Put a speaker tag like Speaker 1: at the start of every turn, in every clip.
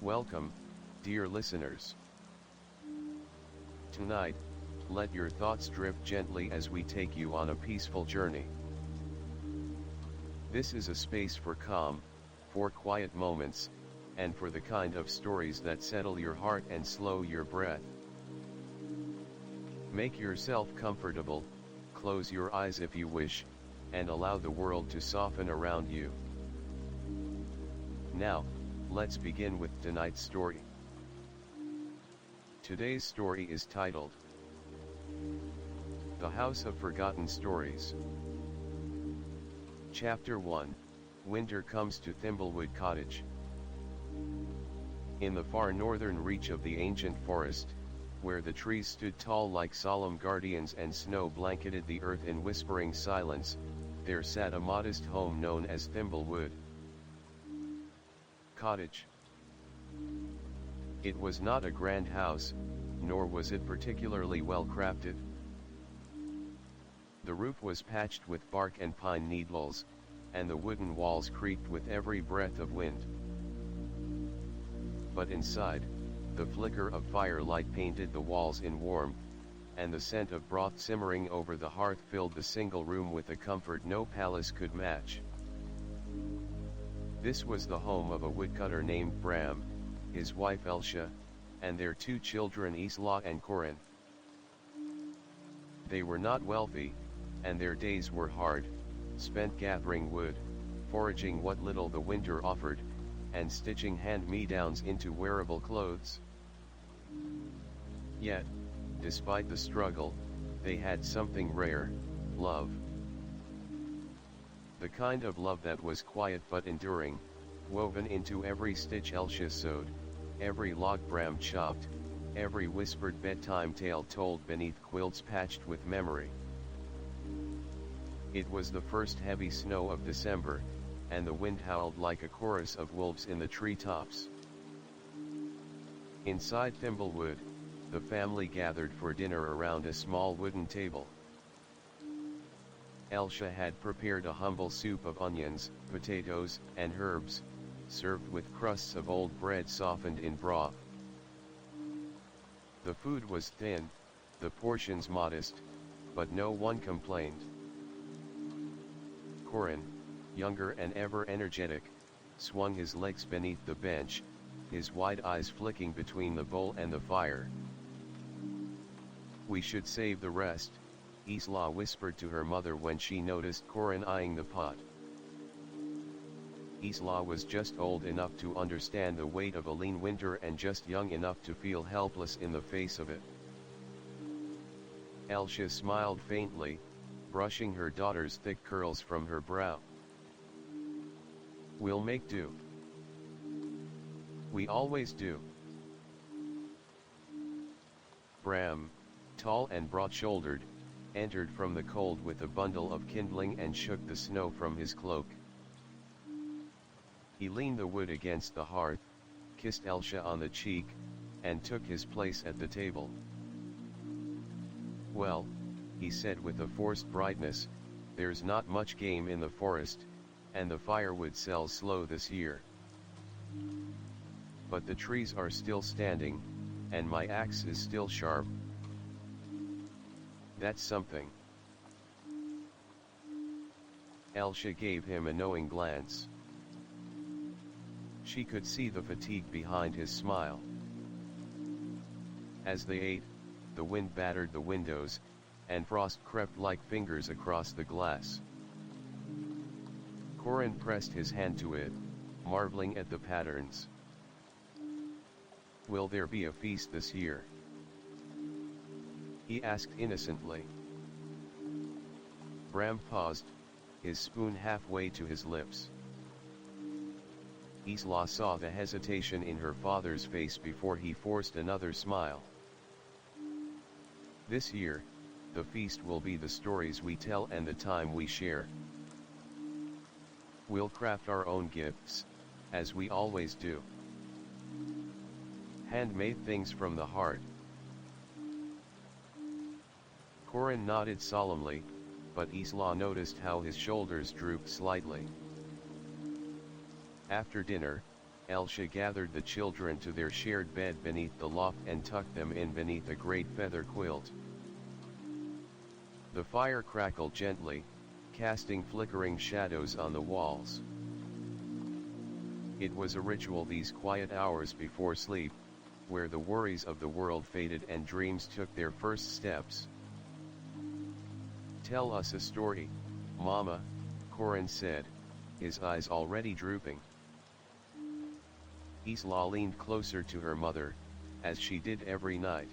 Speaker 1: Welcome, dear listeners. Tonight, let your thoughts drift gently as we take you on a peaceful journey. This is a space for calm, for quiet moments, and for the kind of stories that settle your heart and slow your breath. Make yourself comfortable, close your eyes if you wish, and allow the world to soften around you. Now, let's begin with tonight's story. Today's story is titled, The House of Forgotten Stories. Chapter 1, Winter Comes to Thimblewood Cottage. In the far northern reach of the ancient forest, where the trees stood tall like solemn guardians and snow blanketed the earth in whispering silence, there sat a modest home known as Thimblewood Cottage. It was not a grand house, nor was it particularly well crafted. The roof was patched with bark and pine needles, and the wooden walls creaked with every breath of wind. But inside, the flicker of firelight painted the walls in warmth, and the scent of broth simmering over the hearth filled the single room with a comfort no palace could match. This was the home of a woodcutter named Bram, his wife Elsha, and their two children Isla and Corin. They were not wealthy, and their days were hard, spent gathering wood, foraging what little the winter offered, and stitching hand-me-downs into wearable clothes. Yet, despite the struggle, they had something rare: love. The kind of love that was quiet but enduring, woven into every stitch Elsha sewed, every log Bram chopped, every whispered bedtime tale told beneath quilts patched with memory. It was the first heavy snow of December, and the wind howled like a chorus of wolves in the treetops. Inside Thimblewood, the family gathered for dinner around a small wooden table. Elsha had prepared a humble soup of onions, potatoes, and herbs, served with crusts of old bread softened in broth. The food was thin, the portions modest, but no one complained. Corin, younger and ever energetic, swung his legs beneath the bench, his wide eyes flicking between the bowl and the fire. "We should save the rest," Isla whispered to her mother when she noticed Corin eyeing the pot. Isla was just old enough to understand the weight of a lean winter and just young enough to feel helpless in the face of it. Elsha smiled faintly, brushing her daughter's thick curls from her brow. "We'll make do. We always do." Bram, tall and broad-shouldered, entered from the cold with a bundle of kindling and shook the snow from his cloak. He leaned the wood against the hearth, kissed Elsha on the cheek, and took his place at the table. "Well," he said with a forced brightness, "there's not much game in the forest, and the firewood sells slow this year. But the trees are still standing, and my axe is still sharp. That's something." Elsha gave him a knowing glance. She could see the fatigue behind his smile. As they ate, the wind battered the windows, and frost crept like fingers across the glass. Corin pressed his hand to it, marveling at the patterns. "Will there be a feast this year?" he asked innocently. Bram paused, his spoon halfway to his lips. Isla saw the hesitation in her father's face before he forced another smile. "This year, the feast will be the stories we tell and the time we share. We'll craft our own gifts, as we always do. Handmade things from the heart." Corin nodded solemnly, but Isla noticed how his shoulders drooped slightly. After dinner, Elsa gathered the children to their shared bed beneath the loft and tucked them in beneath a great feather quilt. The fire crackled gently, casting flickering shadows on the walls. It was a ritual, these quiet hours before sleep, where the worries of the world faded and dreams took their first steps. "Tell us a story, Mama," Corin said, his eyes already drooping. Isla leaned closer to her mother, as she did every night.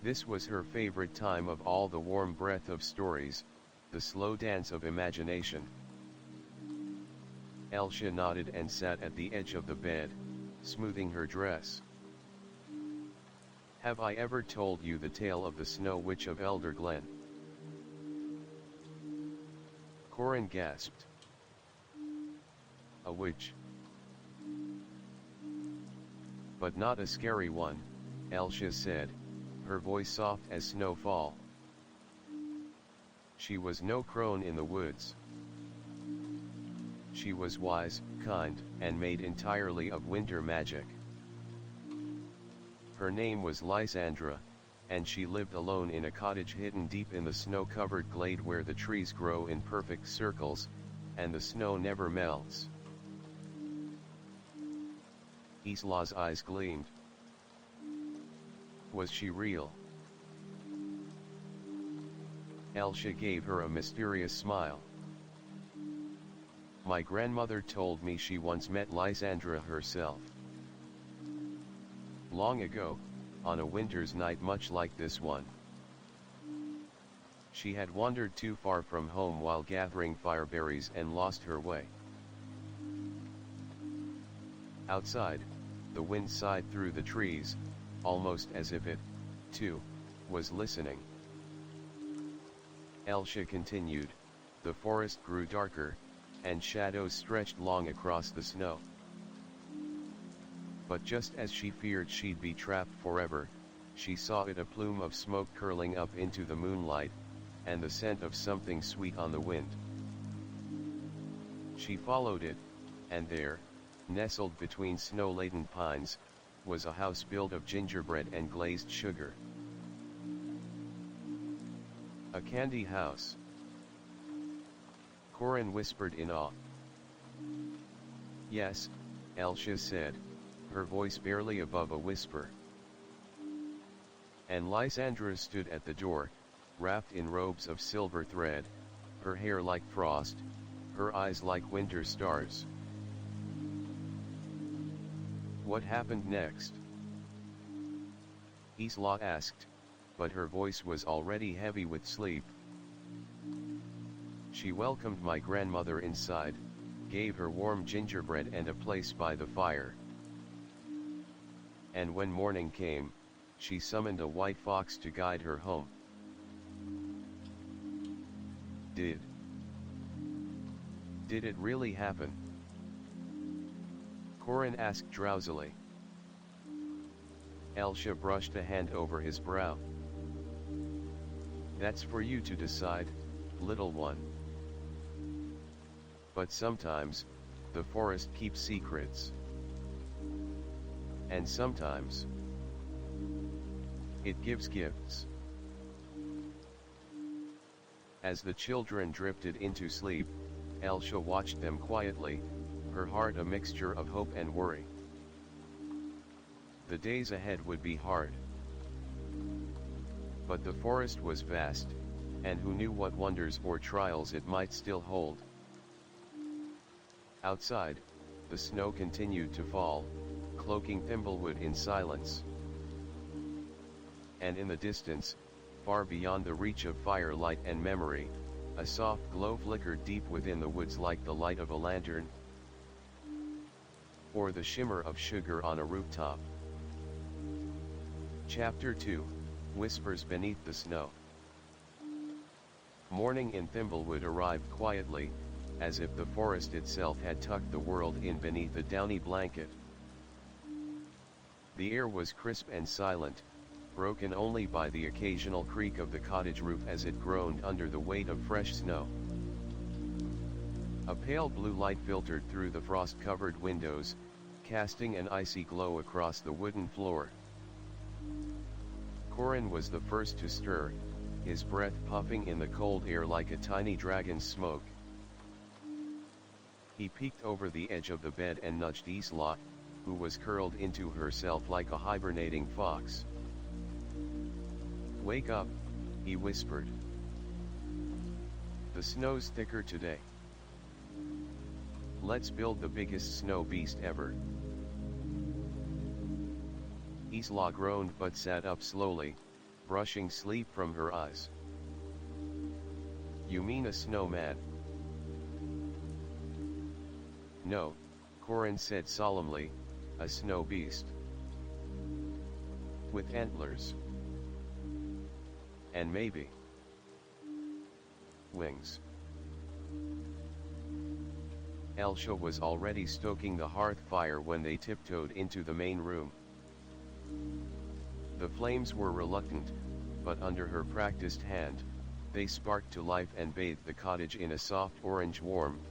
Speaker 1: This was her favorite time of all, the warm breath of stories, the slow dance of imagination. Elsa nodded and sat at the edge of the bed, smoothing her dress. "Have I ever told you the tale of the Snow Witch of Elder Glen?" Corin gasped. "A witch? But not a scary one," Elsa said, her voice soft as snowfall. "She was no crone in the woods. She was wise, kind, and made entirely of winter magic. Her name was Lysandra, and she lived alone in a cottage hidden deep in the snow-covered glade where the trees grow in perfect circles, and the snow never melts." Isla's eyes gleamed. Was she real? Elsa gave her a mysterious smile. "My grandmother told me she once met Lysandra herself. Long ago, on a winter's night much like this one. She had wandered too far from home while gathering fireberries and lost her way. Outside, the wind sighed through the trees, almost as if it, too, was listening." Elsa continued, "The forest grew darker, and shadows stretched long across the snow. But just as she feared she'd be trapped forever, she saw a plume of smoke curling up into the moonlight, and the scent of something sweet on the wind. She followed it, and there, nestled between snow-laden pines, was a house built of gingerbread and glazed sugar. A candy house." Corin whispered in awe. "Yes," Elsa said, her voice barely above a whisper. "And Lysandra stood at the door, wrapped in robes of silver thread, her hair like frost, her eyes like winter stars." "What happened next?" Isla asked, but her voice was already heavy with sleep. "She welcomed my grandmother inside, gave her warm gingerbread and a place by the fire. And when morning came, she summoned a white fox to guide her home." Did it really happen?" Corin asked drowsily. Elsa brushed a hand over his brow. "That's for you to decide, little one. But sometimes, the forest keeps secrets. And sometimes, it gives gifts." As the children drifted into sleep, Elsa watched them quietly, her heart a mixture of hope and worry. The days ahead would be hard. But the forest was vast, and who knew what wonders or trials it might still hold. Outside, the snow continued to fall, cloaking Thimblewood in silence. And in the distance, far beyond the reach of firelight and memory, a soft glow flickered deep within the woods like the light of a lantern, or the shimmer of sugar on a rooftop. Chapter 2, Whispers Beneath the Snow. Morning in Thimblewood arrived quietly, as if the forest itself had tucked the world in beneath a downy blanket. The air was crisp and silent, broken only by the occasional creak of the cottage roof as it groaned under the weight of fresh snow. A pale blue light filtered through the frost-covered windows, casting an icy glow across the wooden floor. Corin was the first to stir, his breath puffing in the cold air like a tiny dragon's smoke. He peeked over the edge of the bed and nudged Isla, who was curled into herself like a hibernating fox. "Wake up," he whispered. "The snow's thicker today. Let's build the biggest snow beast ever." Isla groaned but sat up slowly, brushing sleep from her eyes. "You mean a snowman?" "No," Corin said solemnly, "a snow beast. With antlers. And maybe wings." Elsha was already stoking the hearth fire when they tiptoed into the main room. The flames were reluctant, but under her practiced hand, they sparked to life and bathed the cottage in a soft orange warmth.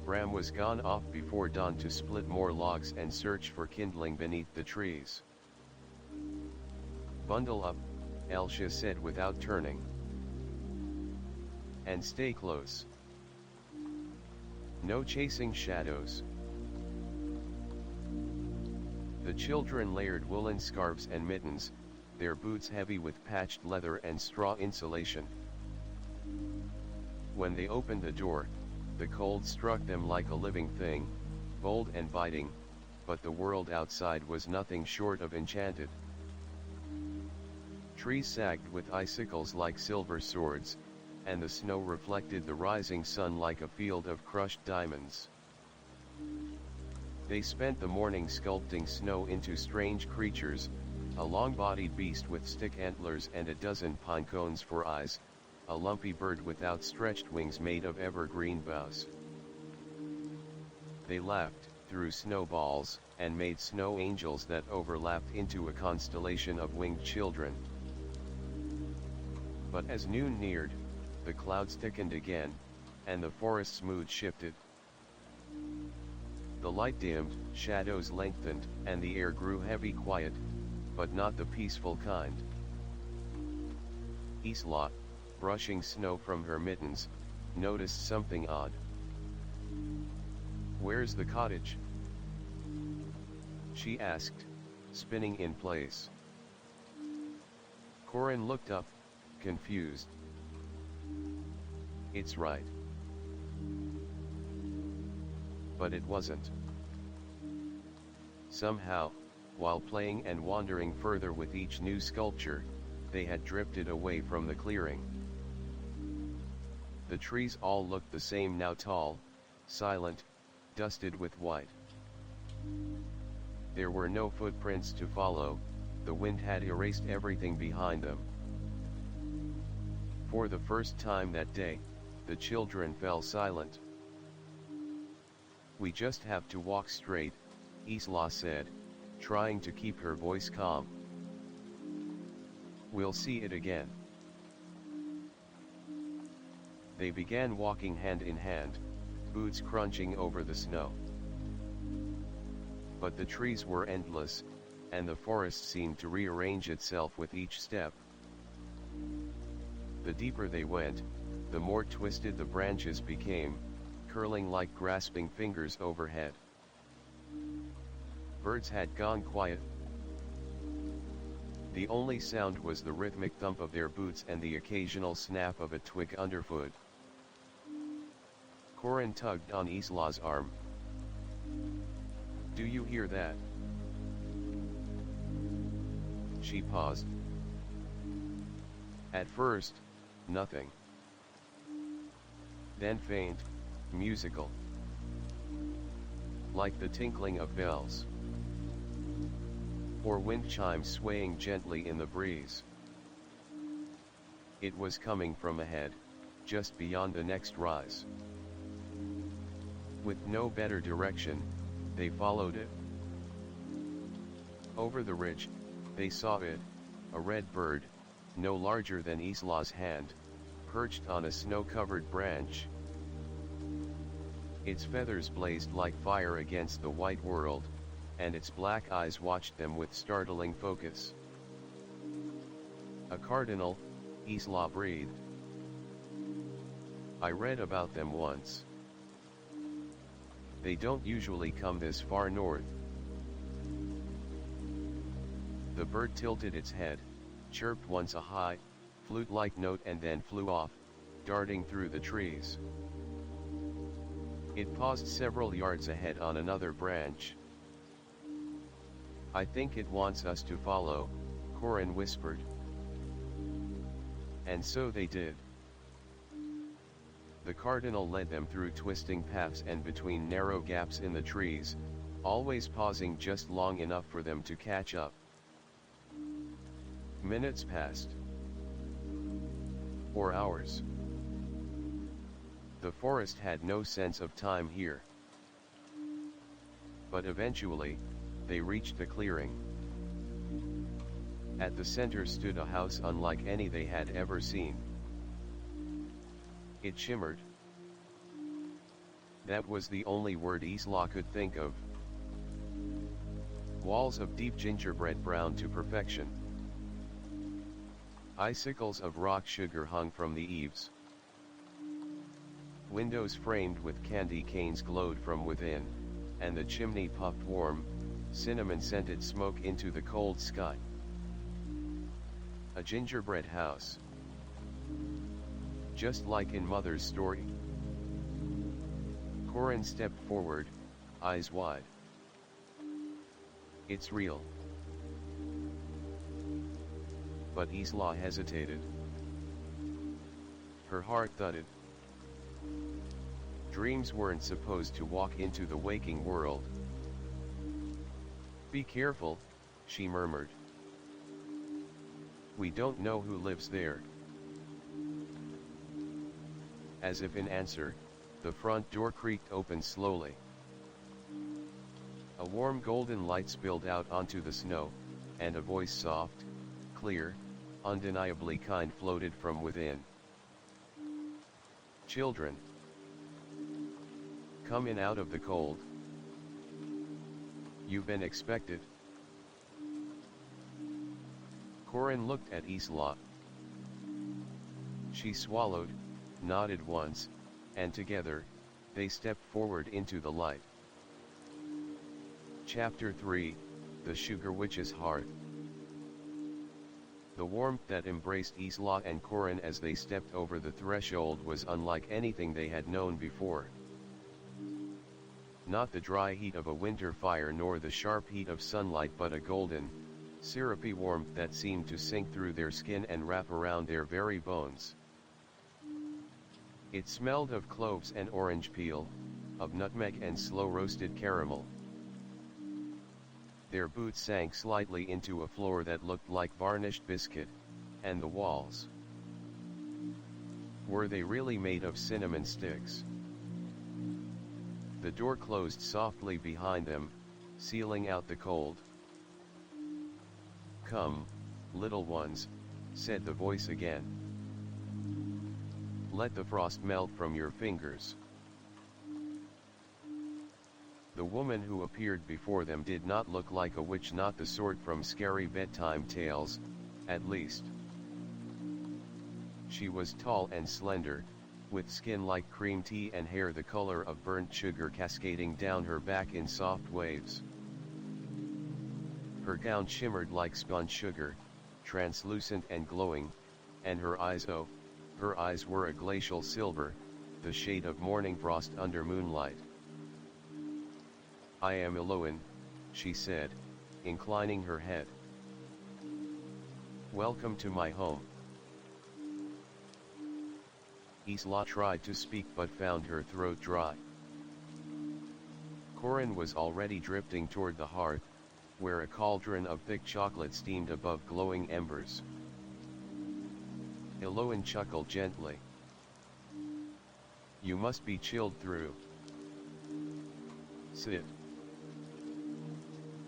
Speaker 1: Bram was gone off before dawn to split more logs and search for kindling beneath the trees. "Bundle up," Elsha said without turning. "And stay close. No chasing shadows." The children layered woolen scarves and mittens, their boots heavy with patched leather and straw insulation. When they opened the door, the cold struck them like a living thing, bold and biting, but the world outside was nothing short of enchanted. Trees sagged with icicles like silver swords, and the snow reflected the rising sun like a field of crushed diamonds. They spent the morning sculpting snow into strange creatures, a long-bodied beast with stick antlers and a dozen pine cones for eyes, a lumpy bird with outstretched wings made of evergreen boughs. They laughed, threw snowballs, and made snow angels that overlapped into a constellation of winged children. But as noon neared, the clouds thickened again, and the forest's mood shifted. The light dimmed, shadows lengthened, and the air grew heavy quiet, but not the peaceful kind. Isla, brushing snow from her mittens, noticed something odd. "Where's the cottage?" she asked, spinning in place. Corin looked up, confused. "It's right." But it wasn't. Somehow, while playing and wandering further with each new sculpture, they had drifted away from the clearing. The trees all looked the same now, tall, silent, dusted with white. There were no footprints to follow, the wind had erased everything behind them. For the first time that day, the children fell silent. "We just have to walk straight," Isla said, trying to keep her voice calm. "We'll see it again." They began walking hand in hand, boots crunching over the snow. But the trees were endless, and the forest seemed to rearrange itself with each step. The deeper they went, the more twisted the branches became, curling like grasping fingers overhead. Birds had gone quiet. The only sound was the rhythmic thump of their boots and the occasional snap of a twig underfoot. Corin tugged on Isla's arm. "Do you hear that?" She paused. At first, nothing. Then faint, musical. Like the tinkling of bells. Or wind chimes swaying gently in the breeze. It was coming from ahead, just beyond the next rise. With no better direction, they followed it. Over the ridge, they saw it, a red bird, no larger than Isla's hand, perched on a snow-covered branch. Its feathers blazed like fire against the white world, and its black eyes watched them with startling focus. A cardinal, Isla breathed. I read about them once. They don't usually come this far north. The bird tilted its head, chirped once a high, flute-like note and then flew off, darting through the trees. It paused several yards ahead on another branch. I think it wants us to follow, Corin whispered. And so they did. The cardinal led them through twisting paths and between narrow gaps in the trees, always pausing just long enough for them to catch up. Minutes passed. Or hours. The forest had no sense of time here. But eventually, they reached the clearing. At the center stood a house unlike any they had ever seen. It shimmered. That was the only word Isla could think of. Walls of deep gingerbread browned to perfection. Icicles of rock sugar hung from the eaves. Windows framed with candy canes glowed from within, and the chimney puffed warm, cinnamon-scented smoke into the cold sky. A gingerbread house. Just like in Mother's story. Corin stepped forward, eyes wide. It's real. But Isla hesitated. Her heart thudded. Dreams weren't supposed to walk into the waking world. Be careful, she murmured. We don't know who lives there. As if in answer, the front door creaked open slowly. A warm golden light spilled out onto the snow, and a voice soft, clear, undeniably kind floated from within. Children, come in out of the cold. You've been expected. Corin looked at Isla. She swallowed, nodded once, and together, they stepped forward into the light. Chapter 3, The Sugar Witch's Hearth. The warmth that embraced Isla and Corin as they stepped over the threshold was unlike anything they had known before. Not the dry heat of a winter fire nor the sharp heat of sunlight, but a golden, syrupy warmth that seemed to sink through their skin and wrap around their very bones. It smelled of cloves and orange peel, of nutmeg and slow-roasted caramel. Their boots sank slightly into a floor that looked like varnished biscuit, and the walls. Were they really made of cinnamon sticks? The door closed softly behind them, sealing out the cold. Come, little ones, said the voice again. Let the frost melt from your fingers. The woman who appeared before them did not look like a witch, not the sort from scary bedtime tales, at least. She was tall and slender, with skin like cream tea and hair the color of burnt sugar cascading down her back in soft waves. Her gown shimmered like spun sugar, translucent and glowing, and her eyes were a glacial silver, the shade of morning frost under moonlight. I am Eloin, she said, inclining her head. Welcome to my home. Isla tried to speak but found her throat dry. Corin was already drifting toward the hearth, where a cauldron of thick chocolate steamed above glowing embers. Eloin chuckled gently. You must be chilled through. Sit.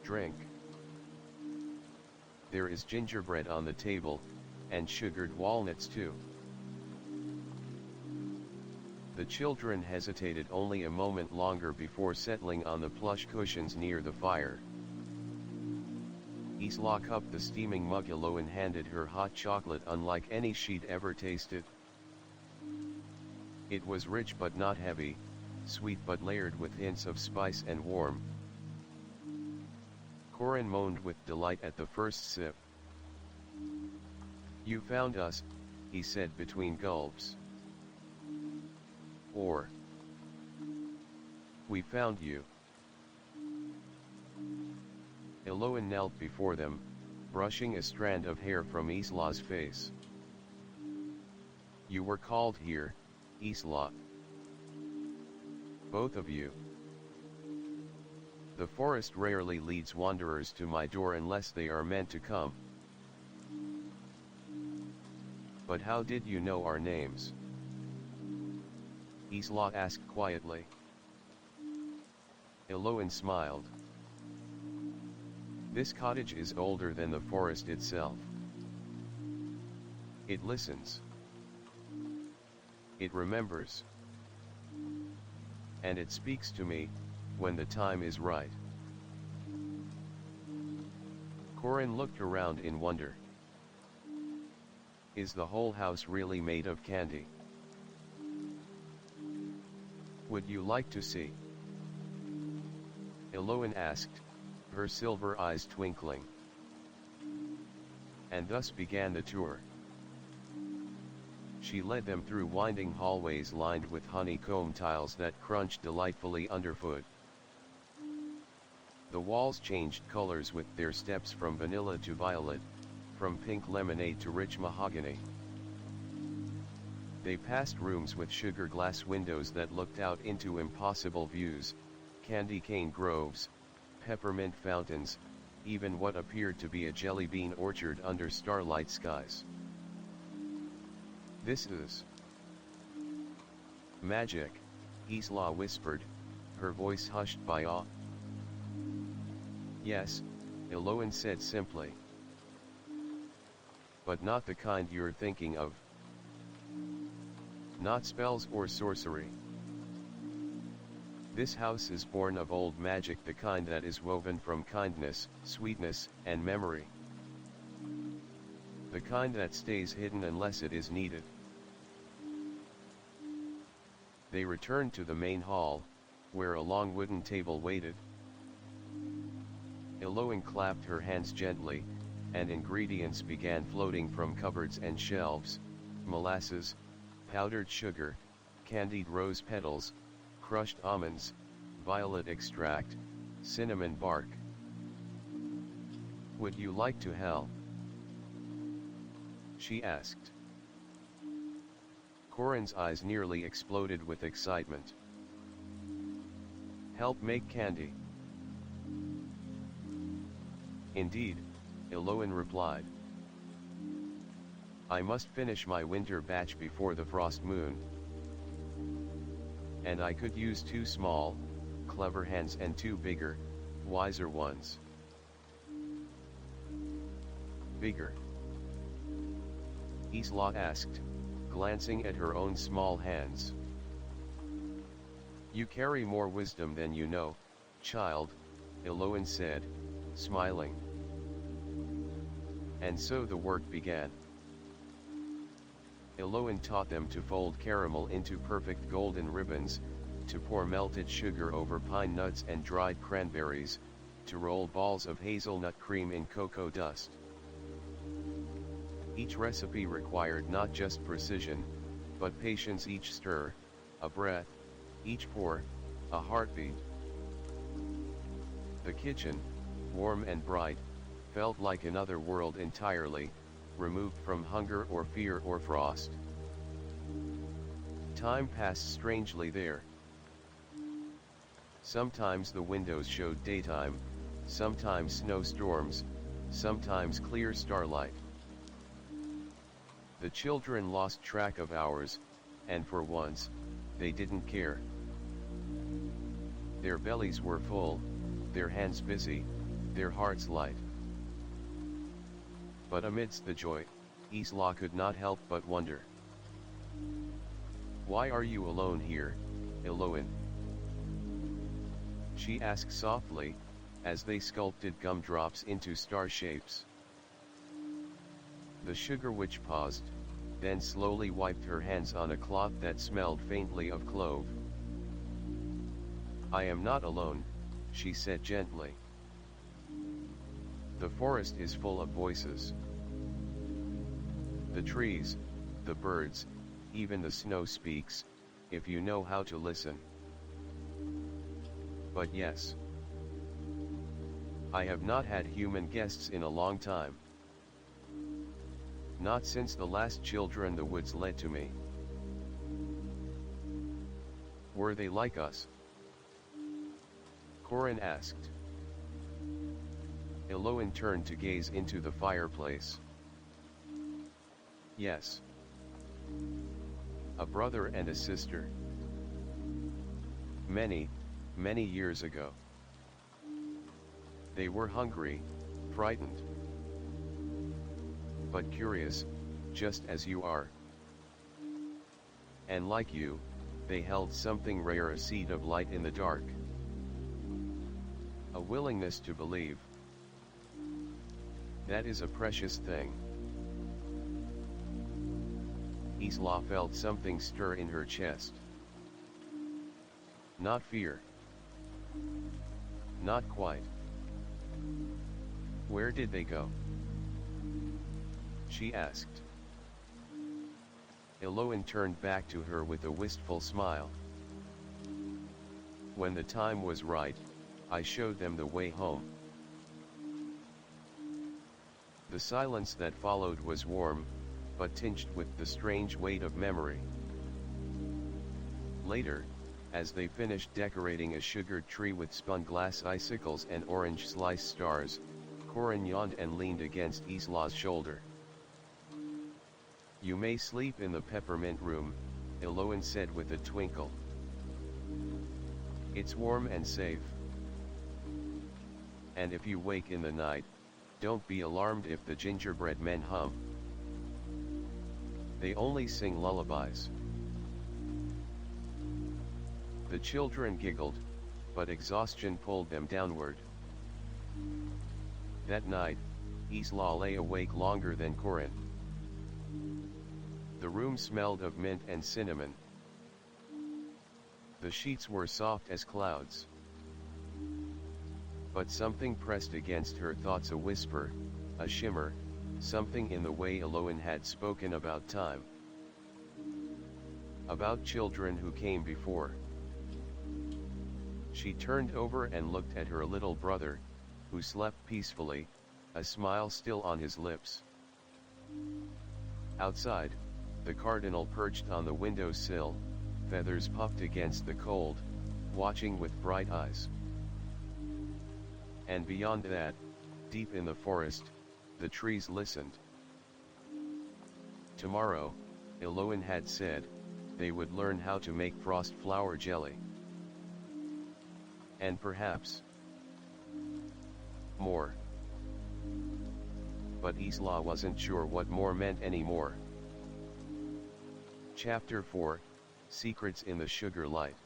Speaker 1: Drink. There is gingerbread on the table, and sugared walnuts too. The children hesitated only a moment longer before settling on the plush cushions near the fire. Isla cupped the steaming mug. Eloin handed her hot chocolate unlike any she'd ever tasted. It was rich but not heavy, sweet but layered with hints of spice and warmth. Corin moaned with delight at the first sip. "You found us," he said between gulps. "Or, we found you." Eloin knelt before them, brushing a strand of hair from Isla's face. "You were called here, Isla. Both of you. The forest rarely leads wanderers to my door unless they are meant to come. But how did you know our names?" Isla asked quietly. Eloin smiled. "This cottage is older than the forest itself. It listens. It remembers. And it speaks to me, when the time is right." Corin looked around in wonder. "Is the whole house really made of candy? Would you like to see?" Eloin asked, her silver eyes twinkling. And thus began the tour. She led them through winding hallways lined with honeycomb tiles that crunched delightfully underfoot. The walls changed colors with their steps from vanilla to violet, from pink lemonade to rich mahogany. They passed rooms with sugar glass windows that looked out into impossible views, candy cane groves, peppermint fountains, even what appeared to be a jelly bean orchard under starlight skies. "This is magic," Isla whispered, her voice hushed by awe. "Yes," Eloin said simply. "But not the kind you're thinking of. Not spells or sorcery. This house is born of old magic, the kind that is woven from kindness, sweetness, and memory. The kind that stays hidden unless it is needed." They returned to the main hall, where a long wooden table waited. Eloin clapped her hands gently, and ingredients began floating from cupboards and shelves: molasses, powdered sugar, candied rose petals, crushed almonds, violet extract, cinnamon bark. "Would you like to help?" she asked. Corin's eyes nearly exploded with excitement. "Help make candy?" "Indeed," Eloin replied. "I must finish my winter batch before the frost moon. And I could use 2 small, clever hands and 2 bigger, wiser ones." "Bigger?" Isla asked, glancing at her own small hands. "You carry more wisdom than you know, child," Eloin said, smiling. And so the work began. Eloin taught them to fold caramel into perfect golden ribbons, to pour melted sugar over pine nuts and dried cranberries, to roll balls of hazelnut cream in cocoa dust. Each recipe required not just precision, but patience. Each stir, a breath; each pour, a heartbeat. The kitchen, warm and bright, felt like another world entirely, removed from hunger or fear or frost. Time passed strangely there. Sometimes the windows showed daytime, sometimes snowstorms, sometimes clear starlight. The children lost track of hours, and for once, they didn't care. Their bellies were full, their hands busy, their hearts light. But amidst the joy, Isla could not help but wonder. Why are you alone here, Eloin? She asked softly, as they sculpted gumdrops into star shapes. The sugar witch paused, then slowly wiped her hands on a cloth that smelled faintly of clove. I am not alone, she said gently. The forest is full of voices. The trees, the birds, even the snow speaks, if you know how to listen. But yes, I have not had human guests in a long time. Not since the last children the woods led to me. Were they like us? Corin asked. Eloin turned to gaze into the fireplace. Yes. A brother and a sister. Many, many years ago. They were hungry, frightened. But curious, just as you are. And like you, they held something rare, a seed of light in the dark. A willingness to believe. That is a precious thing. Isla felt something stir in her chest. Not fear. Not quite. Where did they go? She asked. Eloin turned back to her with a wistful smile. When the time was right, I showed them the way home. The silence that followed was warm, but tinged with the strange weight of memory. Later, as they finished decorating a sugared tree with spun glass icicles and orange slice stars, Corin yawned and leaned against Isla's shoulder. You may sleep in the peppermint room, Eloin said with a twinkle. It's warm and safe. And if you wake in the night, don't be alarmed if the gingerbread men hum. They only sing lullabies. The children giggled, but exhaustion pulled them downward. That night, Isla lay awake longer than Corin. The room smelled of mint and cinnamon. The sheets were soft as clouds. But something pressed against her thoughts, a whisper, a shimmer, something in the way Eloin had spoken about time. About children who came before. She turned over and looked at her little brother, who slept peacefully, a smile still on his lips. Outside, the cardinal perched on the window sill, feathers puffed against the cold, watching with bright eyes. And beyond that, deep in the forest, the trees listened. Tomorrow, Eloin had said, they would learn how to make frost flower jelly. And perhaps more. But Isla wasn't sure what more meant anymore. Chapter 4, Secrets in the Sugar Light.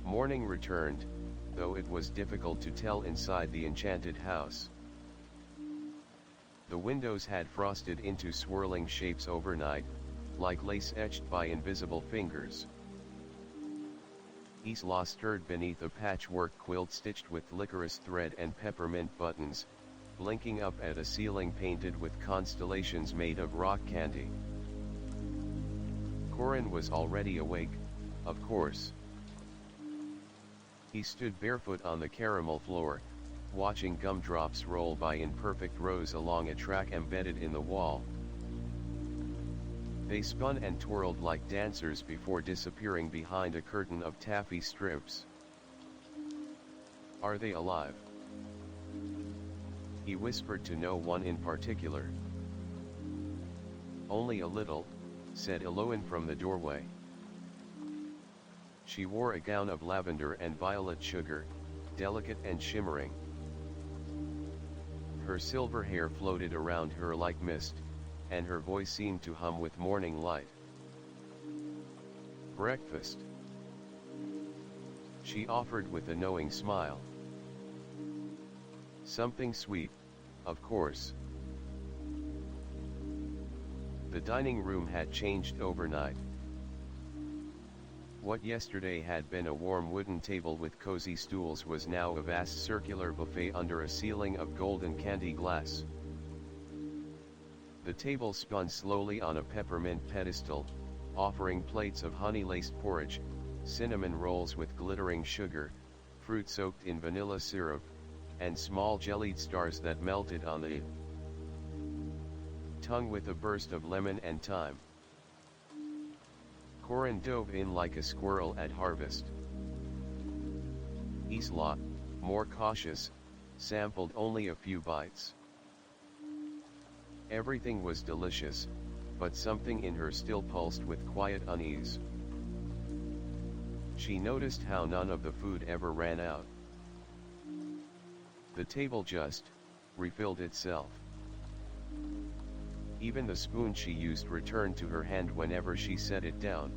Speaker 1: Morning returned, though it was difficult to tell inside the enchanted house. The windows had frosted into swirling shapes overnight, like lace etched by invisible fingers. Isla stirred beneath a patchwork quilt stitched with licorice thread and peppermint buttons, blinking up at a ceiling painted with constellations made of rock candy. Corin was already awake, of course. He stood barefoot on the caramel floor, watching gumdrops roll by in perfect rows along a track embedded in the wall. They spun and twirled like dancers before disappearing behind a curtain of taffy strips. Are they alive? He whispered to no one in particular. Only a little, said Eloin from the doorway. She wore a gown of lavender and violet sugar, delicate and shimmering. Her silver hair floated around her like mist, and her voice seemed to hum with morning light. breakfast?" she offered with a knowing smile. "Something sweet, of course." The dining room had changed overnight. What yesterday had been a warm wooden table with cozy stools was now a vast circular buffet under a ceiling of golden candy glass. The table spun slowly on a peppermint pedestal, offering plates of honey-laced porridge, cinnamon rolls with glittering sugar, fruit soaked in vanilla syrup, and small jellied stars that melted on the tongue with a burst of lemon and thyme. Corin dove in like a squirrel at harvest. Isla, more cautious, sampled only a few bites. Everything was delicious, but something in her still pulsed with quiet unease. She noticed how none of the food ever ran out. The table just refilled itself. Even the spoon she used returned to her hand whenever she set it down.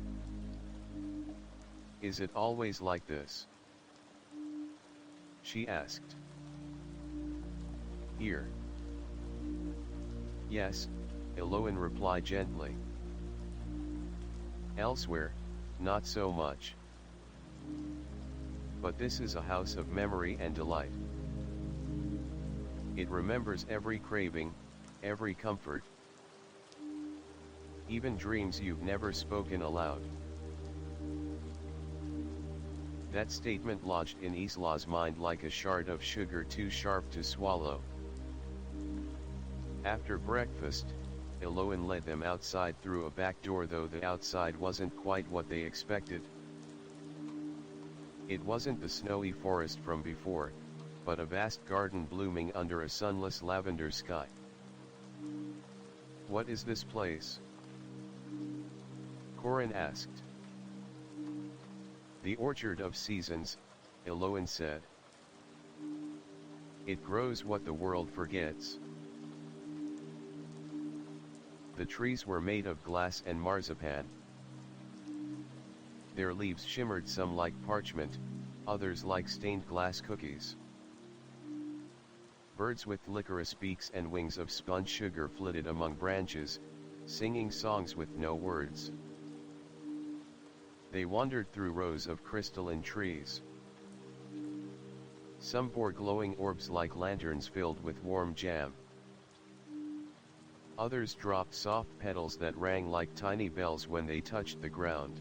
Speaker 1: "Is it always like this?" she asked. "Here." "Yes," Eloin replied gently. "Elsewhere, not so much. But this is a house of memory and delight. It remembers every craving, every comfort. Even dreams you've never spoken aloud." That statement lodged in Isla's mind like a shard of sugar too sharp to swallow. After breakfast, Eloin led them outside through a back door, though the outside wasn't quite what they expected. It wasn't the snowy forest from before, but a vast garden blooming under a sunless lavender sky. "What is this place?" Corin asked. "The orchard of seasons," Eloin said. "It grows what the world forgets." The trees were made of glass and marzipan. Their leaves shimmered, some like parchment, others like stained glass cookies. Birds with licorice beaks and wings of spun sugar flitted among branches, singing songs with no words. They wandered through rows of crystalline trees. Some bore glowing orbs like lanterns filled with warm jam. Others dropped soft petals that rang like tiny bells when they touched the ground.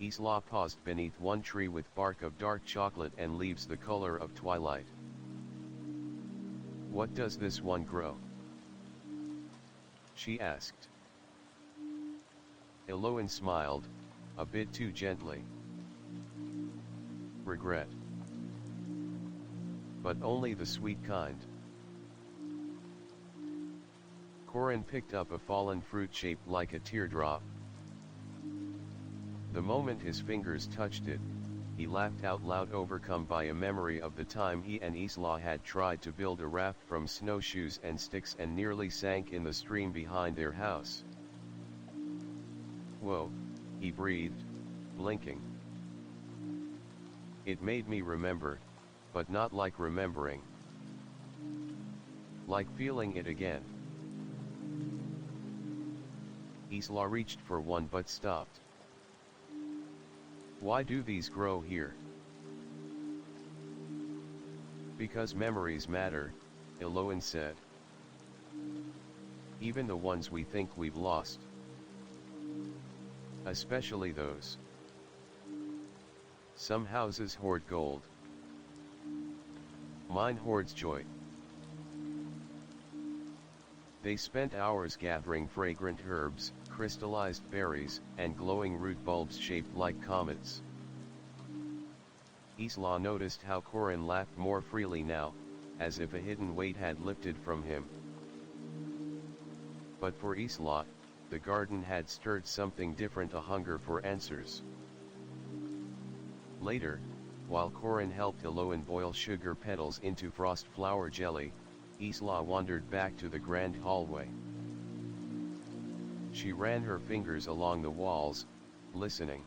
Speaker 1: Isla paused beneath one tree with bark of dark chocolate and leaves the color of twilight. "What does this one grow?" she asked. Eloin smiled, a bit too gently. "Regret. But only the sweet kind." Corin picked up a fallen fruit shaped like a teardrop. The moment his fingers touched it, he laughed out loud, overcome by a memory of the time he and Isla had tried to build a raft from snowshoes and sticks and nearly sank in the stream behind their house. "Whoa," he breathed, blinking. "It made me remember, but not like remembering. Like feeling it again." Isla reached for one but stopped. "Why do these grow here?" "Because memories matter," Eloin said. "Even the ones we think we've lost. Especially those. Some houses hoard gold. Mine hoards joy." They spent hours gathering fragrant herbs, crystallized berries, and glowing root bulbs shaped like comets. Isla noticed how Corin laughed more freely now, as if a hidden weight had lifted from him. But for Isla, the garden had stirred something different, a hunger for answers. Later, while Corin helped Eloin boil sugar petals into frost flower jelly, Isla wandered back to the grand hallway. She ran her fingers along the walls, listening.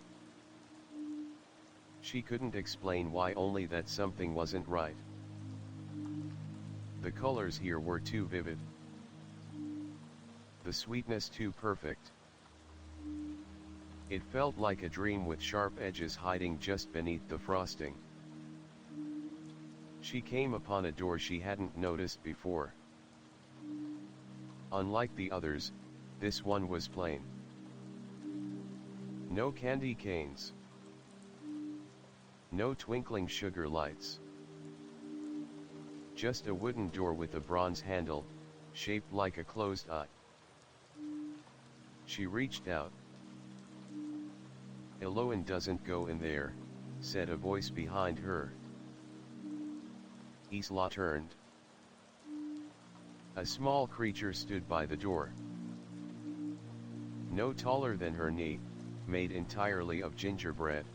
Speaker 1: She couldn't explain why, only that something wasn't right. The colors here were too vivid. The sweetness too perfect. It felt like a dream with sharp edges hiding just beneath the frosting. She came upon a door she hadn't noticed before. Unlike the others, this one was plain. No candy canes. No twinkling sugar lights. Just a wooden door with a bronze handle, shaped like a closed eye. She reached out. "Eloin doesn't go in there," said a voice behind her. Isla turned. A small creature stood by the door. No taller than her knee, made entirely of gingerbread.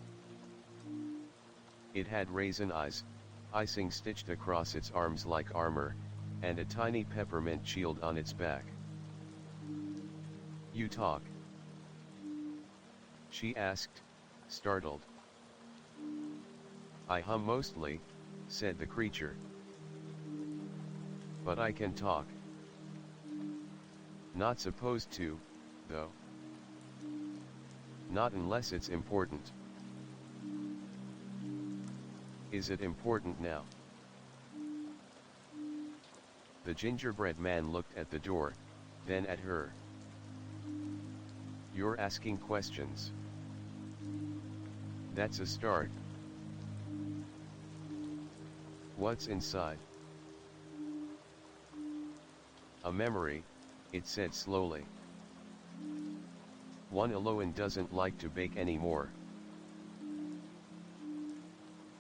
Speaker 1: It had raisin eyes, icing stitched across its arms like armor, and a tiny peppermint shield on its back. "You talk?" she asked, startled. "I hum mostly," said the creature. "But I can talk." "Not supposed to, though." "Not unless it's important." "Is it important now?" The gingerbread man looked at the door, then at her. "You're asking questions. That's a start." "What's inside?" "A memory," it said slowly. "One Eloin doesn't like to bake anymore."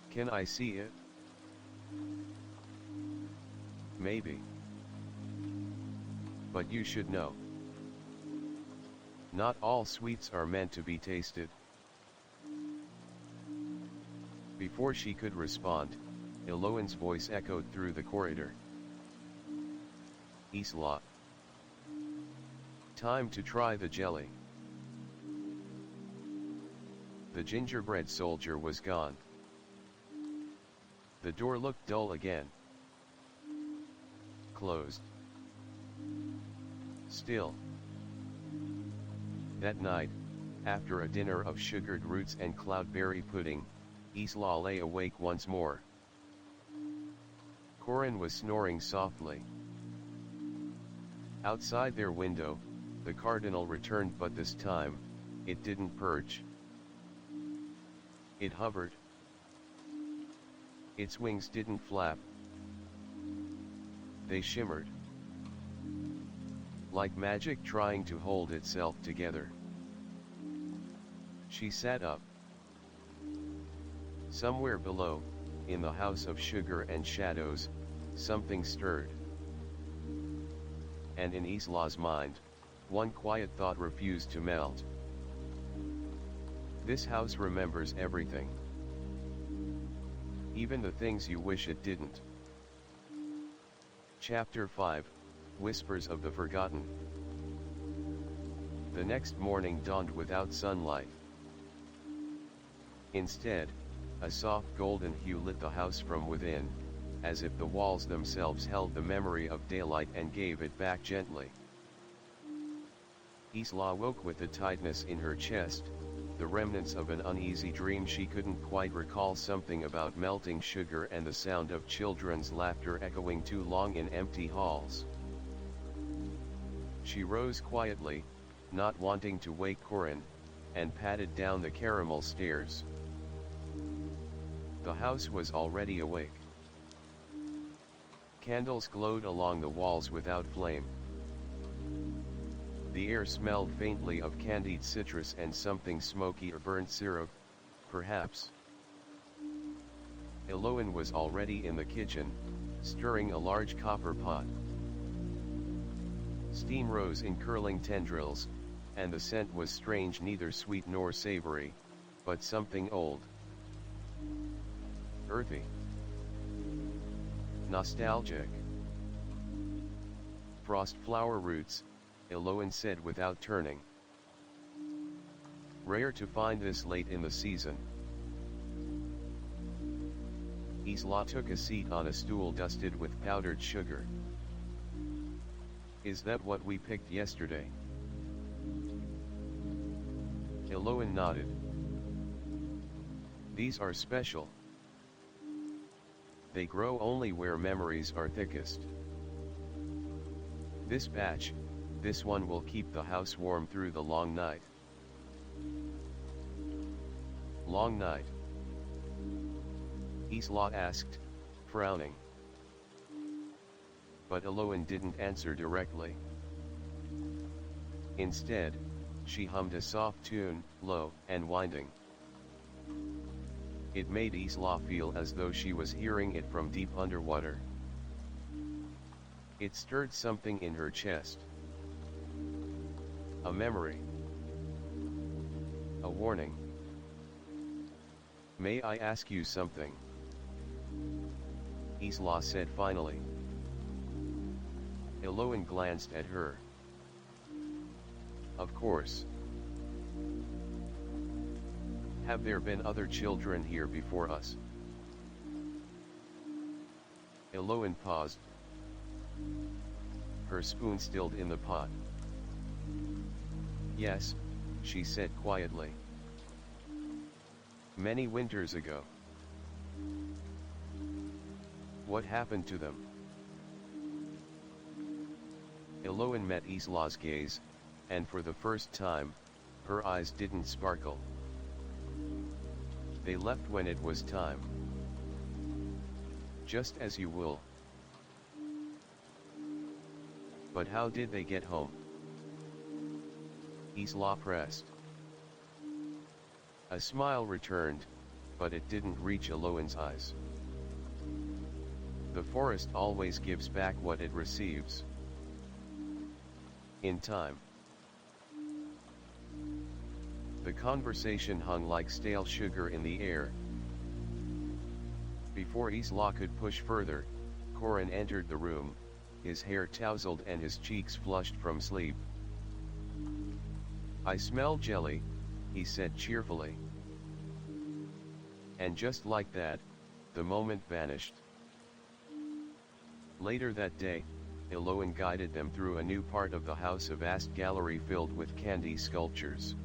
Speaker 1: "Can I see it?" "Maybe. But you should know. Not all sweets are meant to be tasted." Before she could respond, Eloin's voice echoed through the corridor. "Isla. Time to try the jelly." The gingerbread soldier was gone. The door looked dull again. Closed. Still. That night, after a dinner of sugared roots and cloudberry pudding, Isla lay awake once more. Corin was snoring softly. Outside their window, the cardinal returned, but this time, it didn't perch. It hovered. Its wings didn't flap. They shimmered. Like magic trying to hold itself together. She sat up. Somewhere below, in the house of sugar and shadows, something stirred. And in Isla's mind, one quiet thought refused to melt. This house remembers everything. Even the things you wish it didn't. Chapter 5, Whispers of the Forgotten. The next morning dawned without sunlight. Instead, a soft golden hue lit the house from within, as if the walls themselves held the memory of daylight and gave it back gently. Isla woke with a tightness in her chest, the remnants of an uneasy dream she couldn't quite recall, something about melting sugar and the sound of children's laughter echoing too long in empty halls. She rose quietly, not wanting to wake Corin, and padded down the caramel stairs. The house was already awake. Candles glowed along the walls without flame. The air smelled faintly of candied citrus and something smoky or burnt syrup, perhaps. Eloin was already in the kitchen, stirring a large copper pot. Steam rose in curling tendrils, and the scent was strange, neither sweet nor savory, but something old. Earthy. Nostalgic. "Frost flower roots," Eloin said without turning. Rare to find this late in the season. Isla took a seat on a stool dusted with powdered sugar. Is that what we picked yesterday? Eloin nodded. These are special. They grow only where memories are thickest. This batch, this one will keep the house warm through the long night. Long night? Isla asked, frowning. But Eloin didn't answer directly. Instead, she hummed a soft tune, low and winding. It made Isla feel as though she was hearing it from deep underwater. It stirred something in her chest. A memory. A warning. May I ask you something? Isla said finally. Eloin glanced at her. Of course. Have there been other children here before us? Eloin paused. Her spoon stilled in the pot. Yes, she said quietly. Many winters ago. What happened to them? Eloin met Isla's gaze, and for the first time, her eyes didn't sparkle. They left when it was time. Just as you will. But how did they get home? Isla pressed. A smile returned, but it didn't reach Eloin's eyes. The forest always gives back what it receives. In time. The conversation hung like stale sugar in the air. Before Isla could push further, Corin entered the room, his hair tousled and his cheeks flushed from sleep. I smell jelly, he said cheerfully. And just like that, the moment vanished. Later that day, Eloin guided them through a new part of the house, a vast gallery filled with candy sculptures.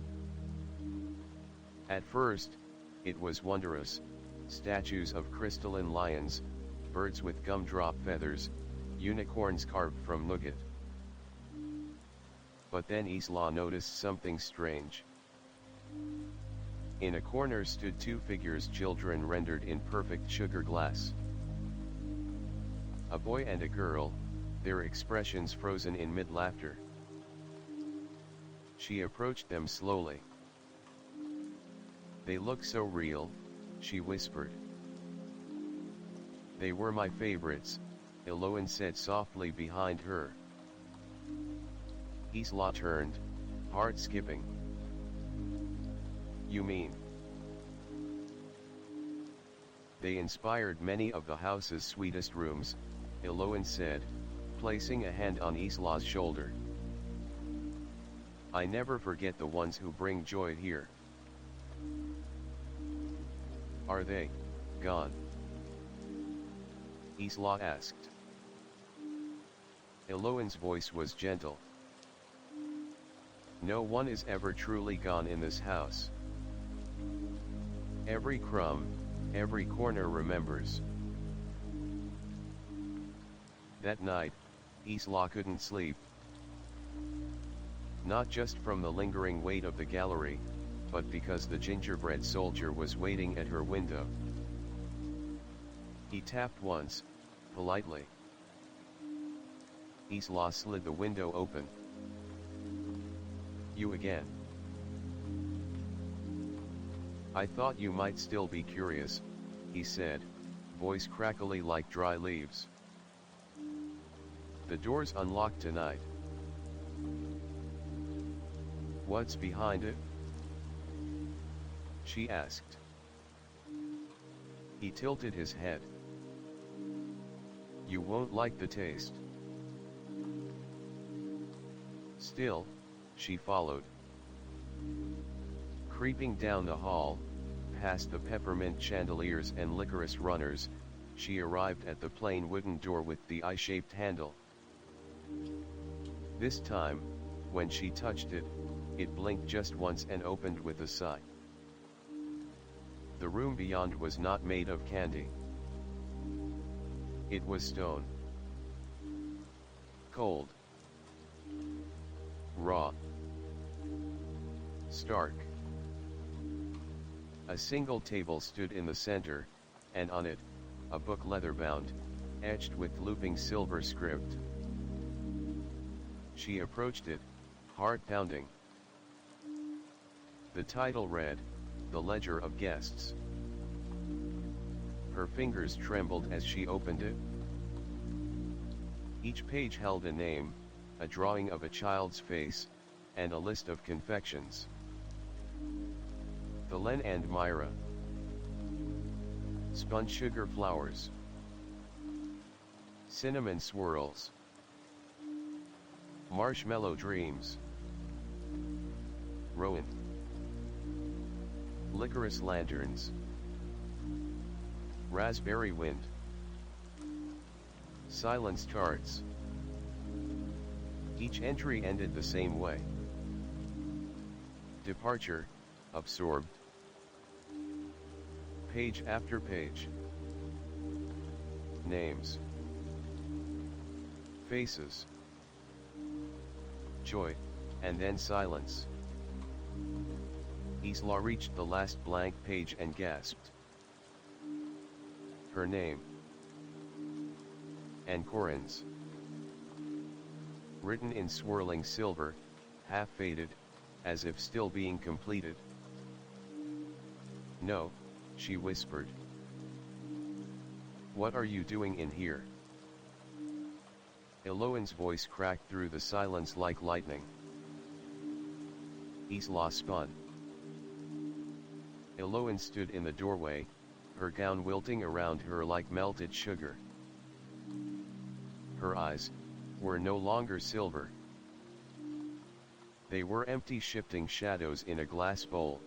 Speaker 1: At first, it was wondrous, statues of crystalline lions, birds with gumdrop feathers, unicorns carved from nougat. But then Isla noticed something strange. In a corner stood two figures, children rendered in perfect sugar glass. A boy and a girl, their expressions frozen in mid-laughter. She approached them slowly. They look so real, she whispered. They were my favorites, Eloin said softly behind her. Isla turned, heart skipping. You mean? They inspired many of the house's sweetest rooms, Eloin said, placing a hand on Isla's shoulder. I never forget the ones who bring joy here. Are they gone? Isla asked. Eloin's voice was gentle. No one is ever truly gone in this house. Every crumb, every corner remembers. That night, Isla couldn't sleep. Not just from the lingering weight of the gallery, but because the gingerbread soldier was waiting at her window. He tapped once, politely. Isla slid the window open. You again? I thought you might still be curious, he said, voice crackly like dry leaves. The door's unlocked tonight. What's behind it? She asked. He tilted his head. You won't like the taste. Still, she followed. Creeping down the hall, past the peppermint chandeliers and licorice runners, she arrived at the plain wooden door with the eye-shaped handle. This time, when she touched it, it blinked just once and opened with a sigh. The room beyond was not made of candy. It was stone. Cold. Raw. Stark. A single table stood in the center, and on it, a book leather-bound, etched with looping silver script. She approached it, heart pounding. The title read, "The Ledger of Guests." Her fingers trembled as she opened it. Each page held a name, a drawing of a child's face, and a list of confections. The Len and Myra. Spun sugar flowers. Cinnamon swirls. Marshmallow dreams. Rowan. Licorice lanterns. Raspberry wind. Silence tarts. Each entry ended the same way. Departure, absorbed. Page after page. Names. Faces. Joy, and then silence. Isla reached the last blank page and gasped. Her name. And Corinne's. Written in swirling silver, half faded, as if still being completed. "No," she whispered. "What are you doing in here?" Eloan's voice cracked through the silence like lightning. Isla spun. Eloan stood in the doorway, her gown wilting around her like melted sugar. Her eyes were no longer silver. They were empty shifting shadows in a glass bowl.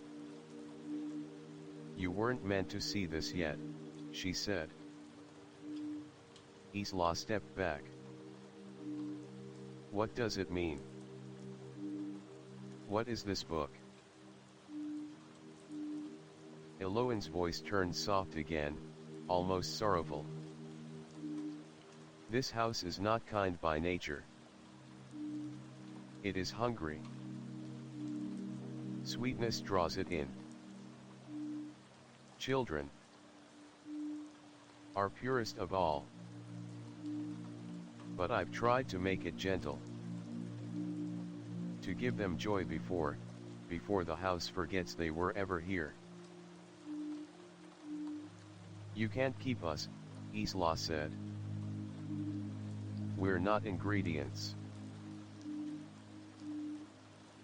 Speaker 1: "You weren't meant to see this yet," she said. Isla stepped back. "What does it mean? What is this book?" Eloan's voice turned soft again, almost sorrowful. "This house is not kind by nature. It is hungry. Sweetness draws it in. Children are purest of all. But I've tried to make it gentle. To give them joy before the house forgets they were ever here." "You can't keep us," Isla said. "We're not ingredients."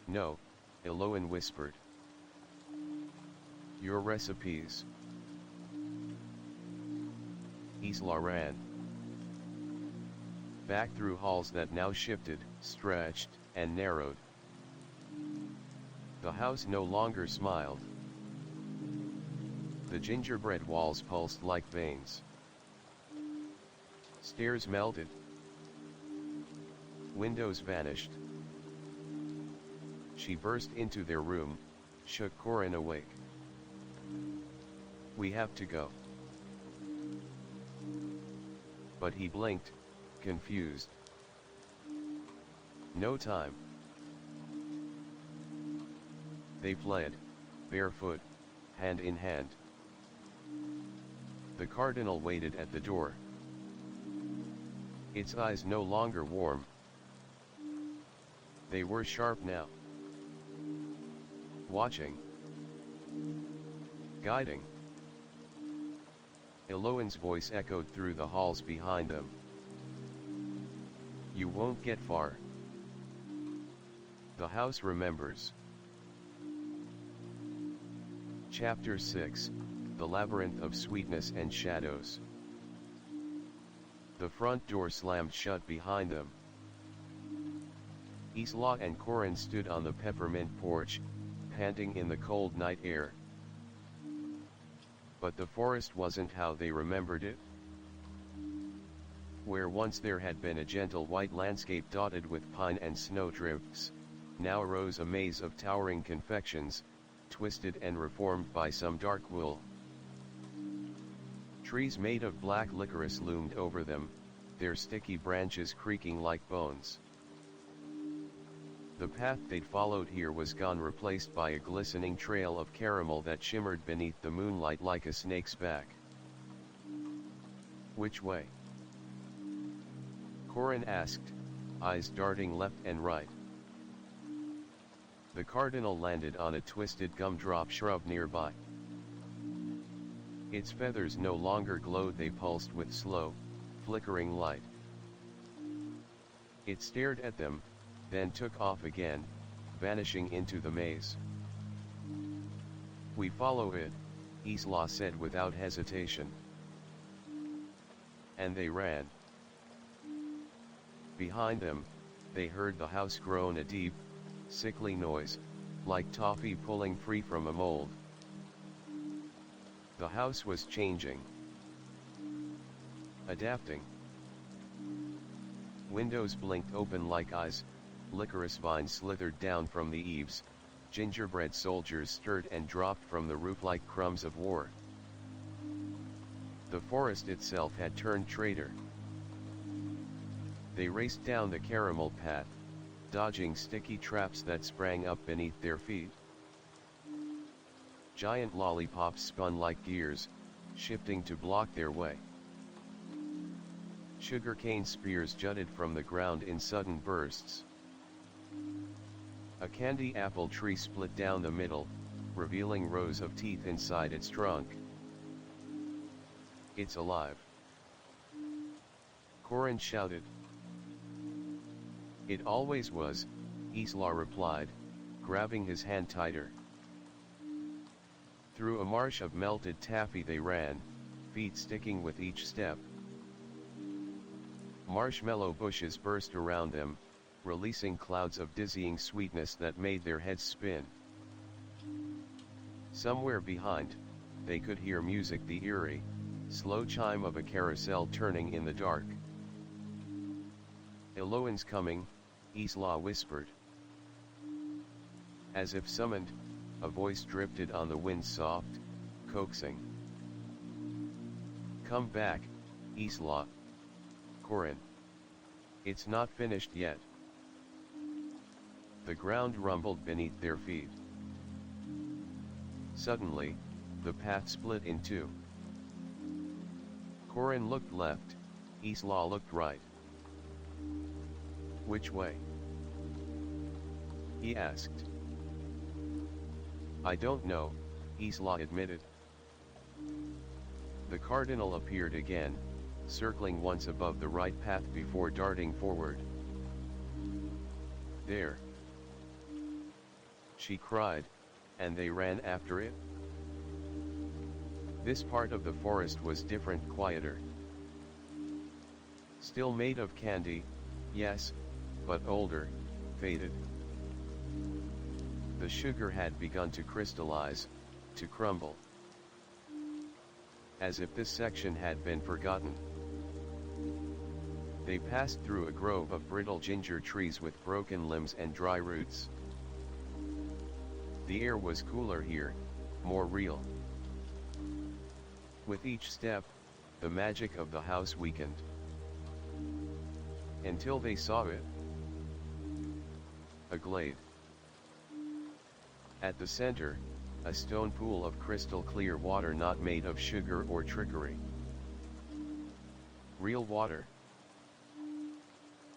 Speaker 1: "No," Eloan whispered. "Your recipes." Isla ran. Back through halls that now shifted, stretched, and narrowed. The house no longer smiled. The gingerbread walls pulsed like veins. Stairs melted. Windows vanished. She burst into their room, shook Corin awake. "We have to go." But he blinked, confused. "No time." They fled, barefoot, hand in hand. The cardinal waited at the door. Its eyes no longer warm. They were sharp now. Watching. Guiding. Eloan's voice echoed through the halls behind them. "You won't get far. The house remembers." Chapter 6, The Labyrinth of Sweetness and Shadows. The front door slammed shut behind them. Isla and Corin stood on the peppermint porch, panting in the cold night air. But the forest wasn't how they remembered it. Where once there had been a gentle white landscape dotted with pine and snowdrifts, now arose a maze of towering confections, twisted and reformed by some dark wool. Trees made of black licorice loomed over them, their sticky branches creaking like bones. The path they'd followed here was gone, replaced by a glistening trail of caramel that shimmered beneath the moonlight like a snake's back. Which way? Corin asked, eyes darting left and right. The cardinal landed on a twisted gumdrop shrub nearby. Its feathers no longer glowed, they pulsed with slow, flickering light. It stared at them, then took off again, vanishing into the maze. "We follow it," Isla said without hesitation. And they ran. Behind them, they heard the house groan a deep, sickly noise, like toffee pulling free from a mold. The house was changing. Adapting. Windows blinked open like eyes, licorice vines slithered down from the eaves, gingerbread soldiers stirred and dropped from the roof like crumbs of war. The forest itself had turned traitor. They raced down the caramel path, dodging sticky traps that sprang up beneath their feet. Giant lollipops spun like gears, shifting to block their way. Sugarcane spears jutted from the ground in sudden bursts. A candy apple tree split down the middle, revealing rows of teeth inside its trunk. "It's alive!" Corin shouted. "It always was," Isla replied, grabbing his hand tighter. Through a marsh of melted taffy they ran, feet sticking with each step. Marshmallow bushes burst around them, releasing clouds of dizzying sweetness that made their heads spin. Somewhere behind, they could hear music, the eerie, slow chime of a carousel turning in the dark. "Eloin's coming," Isla whispered. As if summoned, a voice drifted on the wind, soft, coaxing. "Come back, Isla." "Corin. It's not finished yet." The ground rumbled beneath their feet. Suddenly, the path split in two. Corin looked left, Isla looked right. "Which way?" he asked. "I don't know," Isla admitted. The cardinal appeared again, circling once above the right path before darting forward. "There!" she cried, and they ran after it. This part of the forest was different, quieter. Still made of candy, yes, but older, faded. The sugar had begun to crystallize, to crumble. As if this section had been forgotten. They passed through a grove of brittle ginger trees with broken limbs and dry roots. The air was cooler here, more real. With each step, the magic of the house weakened. Until they saw it. A glade. At the center, a stone pool of crystal clear water, not made of sugar or trickery. Real water.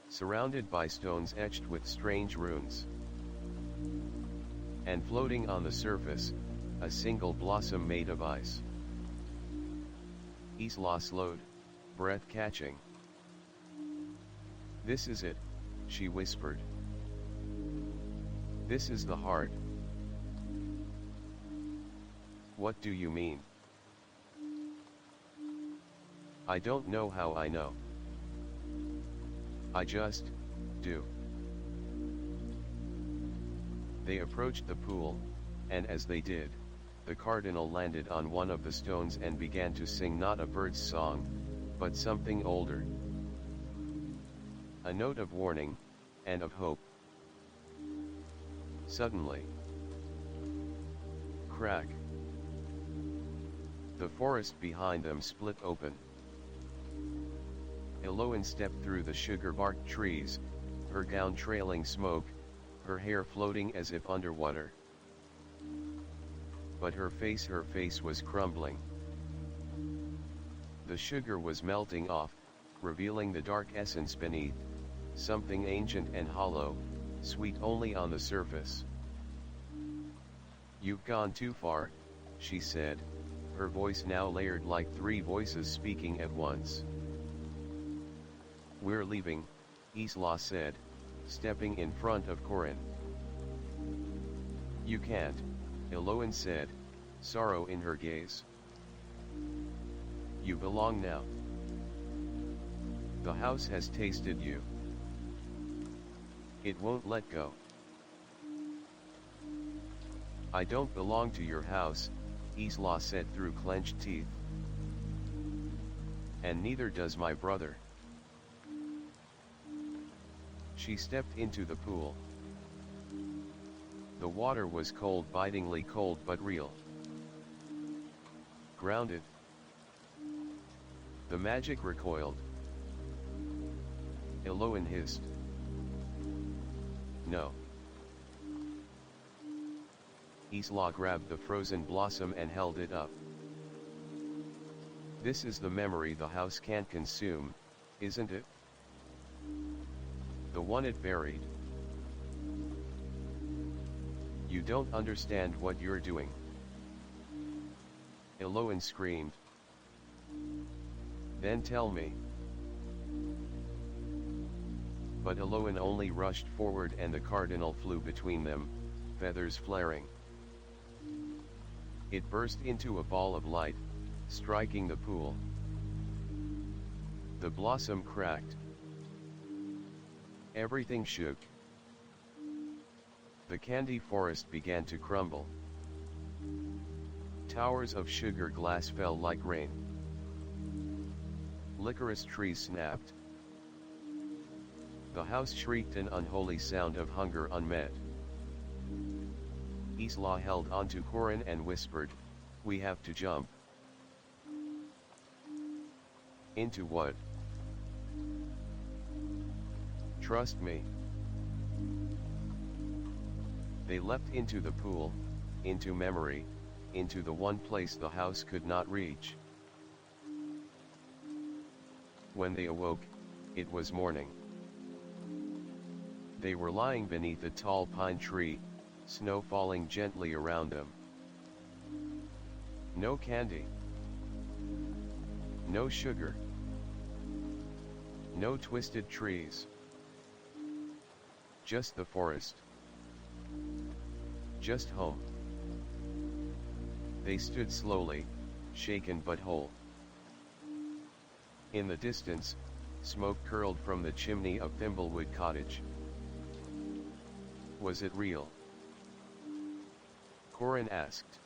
Speaker 1: Surrounded by stones etched with strange runes. And floating on the surface, a single blossom made of ice. Isla slowed, breath catching. "This is it," she whispered. "This is the heart." "What do you mean?" "I don't know how I know. I just do." They approached the pool, and as they did, the cardinal landed on one of the stones and began to sing not a bird's song, but something older. A note of warning, and of hope. Suddenly, crack! The forest behind them split open. Eloin stepped through the sugar-barked trees, her gown trailing smoke, her hair floating as if underwater. But her face was crumbling. The sugar was melting off, revealing the dark essence beneath, something ancient and hollow, sweet only on the surface. "You've gone too far," she said, her voice now layered like three voices speaking at once. "We're leaving," Isla said, stepping in front of Corin. "You can't," Eloin said, sorrow in her gaze. "You belong now. The house has tasted you. It won't let go." "I don't belong to your house," Isla said through clenched teeth. "And neither does my brother." She stepped into the pool. The water was cold, bitingly cold but real. Grounded. The magic recoiled. Eloin hissed. "No." Isla grabbed the frozen blossom and held it up. "This is the memory the house can't consume, isn't it? The one it buried. You don't understand what you're doing." Eloin screamed. "Then tell me." But Eloin only rushed forward and the cardinal flew between them, feathers flaring. It burst into a ball of light, striking the pool. The blossom cracked. Everything shook. The candy forest began to crumble. Towers of sugar glass fell like rain. Licorice trees snapped. The house shrieked an unholy sound of hunger unmet. Isla held onto Corin and whispered, "We have to jump." "Into what?" "Trust me." They leapt into the pool, into memory, into the one place the house could not reach. When they awoke, it was morning. They were lying beneath a tall pine tree, snow falling gently around them. No candy. No sugar. No twisted trees. Just the forest. Just home. They stood slowly, shaken but whole. In the distance, smoke curled from the chimney of Thimblewood Cottage. Was it real? Corin asked.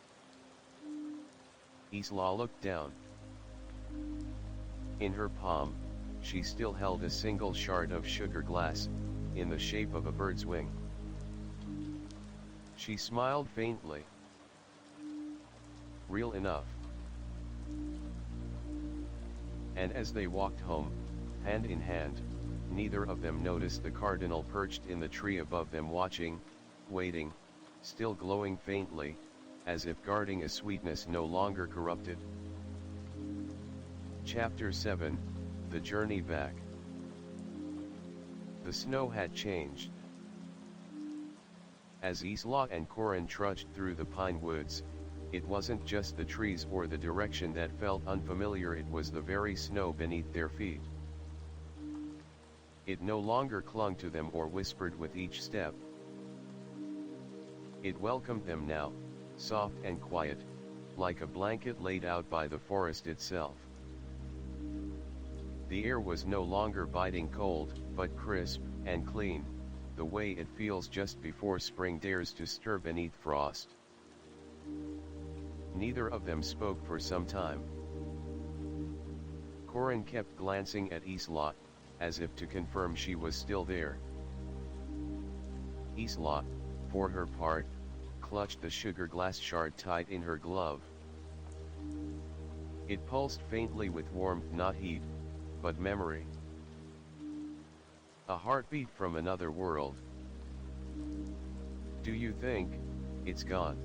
Speaker 1: Isla looked down. In her palm, she still held a single shard of sugar glass, in the shape of a bird's wing. She smiled faintly. Real enough. And as they walked home, hand in hand, neither of them noticed the cardinal perched in the tree above them watching, waiting, still glowing faintly, as if guarding a sweetness no longer corrupted. Chapter 7, The Journey Back. The snow had changed. As Isla and Corin trudged through the pine woods, it wasn't just the trees or the direction that felt unfamiliar, it was the very snow beneath their feet. It no longer clung to them or whispered with each step. It welcomed them now, soft and quiet, like a blanket laid out by the forest itself. The air was no longer biting cold, but crisp and clean, the way it feels just before spring dares to stir beneath frost. Neither of them spoke for some time. Corin kept glancing at Isla, as if to confirm she was still there. Isla, for her part, clutched the sugar glass shard tight in her glove. It pulsed faintly with warmth, not heat, but memory. A heartbeat from another world. "Do you think it's gone?"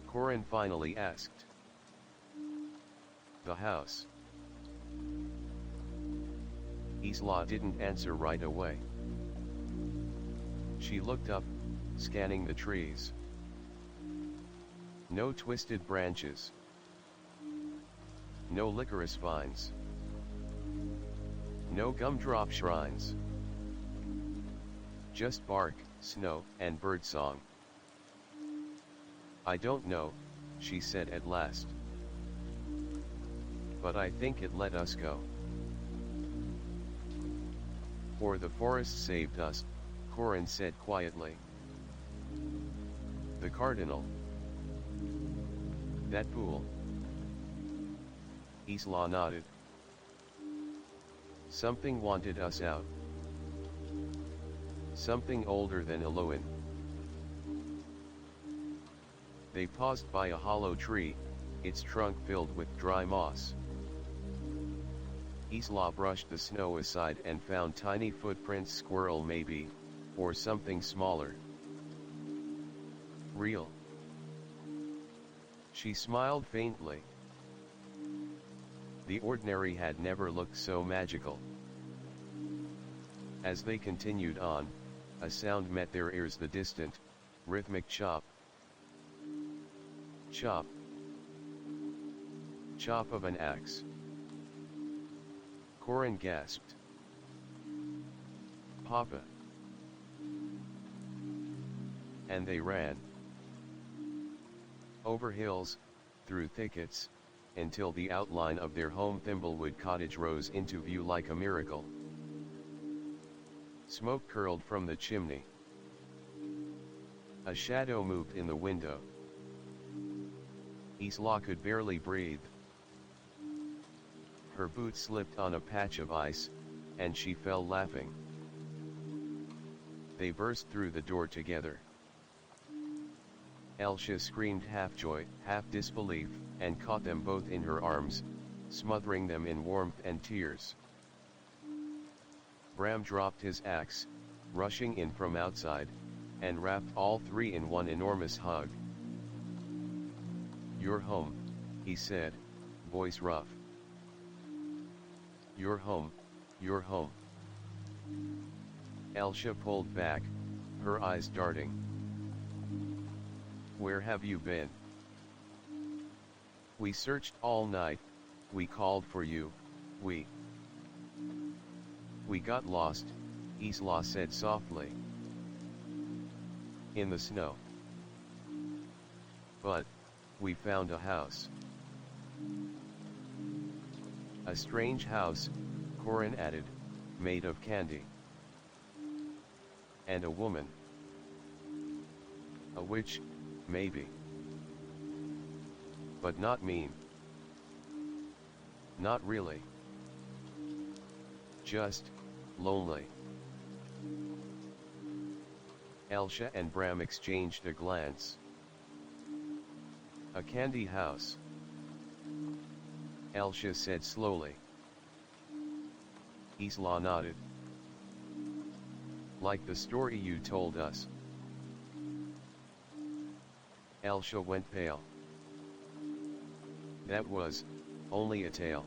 Speaker 1: Corin finally asked. "The house?" Isla didn't answer right away. She looked up, scanning the trees. No twisted branches. No licorice vines. No gumdrop shrines. Just bark, snow, and birdsong. "I don't know," she said at last. "But I think it let us go. Or the forest saved us," Corin said quietly. "The cardinal. That pool." Isla nodded. "Something wanted us out. Something older than Eloin." They paused by a hollow tree, its trunk filled with dry moss. Isla brushed the snow aside and found tiny footprints, squirrel maybe, or something smaller. "Real." She smiled faintly. The ordinary had never looked so magical. As they continued on, a sound met their ears, the distant, rhythmic chop. Chop. Chop of an axe. Corin gasped. "Papa." And they ran. Over hills, through thickets, until the outline of their home Thimblewood cottage rose into view like a miracle. Smoke curled from the chimney. A shadow moved in the window. Isla could barely breathe. Her boot slipped on a patch of ice, and she fell laughing. They burst through the door together. Elsa screamed half joy, half disbelief, and caught them both in her arms, smothering them in warmth and tears. Bram dropped his axe, rushing in from outside, and wrapped all three in one enormous hug. "You're home," he said, voice rough. "You're home, you're home." Elsa pulled back, her eyes darting. "Where have you been?" "We searched all night, we called for you, we got lost," Isla said softly. "In the snow. But we found a house." "A strange house," Corin added, "made of candy. And a woman. A witch, maybe. But not mean. Not really. Just lonely." Elsa and Bram exchanged a glance. "A candy house," Elsa said slowly. Isla nodded. "Like the story you told us." Elsa went pale. "That was only a tale.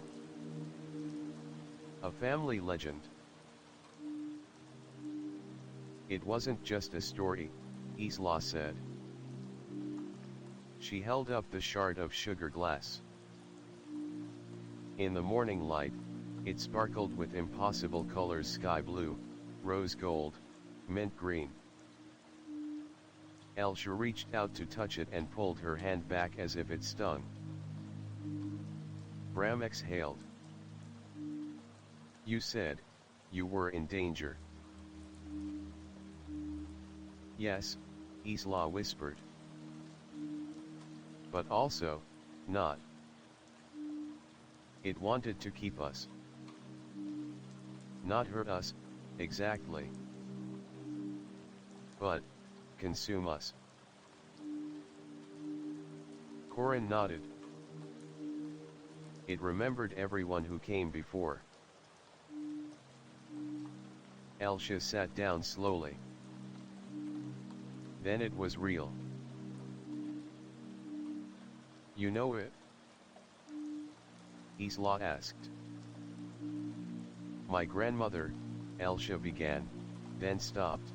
Speaker 1: A family legend." "It wasn't just a story," Isla said. She held up the shard of sugar glass. In the morning light, it sparkled with impossible colors: sky blue, rose gold, mint green. Elsa reached out to touch it and pulled her hand back as if it stung. Bram exhaled. "You said you were in danger." "Yes," Isla whispered. but also, not. It wanted to keep us. Not hurt us, exactly. But, consume us. Corin nodded. It remembered everyone who came before. Elsa sat down slowly. Then it was real. You know it? Isla asked. My grandmother, Elsa began, then stopped.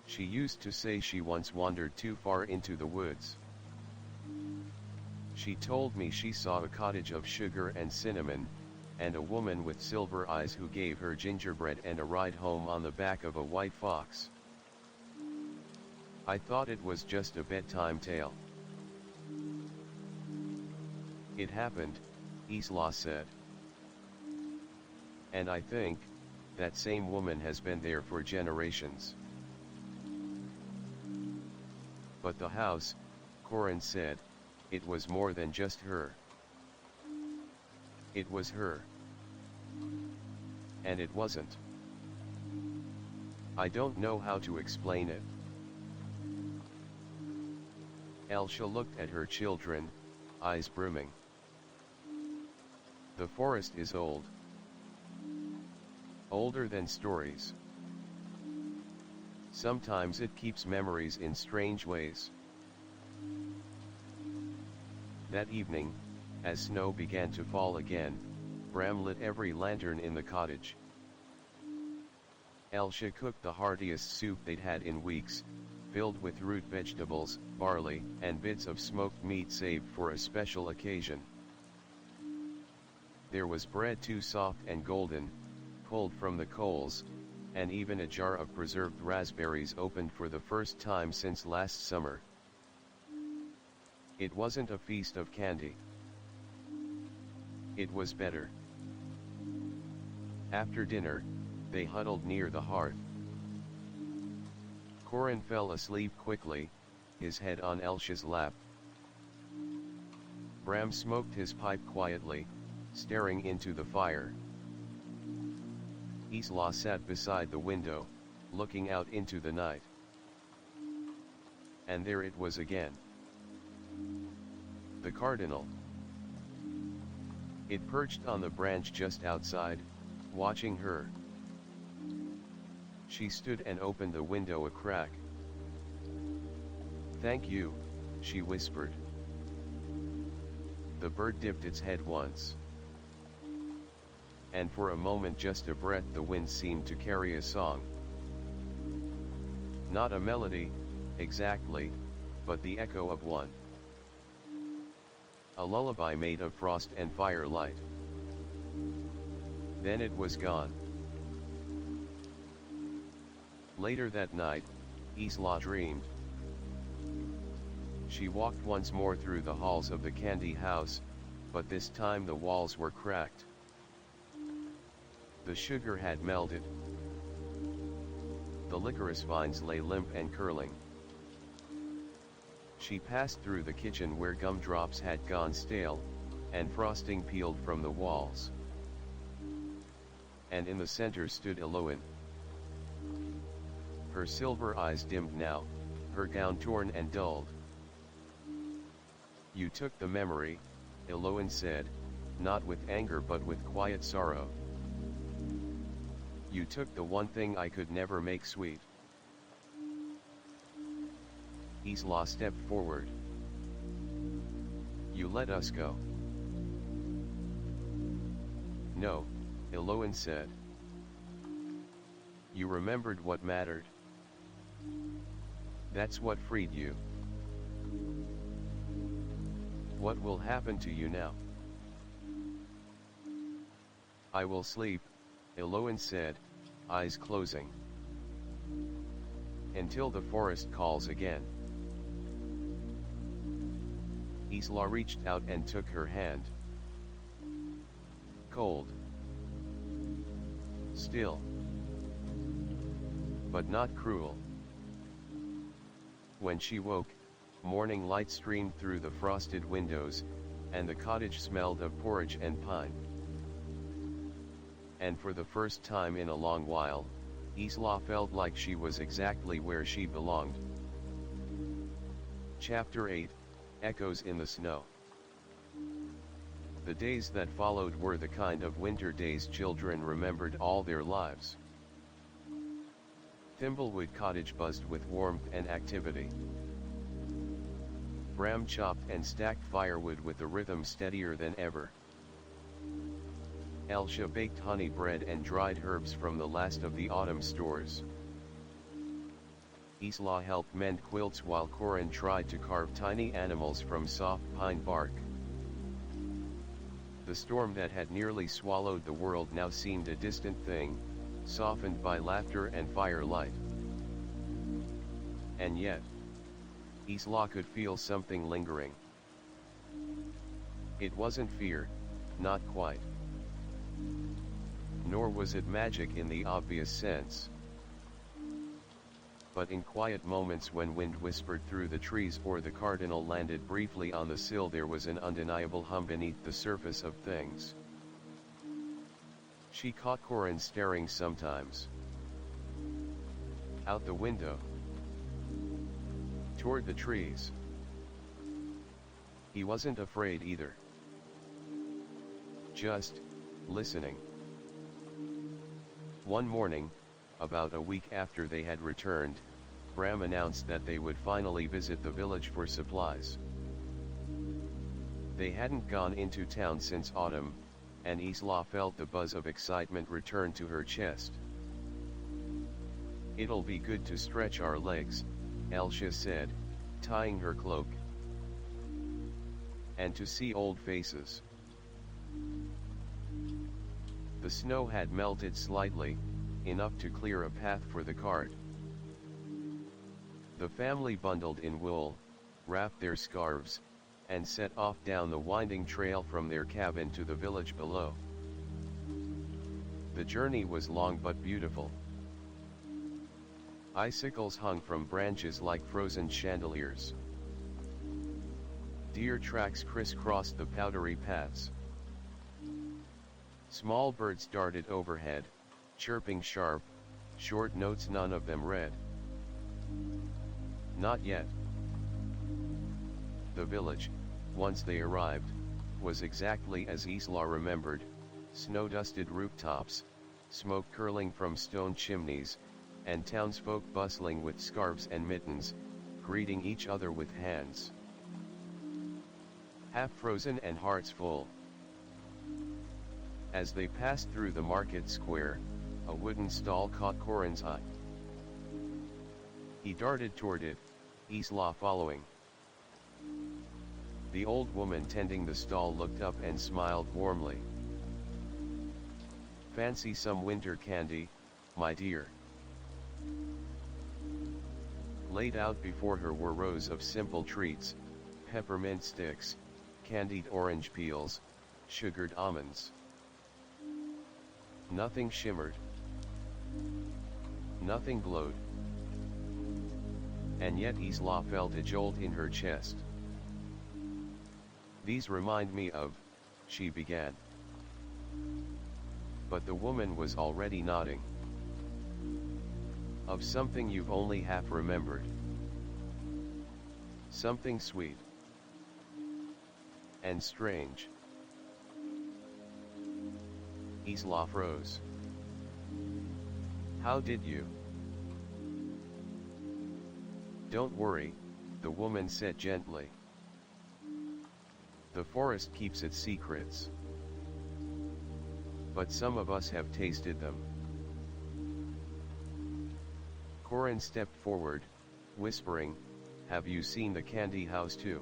Speaker 1: She used to say she once wandered too far into the woods. She told me she saw a cottage of sugar and cinnamon, and a woman with silver eyes who gave her gingerbread and a ride home on the back of a white fox. I thought it was just a bedtime tale. It happened, Isla said. And I think, that same woman has been there for generations. But the house, Corin said, it was more than just her. It was her. And it wasn't. I don't know how to explain it. Elsa looked at her children, eyes brimming. The forest is old. Older than stories. Sometimes it keeps memories in strange ways. That evening, as snow began to fall again, Bram lit every lantern in the cottage. Elsa cooked the heartiest soup they'd had in weeks, filled with root vegetables, barley, and bits of smoked meat saved for a special occasion. There was bread too soft and golden, pulled from the coals, and even a jar of preserved raspberries opened for the first time since last summer. It wasn't a feast of candy. It was better. After dinner, they huddled near the hearth. Corin fell asleep quickly, his head on Elsa's lap. Bram smoked his pipe quietly, staring into the fire. Isla sat beside the window, looking out into the night. And there it was again. The cardinal. It perched on the branch just outside, watching her. She stood and opened the window a crack. Thank you, she whispered. The bird dipped its head once. And for a moment, just a breath, the wind seemed to carry a song. Not a melody, exactly, but the echo of one. A lullaby made of frost and firelight. Then it was gone. Later that night, Isla dreamed. She walked once more through the halls of the candy house, but this time the walls were cracked. The sugar had melted. The licorice vines lay limp and curling. She passed through the kitchen where gumdrops had gone stale, and frosting peeled from the walls. And in the center stood Eloin. Her silver eyes dimmed now, her gown torn and dulled. You took the memory, Eloin said, not with anger but with quiet sorrow. You took the one thing I could never make sweet. Isla stepped forward. You let us go. No, Eloin said. You remembered what mattered. That's what freed you. What will happen to you now? I will sleep, Eloin said, eyes closing. Until the forest calls again. Isla reached out and took her hand. Cold. Still. But not cruel. When she woke, Morning light streamed through the frosted windows, and the cottage smelled of porridge and pine. And for the first time in a long while, Isla felt like she was exactly where she belonged. Chapter 8, Echoes in the Snow. The days that followed were the kind of winter days children remembered all their lives. Thimblewood Cottage buzzed with warmth and activity. Bram chopped and stacked firewood with a rhythm steadier than ever. Elsha baked honey bread and dried herbs from the last of the autumn stores. Isla helped mend quilts while Corin tried to carve tiny animals from soft pine bark. The storm that had nearly swallowed the world now seemed a distant thing, softened by laughter and firelight. And yet, Isla could feel something lingering. It wasn't fear, not quite. Nor was it magic in the obvious sense. But in quiet moments when wind whispered through the trees or the cardinal landed briefly on the sill, there was an undeniable hum beneath the surface of things. She caught Corin staring sometimes. Out the window. Toward the trees. He wasn't afraid either. Just listening. One morning, about a week after they had returned, Bram announced that they would finally visit the village for supplies. They hadn't gone into town since autumn, and Isla felt the buzz of excitement return to her chest. "It'll be good to stretch our legs," Elsha said, tying her cloak. "And to see old faces." The snow had melted slightly, enough to clear a path for the cart. The family bundled in wool, wrapped their scarves, and set off down the winding trail from their cabin to the village below. The journey was long but beautiful. Icicles hung from branches like frozen chandeliers. Deer tracks crisscrossed the powdery paths. Small birds darted overhead, chirping sharp, short notes none of them read. Not yet. The village, once they arrived, was exactly as Isla remembered: snow-dusted rooftops, smoke curling from stone chimneys, and townsfolk bustling with scarves and mittens, greeting each other with hands. Half frozen and hearts full. As they passed through the market square, a wooden stall caught Corin's eye. He darted toward it, Isla following. The old woman tending the stall looked up and smiled warmly. "Fancy some winter candy, my dear." Laid out before her were rows of simple treats: peppermint sticks, candied orange peels, sugared almonds. Nothing shimmered. Nothing glowed. And yet Isla felt a jolt in her chest. "These remind me of," she began. But the woman was already nodding. "Of something you've only half remembered. Something sweet. And strange." Isla froze. "How did you?" "Don't worry," the woman said gently. "The forest keeps its secrets. But some of us have tasted them." Corin stepped forward, whispering, "Have you seen the candy house too?"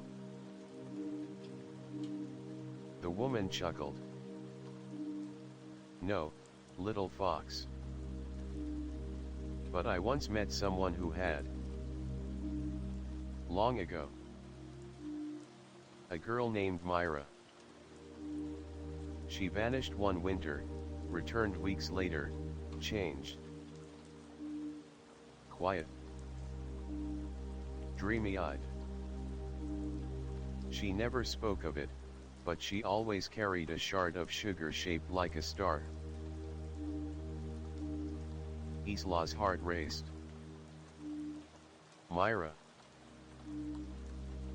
Speaker 1: The woman chuckled. "No, little fox. But I once met someone who had. Long ago. A girl named Myra. She vanished one winter, returned weeks later, changed. Quiet. Dreamy-eyed. She never spoke of it, but she always carried a shard of sugar shaped like a star. Isla's heart raced. Myra.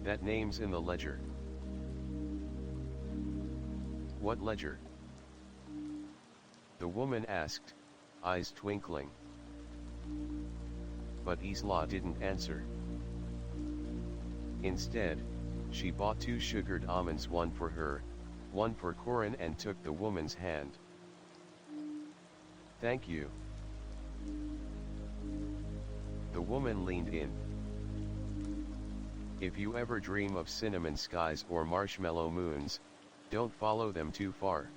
Speaker 1: That name's in the ledger. What ledger? The woman asked, eyes twinkling. But Isla didn't answer. Instead, she bought 2 sugared almonds, one for her, one for Corin, and took the woman's hand. Thank you. The woman leaned in. If you ever dream of cinnamon skies or marshmallow moons, don't follow them too far.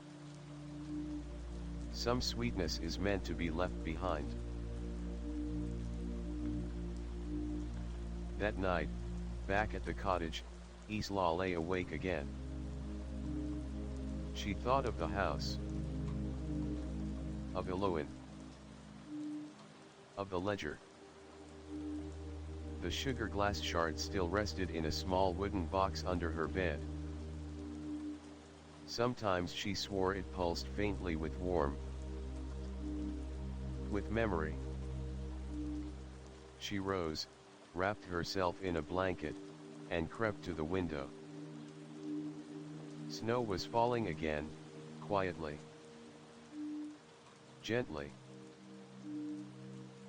Speaker 1: Some sweetness is meant to be left behind. That night, back at the cottage, Isla lay awake again. She thought of the house, of Eloin, of the ledger. The sugar glass shard still rested in a small wooden box under her bed. Sometimes she swore it pulsed faintly with memory. She rose, wrapped herself in a blanket, and crept to the window. Snow was falling again, quietly, gently.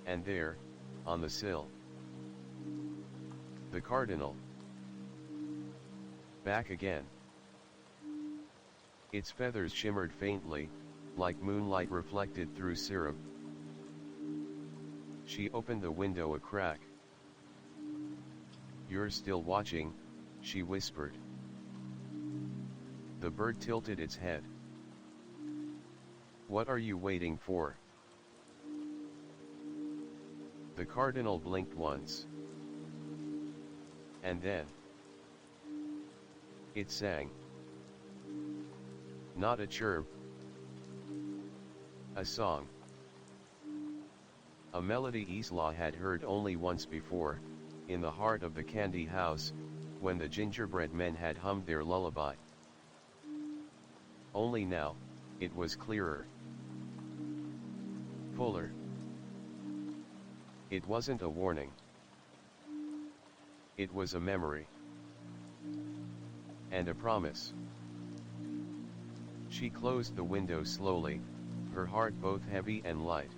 Speaker 1: And there, on the sill, the cardinal. Back again. Its feathers shimmered faintly, like moonlight reflected through syrup. She opened the window a crack. You're still watching, she whispered. The bird tilted its head. What are you waiting for? The cardinal blinked once. And then it sang. Not a chirp. A song. A melody Isla had heard only once before, in the heart of the candy house, when the gingerbread men had hummed their lullaby. Only now, it was clearer. Fuller. It wasn't a warning. It was a memory. And a promise. She closed the window slowly, her heart both heavy and light.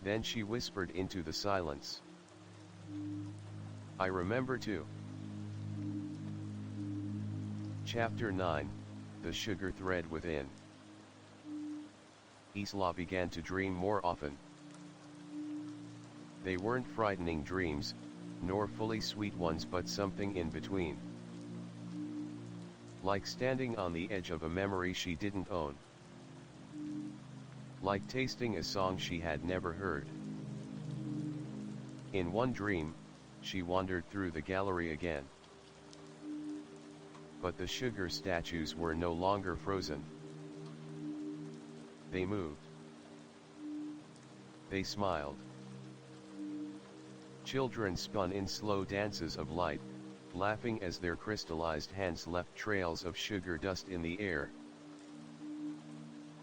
Speaker 1: Then she whispered into the silence. I remember too. Chapter 9, The Sugar Thread Within. Isla began to dream more often. They weren't frightening dreams, nor fully sweet ones, but something in between. Like standing on the edge of a memory she didn't own. Like tasting a song she had never heard. In one dream, she wandered through the gallery again. But the sugar statues were no longer frozen. They moved. They smiled. Children spun in slow dances of light, laughing as their crystallized hands left trails of sugar dust in the air.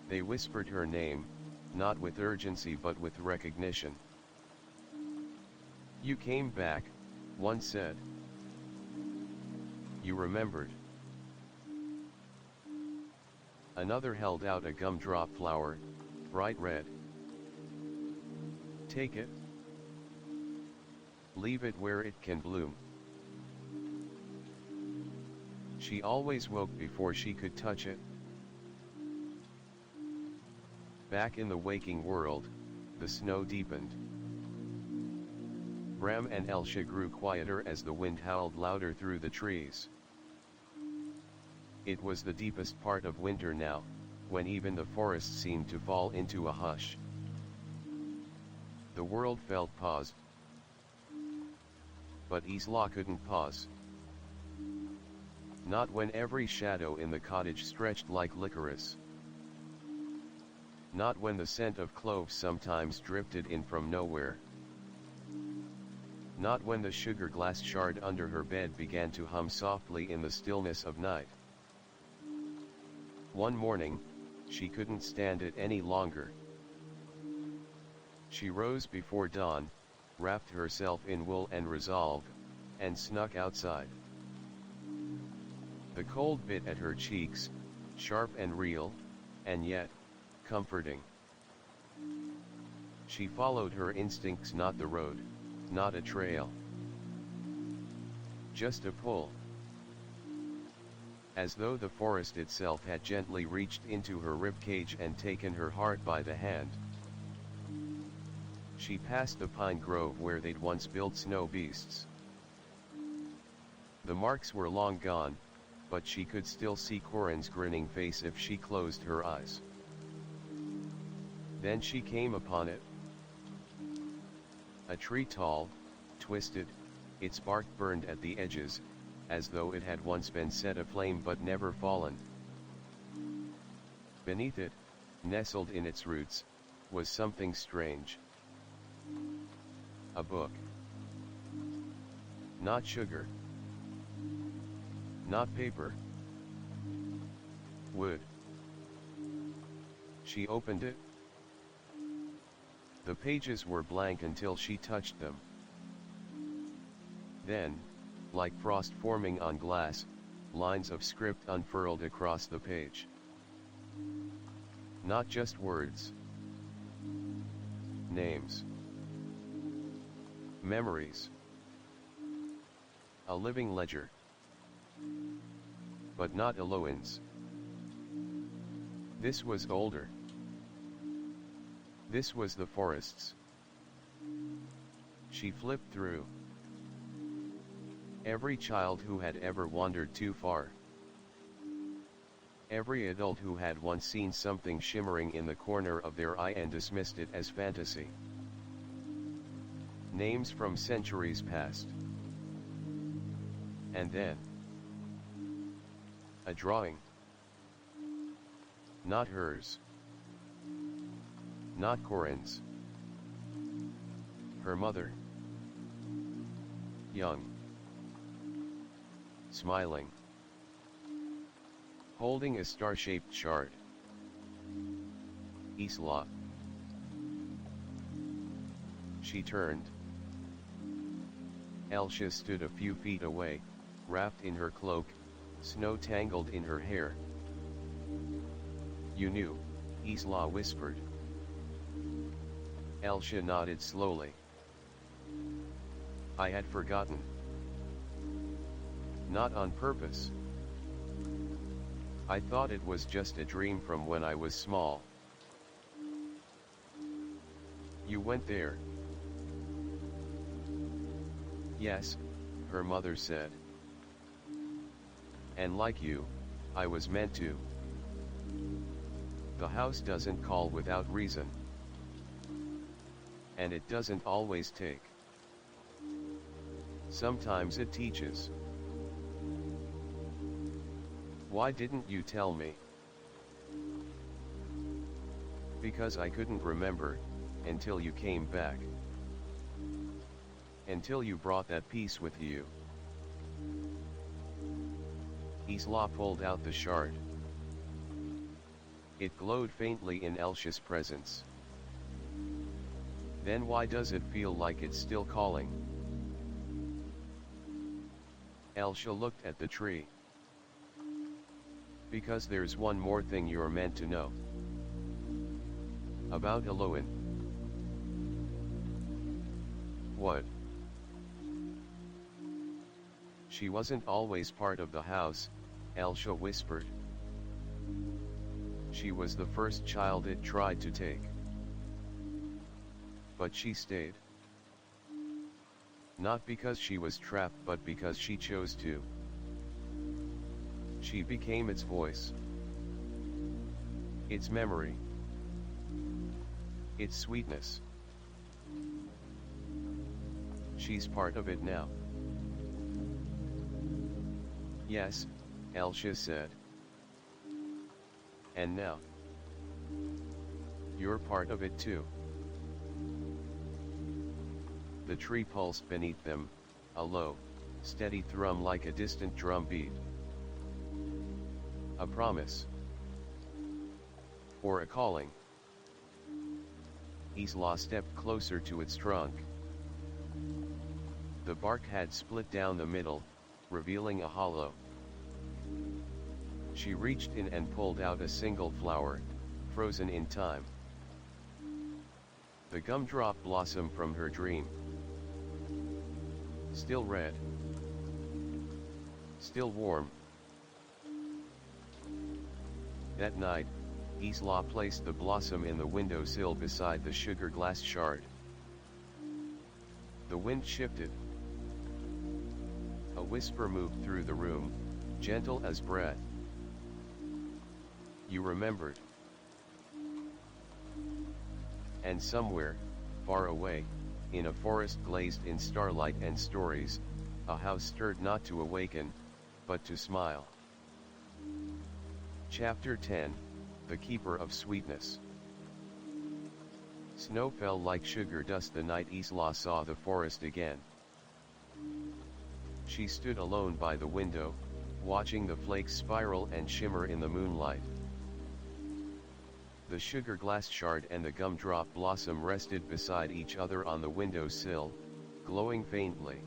Speaker 1: They whispered her name, not with urgency but with recognition. You came back, one said. You remembered. Another held out a gumdrop flower, bright red. Take it. Leave it where it can bloom. She always woke before she could touch it. Back in the waking world, the snow deepened. Bram and Elsha grew quieter as the wind howled louder through the trees. It was the deepest part of winter now, when even the forest seemed to fall into a hush. The world felt paused. But Isla couldn't pause. Not when every shadow in the cottage stretched like licorice. Not when the scent of cloves sometimes drifted in from nowhere. Not when the sugar glass shard under her bed began to hum softly in the stillness of night. One morning, she couldn't stand it any longer. She rose before dawn, wrapped herself in wool and resolve, and snuck outside. The cold bit at her cheeks, sharp and real, and yet, comforting. She followed her instincts, not the road, not a trail. Just a pull. As though the forest itself had gently reached into her ribcage and taken her heart by the hand. She passed the pine grove where they'd once built snow beasts. The marks were long gone, but she could still see Corin's grinning face if she closed her eyes. Then she came upon it. A tree tall, twisted, its bark burned at the edges, as though it had once been set aflame but never fallen. Beneath it, nestled in its roots, was something strange. A book. Not sugar. Not paper. Wood. She opened it. The pages were blank until she touched them. Then, like frost forming on glass, lines of script unfurled across the page. Not just words. Names. Memories. A living ledger. But not Eloin's. This was older. This was the forest's. She flipped through. Every child who had ever wandered too far. Every adult who had once seen something shimmering in the corner of their eye and dismissed it as fantasy. Names from centuries past. And then, a drawing. Not hers. Not Corin's. Her mother. Young. Smiling. Holding a star-shaped shard. Isla. She turned. Elsa stood a few feet away, wrapped in her cloak, snow tangled in her hair. You knew, Isla whispered. Elsa nodded slowly. I had forgotten. Not on purpose. I thought it was just a dream from when I was small. You went there. Yes, her mother said. And like you, I was meant to. The house doesn't call without reason. And it doesn't always take. Sometimes it teaches. Why didn't you tell me? Because I couldn't remember, until you came back. Until you brought that piece with you. Isla pulled out the shard. It glowed faintly in Elsa's presence. Then why does it feel like it's still calling? Elsa looked at the tree. Because there's one more thing you're meant to know. About Eloin. What? She wasn't always part of the house, Elsa whispered. She was the first child it tried to take. But she stayed. Not because she was trapped, but because she chose to. She became its voice. Its memory. Its sweetness. She's part of it now. Yes, Elsa said. And now, you're part of it too. The tree pulsed beneath them, a low, steady thrum like a distant drum beat. A promise. Or a calling. Isla stepped closer to its trunk. The bark had split down the middle, revealing a hollow. She reached in and pulled out a single flower, frozen in time. The gumdrop blossom from her dream. Still red. Still warm. That night, Isla placed the blossom in the windowsill beside the sugar glass shard. The wind shifted. A whisper moved through the room, gentle as breath. You remembered. And somewhere, far away, in a forest glazed in starlight and stories, a house stirred not to awaken, but to smile. Chapter 10, The Keeper of Sweetness. Snow fell like sugar dust the night Isla saw the forest again. She stood alone by the window, watching the flakes spiral and shimmer in the moonlight. The sugar glass shard and the gumdrop blossom rested beside each other on the windowsill, glowing faintly.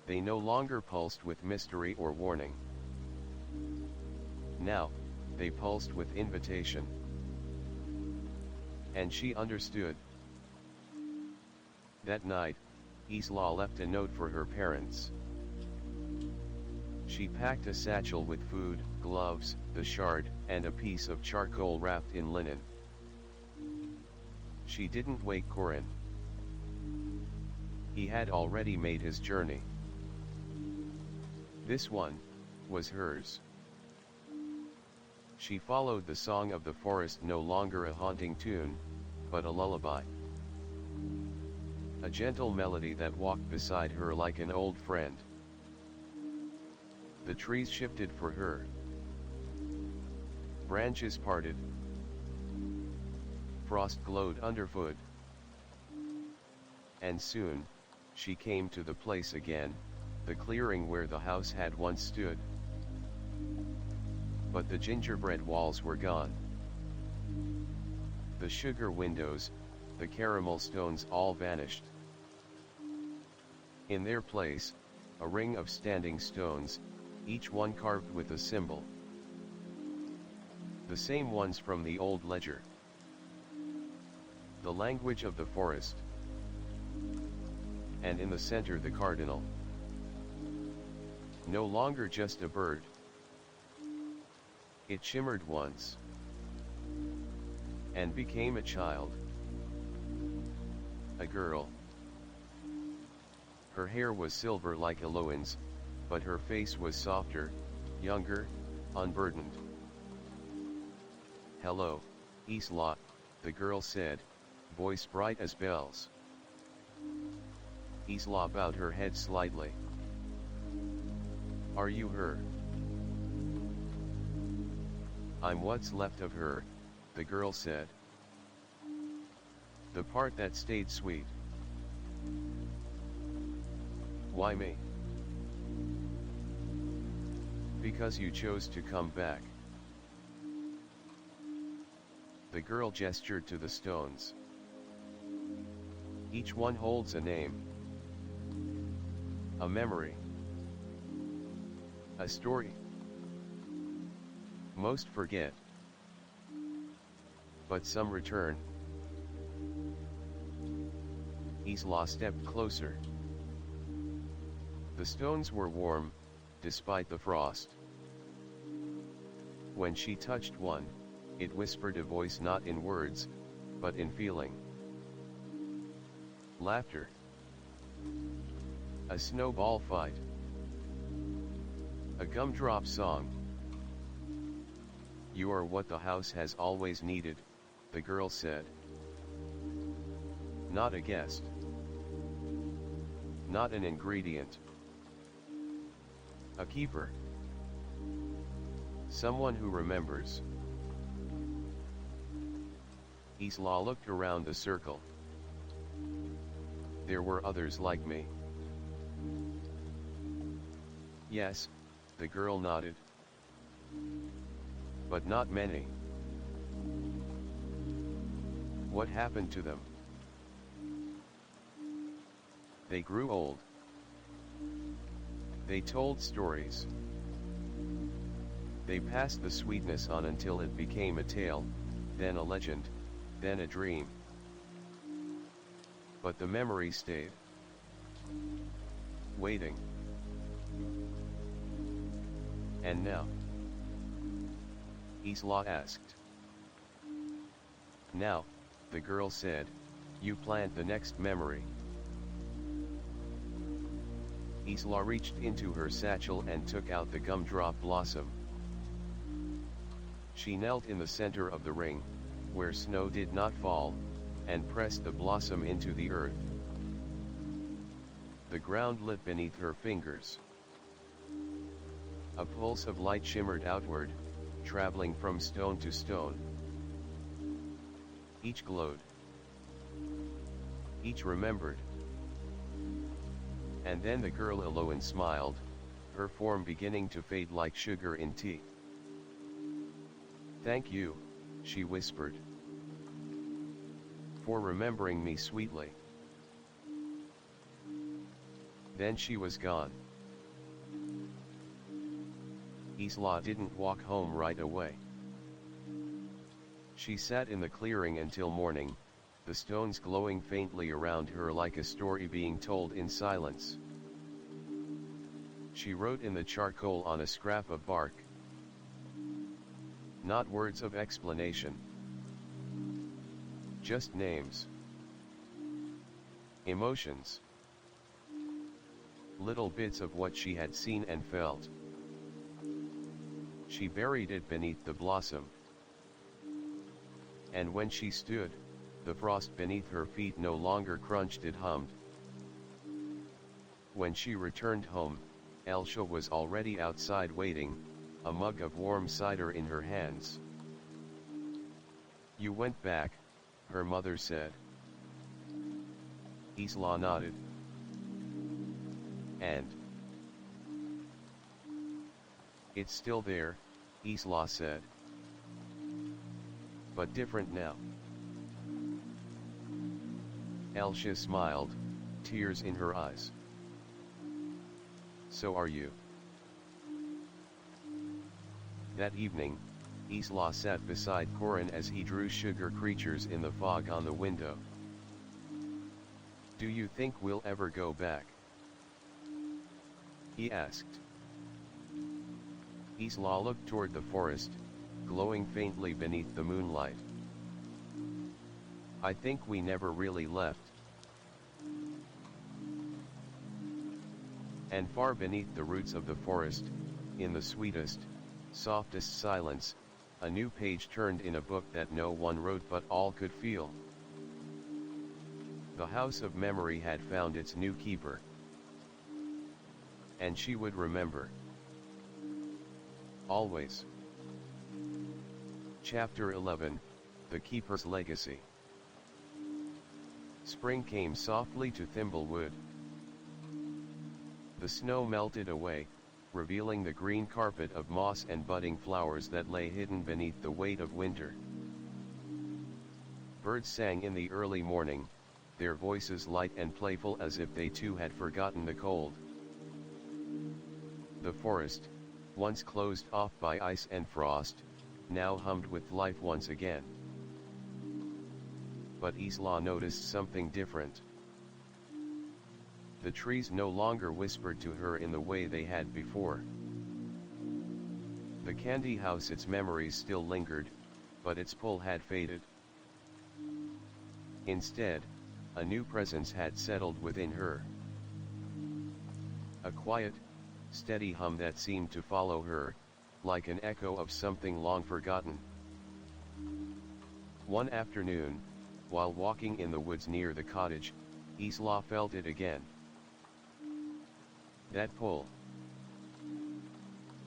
Speaker 1: They no longer pulsed with mystery or warning. Now, they pulsed with invitation. And she understood. That night, Isla left a note for her parents. She packed a satchel with food, gloves, the shard, and a piece of charcoal wrapped in linen. She didn't wake Corin. He had already made his journey. This one was hers. She followed the song of the forest, no longer a haunting tune, but a lullaby. A gentle melody that walked beside her like an old friend. The trees shifted for her. Branches parted. Frost glowed underfoot. And soon, she came to the place again, the clearing where the house had once stood. But the gingerbread walls were gone. The sugar windows, the caramel stones all vanished. In their place, a ring of standing stones, each one carved with a symbol. The same ones from the old ledger. The language of the forest. And in the center the cardinal. No longer just a bird. It shimmered once. And became a child. A girl. Her hair was silver like Eloin's, but her face was softer, younger, unburdened. Hello, Isla, the girl said, voice bright as bells. Isla bowed her head slightly. Are you her? I'm what's left of her, the girl said. The part that stayed sweet. Why me? Because you chose to come back. The girl gestured to the stones. Each one holds a name. A memory. A story. Most forget. But some return. Isla stepped closer. The stones were warm, despite the frost. When she touched one, it whispered a voice not in words, but in feeling. Laughter. A snowball fight. A gumdrop song. You are what the house has always needed, the girl said. Not a guest. Not an ingredient. A keeper. Someone who remembers. Isla looked around the circle. There were others like me. Yes, the girl nodded. But not many. What happened to them? They grew old. They told stories. They passed the sweetness on until it became a tale, then a legend, then a dream. But the memory stayed. Waiting. And now? Isla asked. Now, the girl said, you plant the next memory. Isla reached into her satchel and took out the gumdrop blossom. She knelt in the center of the ring, where snow did not fall, and pressed the blossom into the earth. The ground lit beneath her fingers. A pulse of light shimmered outward, traveling from stone to stone. Each glowed. Each remembered. And then the girl alone smiled, her form beginning to fade like sugar in tea. Thank you, she whispered, for remembering me sweetly. Then she was gone. Isla didn't walk home right away. She sat in the clearing until morning, the stones glowing faintly around her like a story being told in silence. She wrote in the charcoal on a scrap of bark. Not words of explanation. Just names. Emotions. Little bits of what she had seen and felt. She buried it beneath the blossom. And when she stood, the frost beneath her feet no longer crunched, it hummed. When she returned home, Elsha was already outside waiting, a mug of warm cider in her hands. You went back, her mother said. Isla nodded. And? It's still there, Isla said. But different now. Elsha smiled, tears in her eyes. So are you. That evening, Isla sat beside Corin as he drew sugar creatures in the fog on the window. Do you think we'll ever go back? He asked. Isla looked toward the forest, glowing faintly beneath the moonlight. I think we never really left. And far beneath the roots of the forest, in the sweetest, softest silence, a new page turned in a book that no one wrote but all could feel. The house of memory had found its new keeper. And she would remember. Always. Chapter 11, The Keeper's Legacy. Spring came softly to Thimblewood. The snow melted away, revealing the green carpet of moss and budding flowers that lay hidden beneath the weight of winter. Birds sang in the early morning, their voices light and playful as if they too had forgotten the cold. The forest, once closed off by ice and frost, now hummed with life once again. But Isla noticed something different. The trees no longer whispered to her in the way they had before. The candy house, its memories still lingered, but its pull had faded. Instead, a new presence had settled within her. A quiet, steady hum that seemed to follow her, like an echo of something long forgotten. One afternoon, while walking in the woods near the cottage, Isla felt it again. That pull.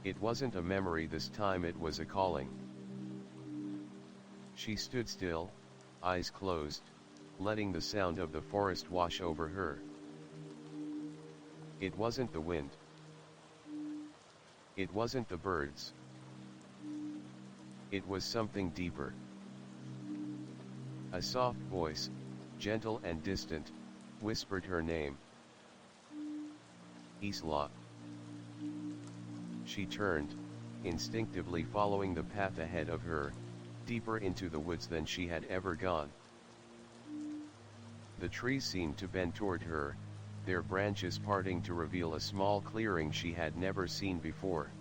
Speaker 1: It wasn't a memory this time, it was a calling. She stood still, eyes closed, letting the sound of the forest wash over her. It wasn't the wind. It wasn't the birds. It was something deeper. A soft voice, gentle and distant, whispered her name. Isla. She turned, instinctively following the path ahead of her, deeper into the woods than she had ever gone. The trees seemed to bend toward her, their branches parting to reveal a small clearing she had never seen before.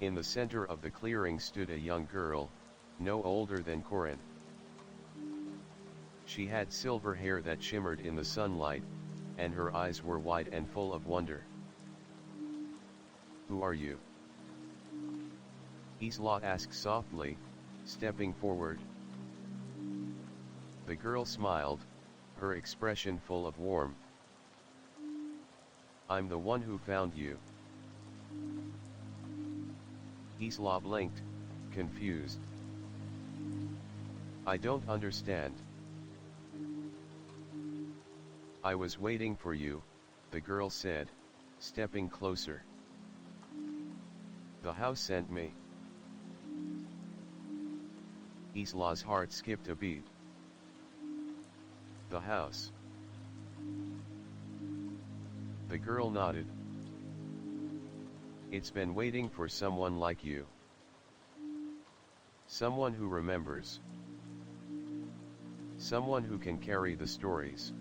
Speaker 1: In the center of the clearing stood a young girl, no older than Corin. She had silver hair that shimmered in the sunlight, and her eyes were wide and full of wonder. "Who are you?" Isla asked softly, stepping forward. The girl smiled, her expression full of warmth. "I'm the one who found you." Isla blinked, confused. "I don't understand." "I was waiting for you," the girl said, stepping closer. "The house sent me." Isla's heart skipped a beat. "The house." The girl nodded. "It's been waiting for someone like you. Someone who remembers. Someone who can carry the stories."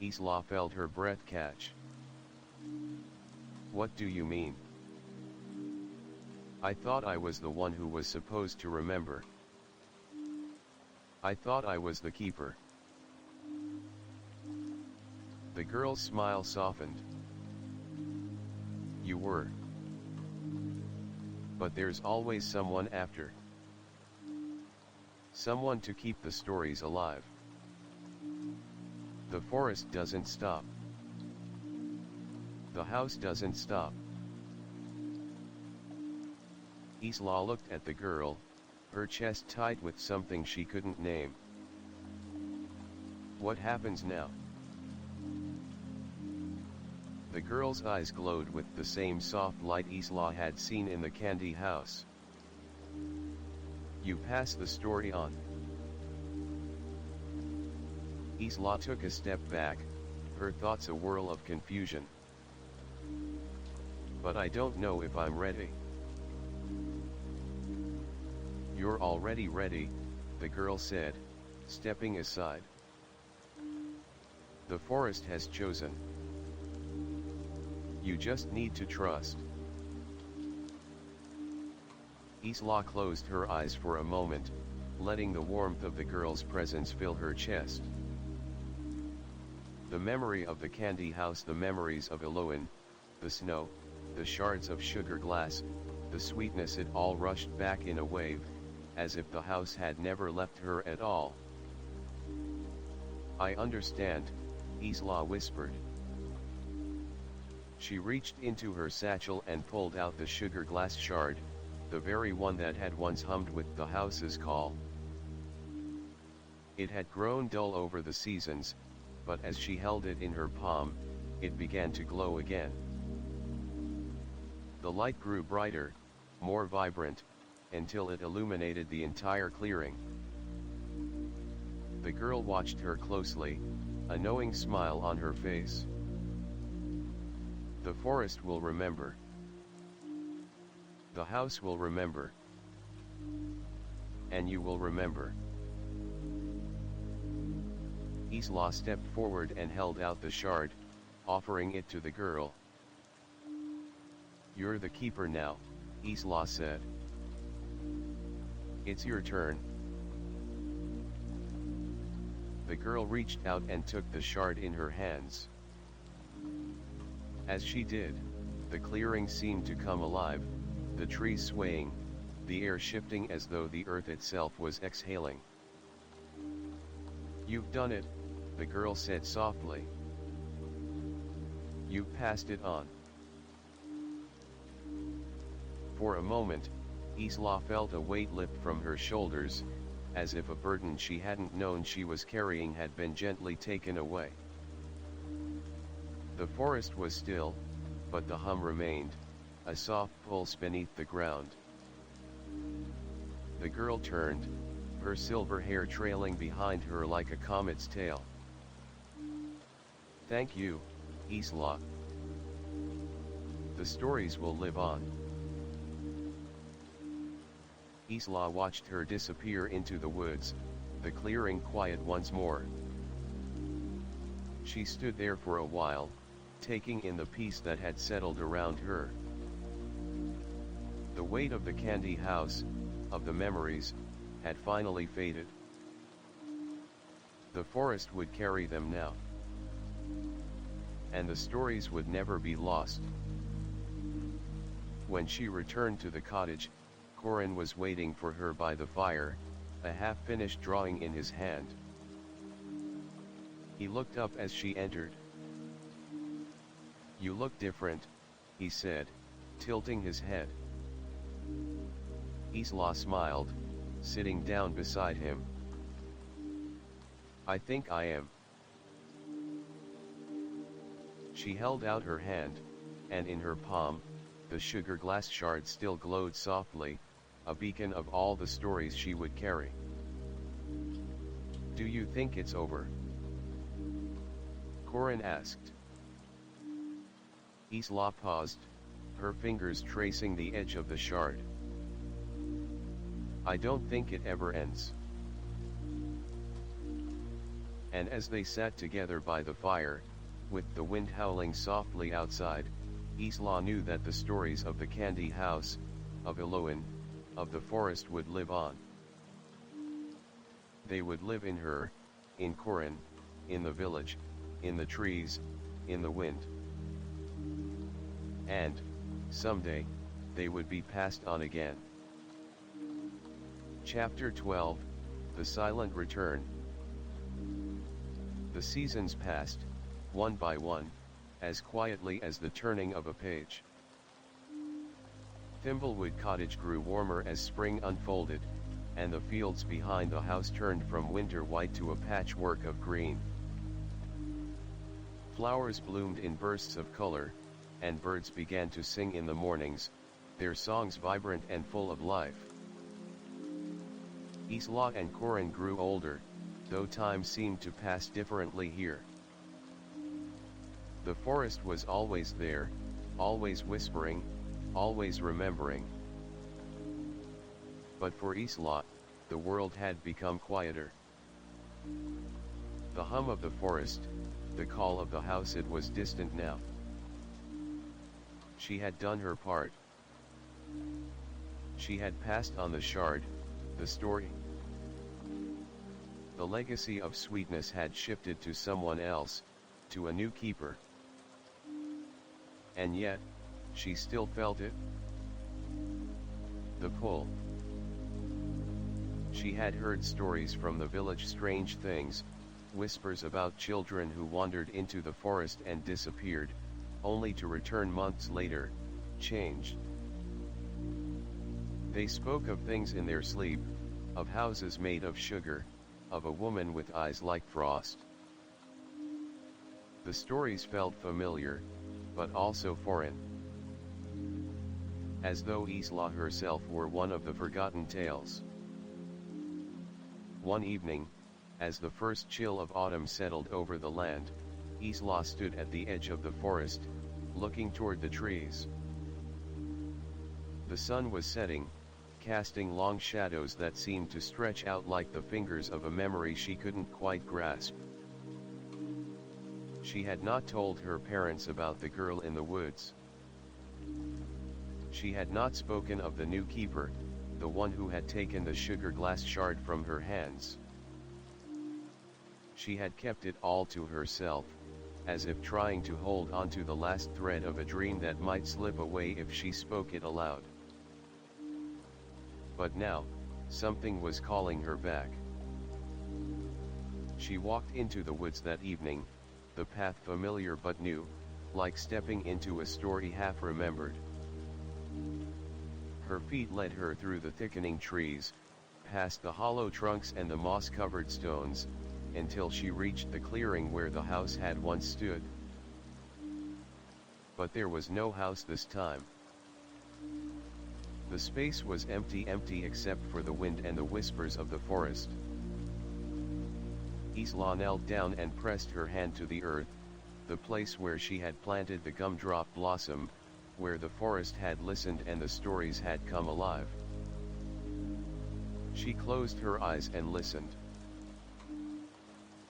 Speaker 1: Isla felt her breath catch. "What do you mean?" "I thought I was the one who was supposed to remember. I thought I was the keeper." The girl's smile softened. "You were. But there's always someone after. Someone to keep the stories alive. The forest doesn't stop. The house doesn't stop." Isla looked at the girl, her chest tight with something she couldn't name. "What happens now?" The girl's eyes glowed with the same soft light Isla had seen in the candy house. "You pass the story on." Isla took a step back, her thoughts a whirl of confusion. "But I don't know if I'm ready." "You're already ready," the girl said, stepping aside. "The forest has chosen. You just need to trust." Isla closed her eyes for a moment, letting the warmth of the girl's presence fill her chest. The memory of the candy house, the memories of Eloin, the snow, the shards of sugar glass, the sweetness, it all rushed back in a wave, as if the house had never left her at all. "I understand," Isla whispered. She reached into her satchel and pulled out the sugar glass shard, the very one that had once hummed with the house's call. It had grown dull over the seasons, but as she held it in her palm, it began to glow again. The light grew brighter, more vibrant, until it illuminated the entire clearing. The girl watched her closely, a knowing smile on her face. "The forest will remember. The house will remember. And you will remember." Isla stepped forward and held out the shard, offering it to the girl. "You're the keeper now," Isla said. "It's your turn." The girl reached out and took the shard in her hands. As she did, the clearing seemed to come alive, the trees swaying, the air shifting as though the earth itself was exhaling. "You've done it," the girl said softly. "You've passed it on." For a moment, Isla felt a weight lift from her shoulders, as if a burden she hadn't known she was carrying had been gently taken away. The forest was still, but the hum remained, a soft pulse beneath the ground. The girl turned, her silver hair trailing behind her like a comet's tail. "Thank you, Isla. The stories will live on." Isla watched her disappear into the woods, the clearing quiet once more. She stood there for a while, taking in the peace that had settled around her. The weight of the candy house, of the memories, had finally faded. The forest would carry them now. And the stories would never be lost. When she returned to the cottage, Corin was waiting for her by the fire, a half-finished drawing in his hand. He looked up as she entered. "You look different," he said, tilting his head. Isla smiled, sitting down beside him. "I think I am." She held out her hand, and in her palm, the sugar glass shard still glowed softly, a beacon of all the stories she would carry. "Do you think it's over?" Corin asked. Isla paused, her fingers tracing the edge of the shard. "I don't think it ever ends." And as they sat together by the fire, with the wind howling softly outside, Isla knew that the stories of the candy house, of Eloin, of the forest would live on. They would live in her, in Corin, in the village, in the trees, in the wind. And, someday, they would be passed on again. Chapter 12, The Silent Return. The seasons passed, one by one, as quietly as the turning of a page. Thimblewood Cottage grew warmer as spring unfolded, and the fields behind the house turned from winter white to a patchwork of green. Flowers bloomed in bursts of color, and birds began to sing in the mornings, their songs vibrant and full of life. Isla and Corin grew older, though time seemed to pass differently here. The forest was always there, always whispering, always remembering. But for Isla, the world had become quieter. The hum of the forest, the call of the house, it was distant now. She had done her part. She had passed on the shard, the story. The legacy of sweetness had shifted to someone else, to a new keeper. And yet, she still felt it. The pull. She had heard stories from the village, strange things, whispers about children who wandered into the forest and disappeared, only to return months later, changed. They spoke of things in their sleep, of houses made of sugar, of a woman with eyes like frost. The stories felt familiar, but also foreign. As though Isla herself were one of the forgotten tales. One evening, as the first chill of autumn settled over the land, Isla stood at the edge of the forest, looking toward the trees. The sun was setting, casting long shadows that seemed to stretch out like the fingers of a memory she couldn't quite grasp. She had not told her parents about the girl in the woods. She had not spoken of the new keeper, the one who had taken the sugar glass shard from her hands. She had kept it all to herself, as if trying to hold onto the last thread of a dream that might slip away if she spoke it aloud. But now, something was calling her back. She walked into the woods that evening, the path familiar but new, like stepping into a story half remembered. Her feet led her through the thickening trees, past the hollow trunks and the moss-covered stones, until she reached the clearing where the house had once stood. But there was no house this time. The space was empty except for the wind and the whispers of the forest. Isla knelt down and pressed her hand to the earth, the place where she had planted the gumdrop blossom, where the forest had listened and the stories had come alive. She closed her eyes and listened.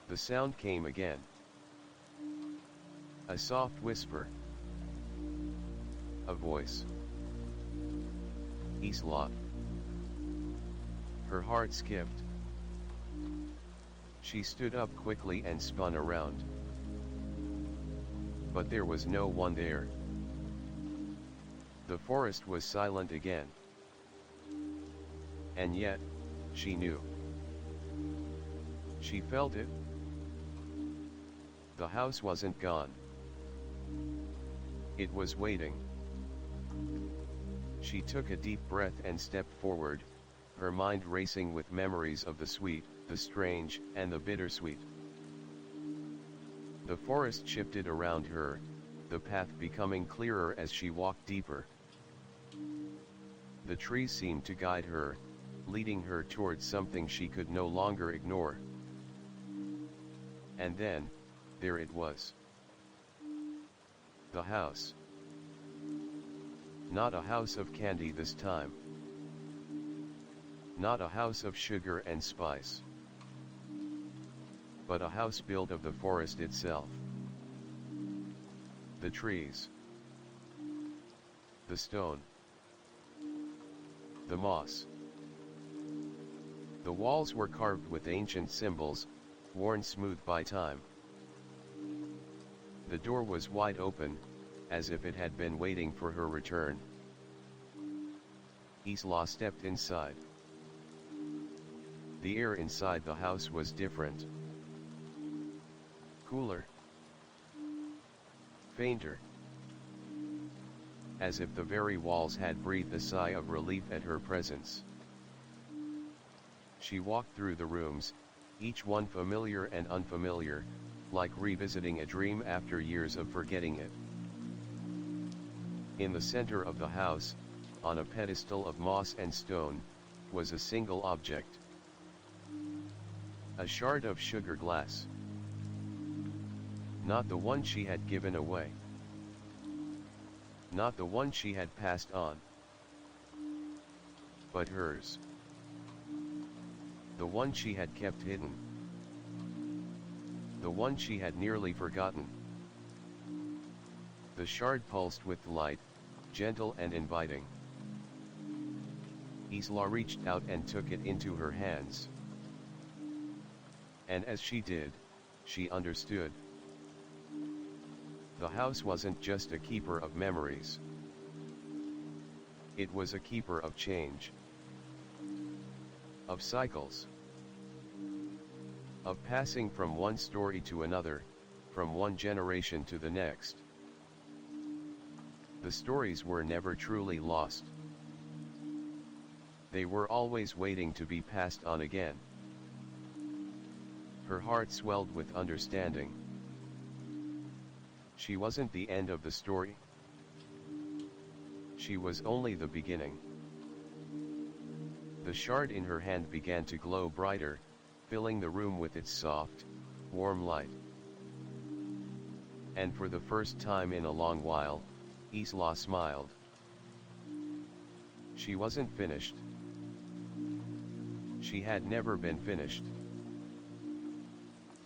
Speaker 1: The sound came again. A soft whisper. A voice. Isla. Her heart skipped. She stood up quickly and spun around. But there was no one there. The forest was silent again. And yet, she knew. She felt it. The house wasn't gone. It was waiting. She took a deep breath and stepped forward, her mind racing with memories of the sweet, the strange, and the bittersweet. The forest shifted around her, the path becoming clearer as she walked deeper. The trees seemed to guide her, leading her towards something she could no longer ignore. And then, there it was. The house. Not a house of candy this time. Not a house of sugar and spice. But a house built of the forest itself. The trees. The stone. The moss. The walls were carved with ancient symbols, worn smooth by time. The door was wide open, as if it had been waiting for her return. Isla stepped inside. The air inside the house was different. Cooler. Fainter. As if the very walls had breathed a sigh of relief at her presence. She walked through the rooms, each one familiar and unfamiliar, like revisiting a dream after years of forgetting it. In the center of the house, on a pedestal of moss and stone, was a single object. A shard of sugar glass. Not the one she had given away. Not the one she had passed on. But hers. The one she had kept hidden. The one she had nearly forgotten. The shard pulsed with light, gentle and inviting. Isla reached out and took it into her hands. And as she did, she understood. The house wasn't just a keeper of memories. It was a keeper of change. Of cycles. Of passing from one story to another, from one generation to the next. The stories were never truly lost. They were always waiting to be passed on again. Her heart swelled with understanding. She wasn't the end of the story. She was only the beginning. The shard in her hand began to glow brighter, filling the room with its soft, warm light. And for the first time in a long while, Isla smiled. She wasn't finished. She had never been finished.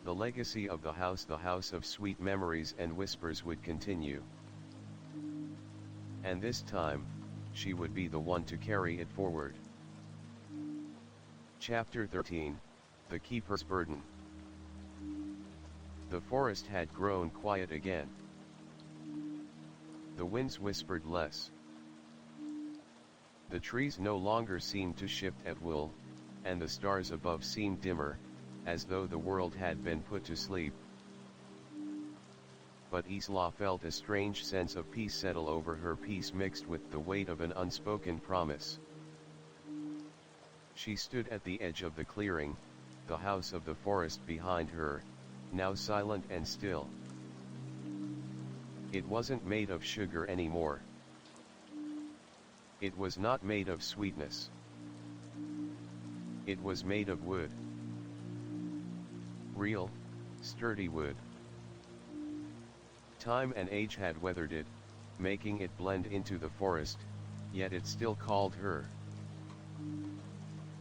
Speaker 1: The legacy of the house of sweet memories and whispers, would continue. And this time, she would be the one to carry it forward. Chapter 13, The Keeper's Burden. The forest had grown quiet again. The winds whispered less. The trees no longer seemed to shift at will, and the stars above seemed dimmer, as though the world had been put to sleep. But Isla felt a strange sense of peace settle over her, peace mixed with the weight of an unspoken promise. She stood at the edge of the clearing, the house of the forest behind her, now silent and still. It wasn't made of sugar anymore. It was not made of sweetness. It was made of wood. Real, sturdy wood. Time and age had weathered it, making it blend into the forest, yet it still called her.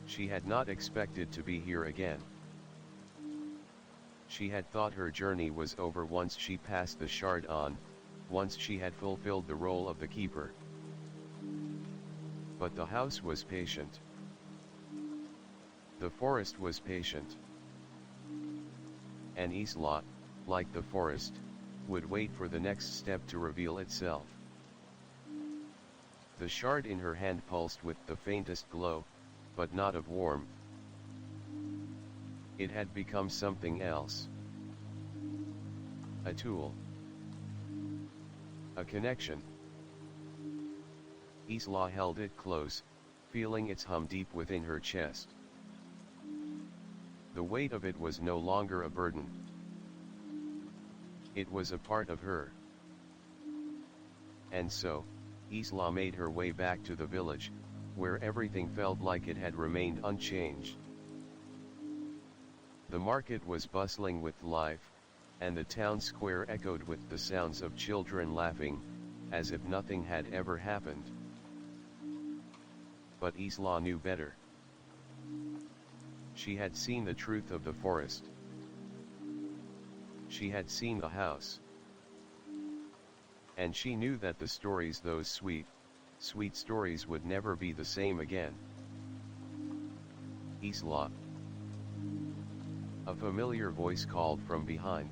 Speaker 1: She had not expected to be here again. She had thought her journey was over once she passed the shard on, once she had fulfilled the role of the keeper. But the house was patient. The forest was patient. And Isla, like the forest, would wait for the next step to reveal itself. The shard in her hand pulsed with the faintest glow, but not of warmth. It had become something else. A tool. A connection. Isla held it close, feeling its hum deep within her chest. The weight of it was no longer a burden. It was a part of her. And so, Isla made her way back to the village, where everything felt like it had remained unchanged. The market was bustling with life, and the town square echoed with the sounds of children laughing, as if nothing had ever happened. But Isla knew better. She had seen the truth of the forest. She had seen the house. And she knew that the stories, those sweet, sweet stories, would never be the same again. Isla. A familiar voice called from behind.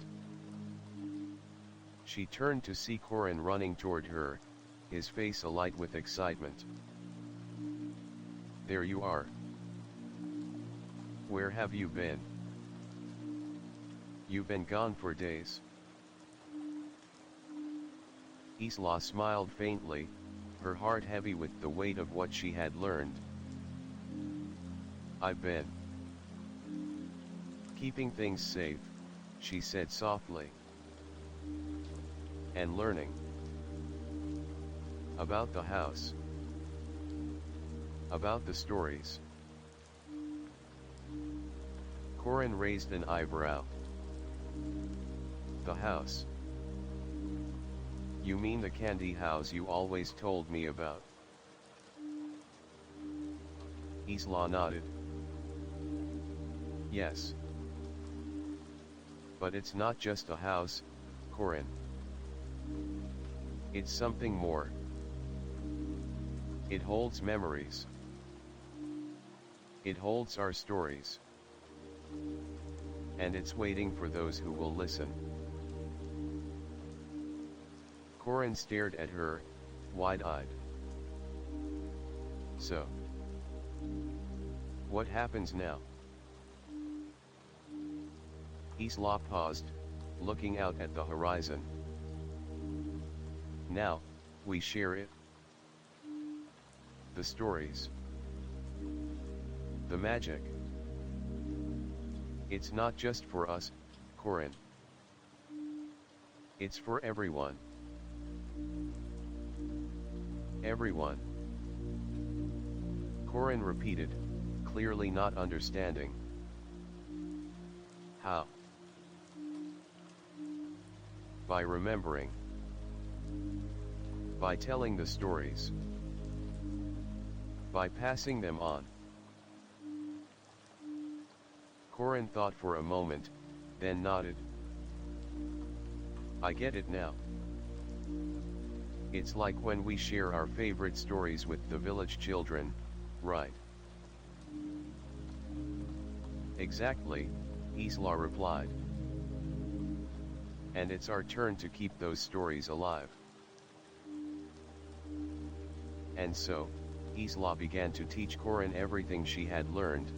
Speaker 1: She turned to see Corin running toward her, his face alight with excitement. There you are. Where have you been? You've been gone for days. Isla smiled faintly, her heart heavy with the weight of what she had learned. I've been keeping things safe, she said softly. And learning about the house, about the stories. Corin raised an eyebrow. The house. You mean the candy house you always told me about? Isla nodded. Yes. But it's not just a house, Corin. It's something more. It holds memories. It holds our stories. And it's waiting for those who will listen. Corin stared at her, wide-eyed. So, what happens now? Isla paused, looking out at the horizon. Now, we share it. The stories. The magic. It's not just for us, Corin. It's for everyone. Everyone. Corin repeated, clearly not understanding. How? By remembering. By telling the stories. By passing them on. Corin thought for a moment, then nodded. I get it now. It's like when we share our favorite stories with the village children, right? Exactly, Isla replied. And it's our turn to keep those stories alive. And so, Isla began to teach Corin everything she had learned,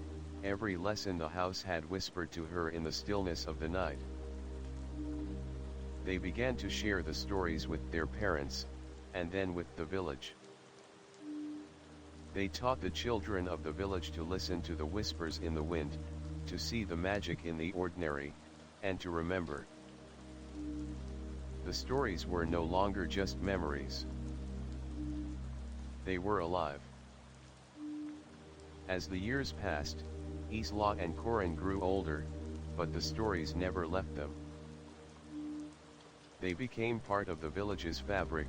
Speaker 1: every lesson the house had whispered to her in the stillness of the night. They began to share the stories with their parents, and then with the village. They taught the children of the village to listen to the whispers in the wind, to see the magic in the ordinary, and to remember. The stories were no longer just memories. They were alive. As the years passed, Isla and Corin grew older, but the stories never left them. They became part of the village's fabric,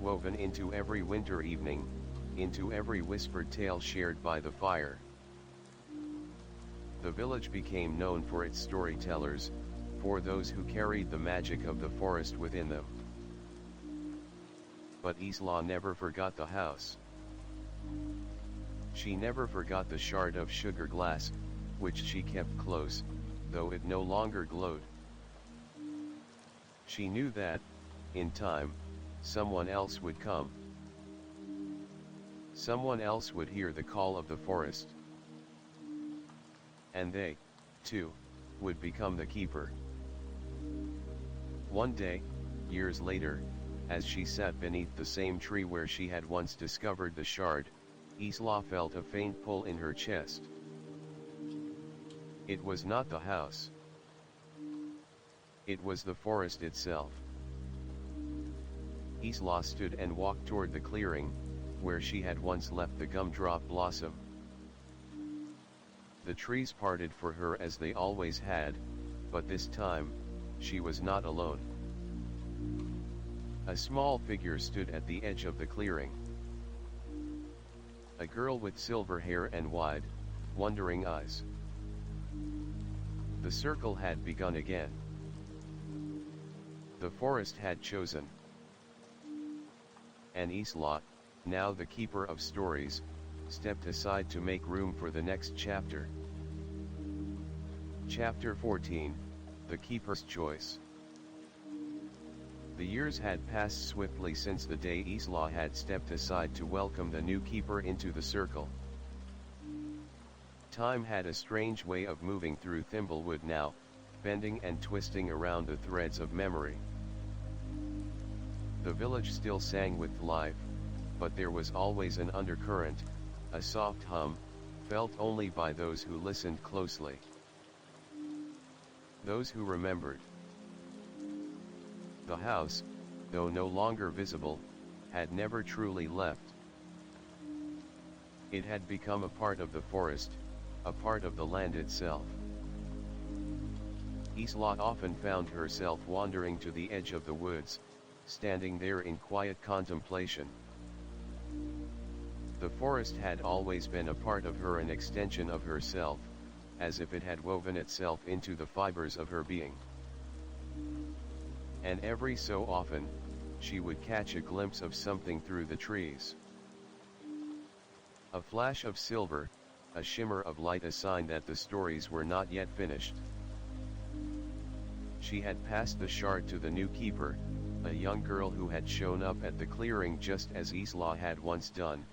Speaker 1: woven into every winter evening, into every whispered tale shared by the fire. The village became known for its storytellers, for those who carried the magic of the forest within them. But Isla never forgot the house. She never forgot the shard of sugar glass, which she kept close, though it no longer glowed. She knew that, in time, someone else would come. Someone else would hear the call of the forest. And they, too, would become the keeper. One day, years later, as she sat beneath the same tree where she had once discovered the shard, Isla felt a faint pull in her chest. It was not the house. It was the forest itself. Isla stood and walked toward the clearing, where she had once left the gumdrop blossom. The trees parted for her as they always had, but this time, she was not alone. A small figure stood at the edge of the clearing. A girl with silver hair and wide, wondering eyes. The circle had begun again. The forest had chosen. And Isla, now the keeper of stories, stepped aside to make room for the next chapter. Chapter 14, The Keeper's Choice. The years had passed swiftly since the day Isla had stepped aside to welcome the new keeper into the circle. Time had a strange way of moving through Thimblewood now, bending and twisting around the threads of memory. The village still sang with life, but there was always an undercurrent, a soft hum, felt only by those who listened closely. Those who remembered. The house, though no longer visible, had never truly left. It had become a part of the forest, a part of the land itself. Isla often found herself wandering to the edge of the woods, standing there in quiet contemplation. The forest had always been a part of her, an extension of herself, as if it had woven itself into the fibers of her being. And every so often, she would catch a glimpse of something through the trees. A flash of silver, a shimmer of light, a sign that the stories were not yet finished. She had passed the shard to the new keeper, a young girl who had shown up at the clearing just as Isla had once done,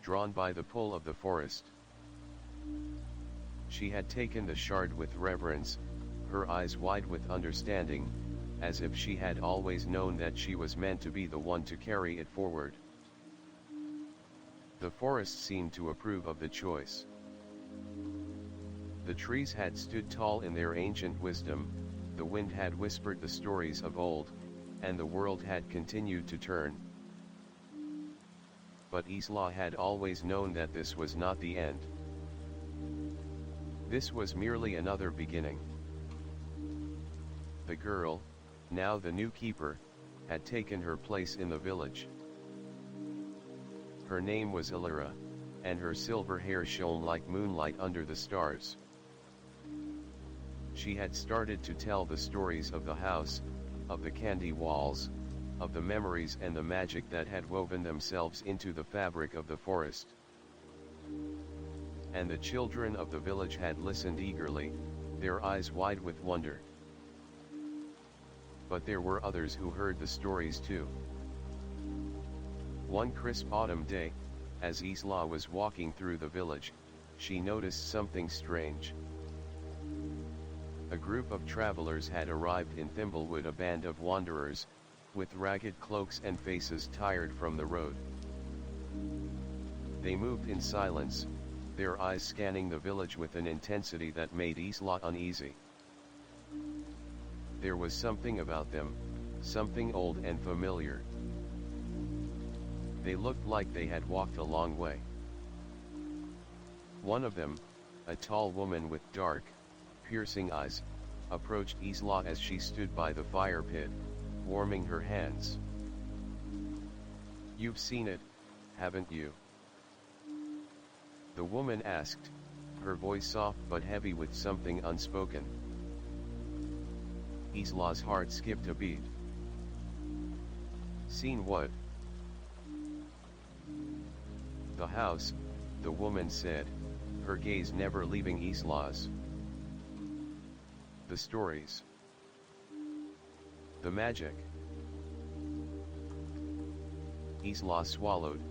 Speaker 1: drawn by the pull of the forest. She had taken the shard with reverence, her eyes wide with understanding, as if she had always known that she was meant to be the one to carry it forward. The forest seemed to approve of the choice. The trees had stood tall in their ancient wisdom, the wind had whispered the stories of old, and the world had continued to turn. But Isla had always known that this was not the end. This was merely another beginning. The girl, now the new keeper, had taken her place in the village. Her name was Illyra, and her silver hair shone like moonlight under the stars. She had started to tell the stories of the house, of the candy walls, of the memories and the magic that had woven themselves into the fabric of the forest. And the children of the village had listened eagerly, their eyes wide with wonder. But there were others who heard the stories too. One crisp autumn day, as Isla was walking through the village, she noticed something strange. A group of travelers had arrived in Thimblewood, a band of wanderers, with ragged cloaks and faces tired from the road. They moved in silence, their eyes scanning the village with an intensity that made Isla uneasy. There was something about them, something old and familiar. They looked like they had walked a long way. One of them, a tall woman with dark, piercing eyes, approached Isla as she stood by the fire pit, warming her hands. "You've seen it, haven't you?" The woman asked, her voice soft but heavy with something unspoken. Isla's heart skipped a beat. "Seen what?" "The house," the woman said, her gaze never leaving Isla's. "The stories. The magic." Isla swallowed.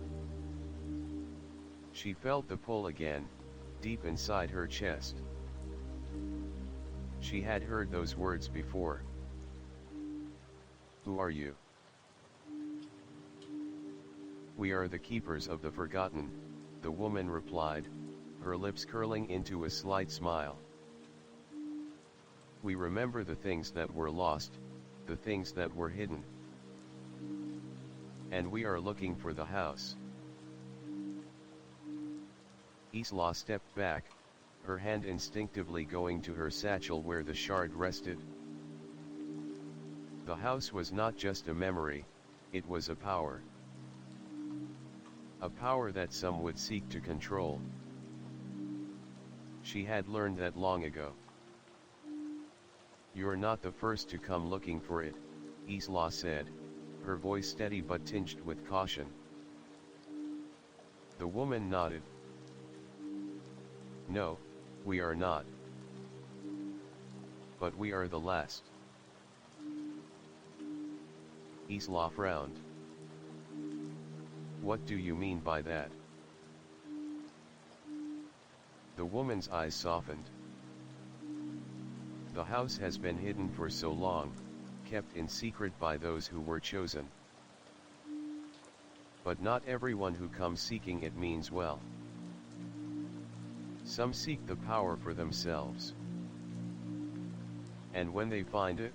Speaker 1: She felt the pull again, deep inside her chest. She had heard those words before. "Who are you?" "We are the keepers of the forgotten," the woman replied, her lips curling into a slight smile. "We remember the things that were lost, the things that were hidden. And we are looking for the house." Isla stepped back, her hand instinctively going to her satchel where the shard rested. The house was not just a memory, it was a power. A power that some would seek to control. She had learned that long ago. "You're not the first to come looking for it," Isla said, her voice steady but tinged with caution. The woman nodded. "No, we are not. But we are the last." Isla frowned. "What do you mean by that?" The woman's eyes softened. "The house has been hidden for so long, kept in secret by those who were chosen. But not everyone who comes seeking it means well. Some seek the power for themselves. And when they find it,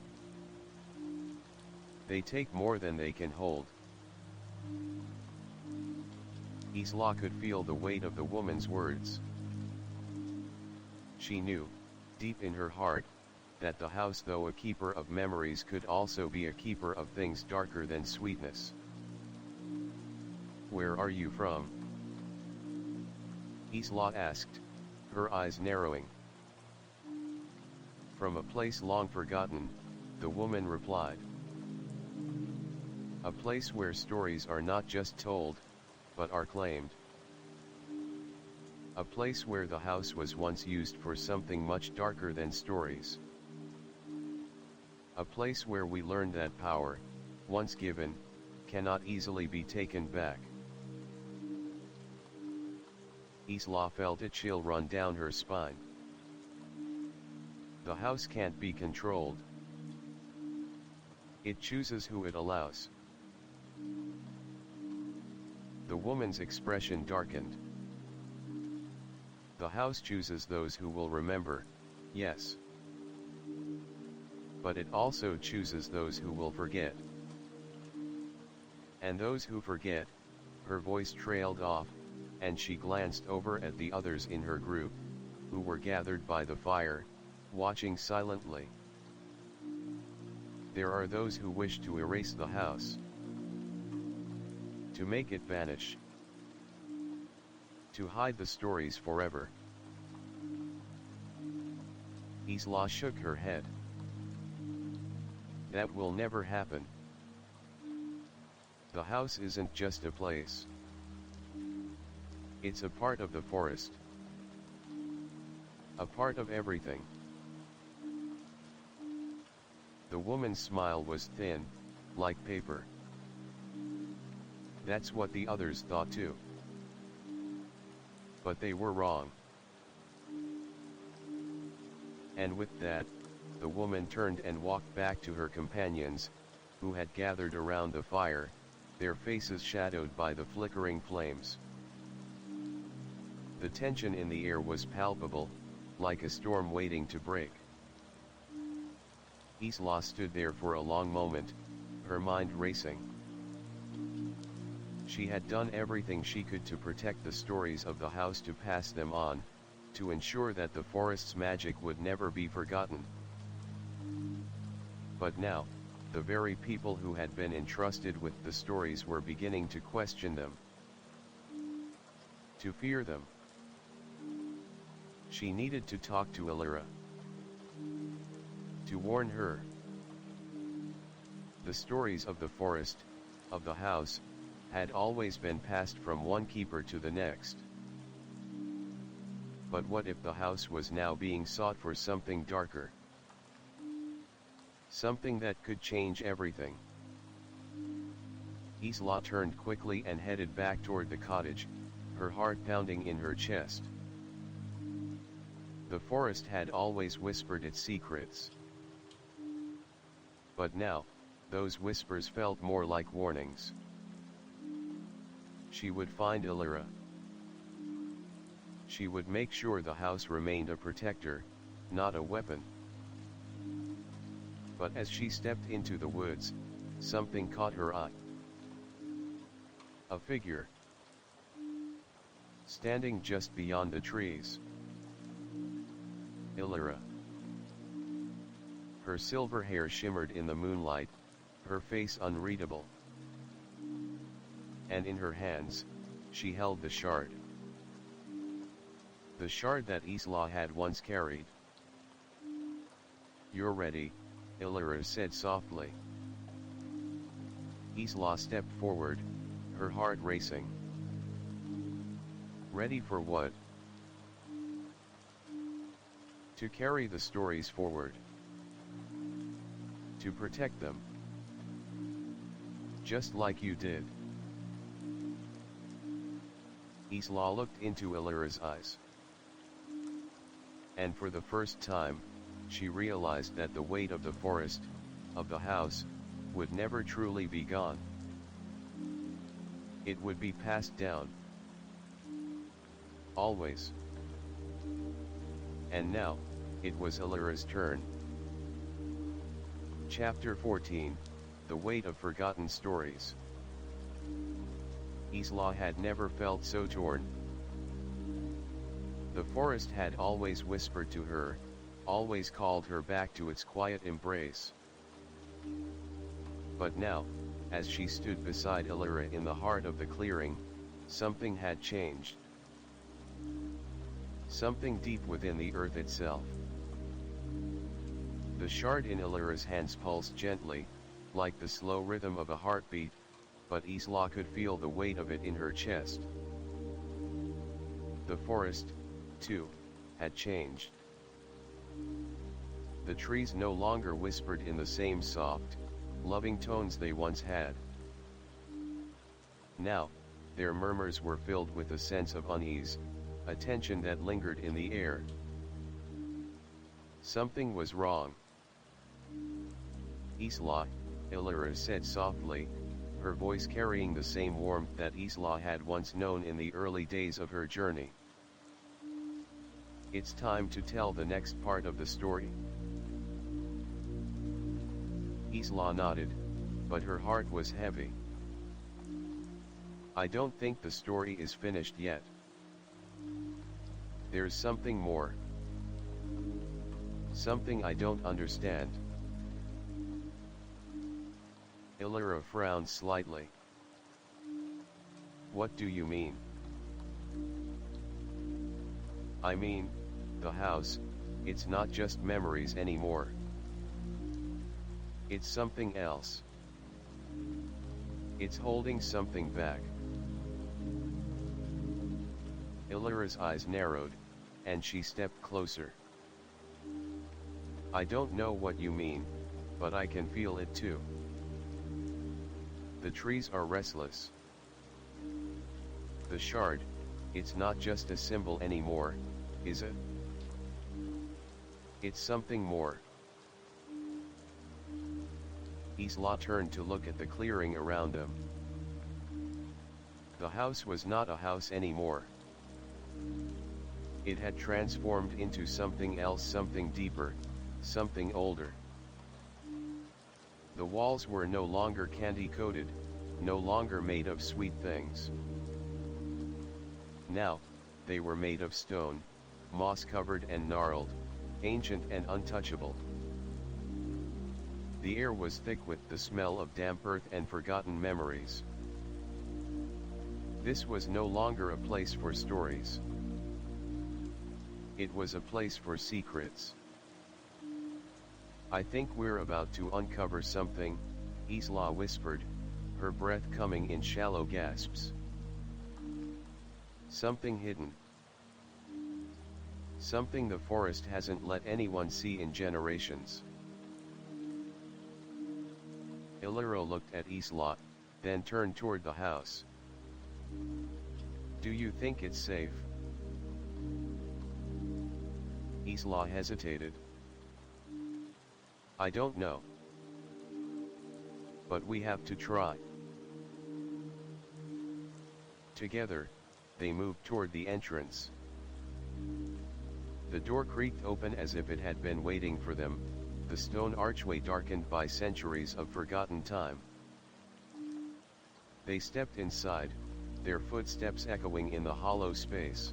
Speaker 1: they take more than they can hold." Isla could feel the weight of the woman's words. She knew, deep in her heart, that the house, though a keeper of memories, could also be a keeper of things darker than sweetness. "Where are you from?" Isla asked, her eyes narrowing. "From a place long forgotten," the woman replied. "A place where stories are not just told, but are claimed. A place where the house was once used for something much darker than stories. A place where we learned that power, once given, cannot easily be taken back." Isla felt a chill run down her spine. The house can't be controlled. It chooses who it allows. The woman's expression darkened. "The house chooses those who will remember, yes. But it also chooses those who will forget. And those who forget," her voice trailed off, and she glanced over at the others in her group, who were gathered by the fire, watching silently. "There are those who wish to erase the house. To make it vanish. To hide the stories forever." Isla shook her head. "That will never happen. The house isn't just a place. It's a part of the forest. A part of everything." The woman's smile was thin, like paper. That's what the others thought too. But they were wrong. And with that, the woman turned and walked back to her companions, who had gathered around the fire, their faces shadowed by the flickering flames. The tension in the air was palpable, like a storm waiting to break. Isla stood there for a long moment, her mind racing. She had done everything she could to protect the stories of the house, to pass them on, to ensure that the forest's magic would never be forgotten. But now, the very people who had been entrusted with the stories were beginning to question them, to fear them. She needed to talk to Illyra, to warn her. The stories of the forest, of the house, had always been passed from one keeper to the next. But what if the house was now being sought for something darker? Something that could change everything. Isla turned quickly and headed back toward the cottage, her heart pounding in her chest. The forest had always whispered its secrets. But now, those whispers felt more like warnings. She would find Illyra. She would make sure the house remained a protector, not a weapon. But as she stepped into the woods, something caught her eye. A figure, standing just beyond the trees. Illyra. Her silver hair shimmered in the moonlight, her face unreadable. And in her hands, she held the shard. The shard that Isla had once carried. "You're ready," Illyra said softly. Isla stepped forward, her heart racing. Ready for what? To carry the stories forward. To protect them. Just like you did. Isla looked into Illyra's eyes. And for the first time, she realized that the weight of the forest, of the house, would never truly be gone. It would be passed down. Always. And now, it was Illyra's turn. Chapter 14, The Weight of Forgotten Stories. Isla had never felt so torn. The forest had always whispered to her, always called her back to its quiet embrace. But now, as she stood beside Illyra in the heart of the clearing, something had changed. Something deep within the earth itself. The shard in Illyra's hands pulsed gently, like the slow rhythm of a heartbeat, but Isla could feel the weight of it in her chest. The forest, too, had changed. The trees no longer whispered in the same soft, loving tones they once had. Now, their murmurs were filled with a sense of unease, a tension that lingered in the air. Something was wrong. "Isla," Illyra said softly, her voice carrying the same warmth that Isla had once known in the early days of her journey. "It's time to tell the next part of the story." Isla nodded, but her heart was heavy. "I don't think the story is finished yet. There's something more. Something I don't understand." Illyra frowned slightly. "What do you mean?" "I mean, the house, it's not just memories anymore. It's something else. It's holding something back." Illyra's eyes narrowed, and she stepped closer. "I don't know what you mean, but I can feel it too. The trees are restless. The shard, it's not just a symbol anymore, is it? It's something more." Isla turned to look at the clearing around them. The house was not a house anymore. It had transformed into something else, something deeper, something older. The walls were no longer candy-coated, no longer made of sweet things. Now, they were made of stone, moss-covered and gnarled, ancient and untouchable. The air was thick with the smell of damp earth and forgotten memories. This was no longer a place for stories. It was a place for secrets. "I think we're about to uncover something," Isla whispered, her breath coming in shallow gasps. "Something hidden. Something the forest hasn't let anyone see in generations." Illyrio looked at Isla, then turned toward the house. "Do you think it's safe?" Isla hesitated. "I don't know. But we have to try." Together, they moved toward the entrance. The door creaked open as if it had been waiting for them, the stone archway darkened by centuries of forgotten time. They stepped inside, their footsteps echoing in the hollow space.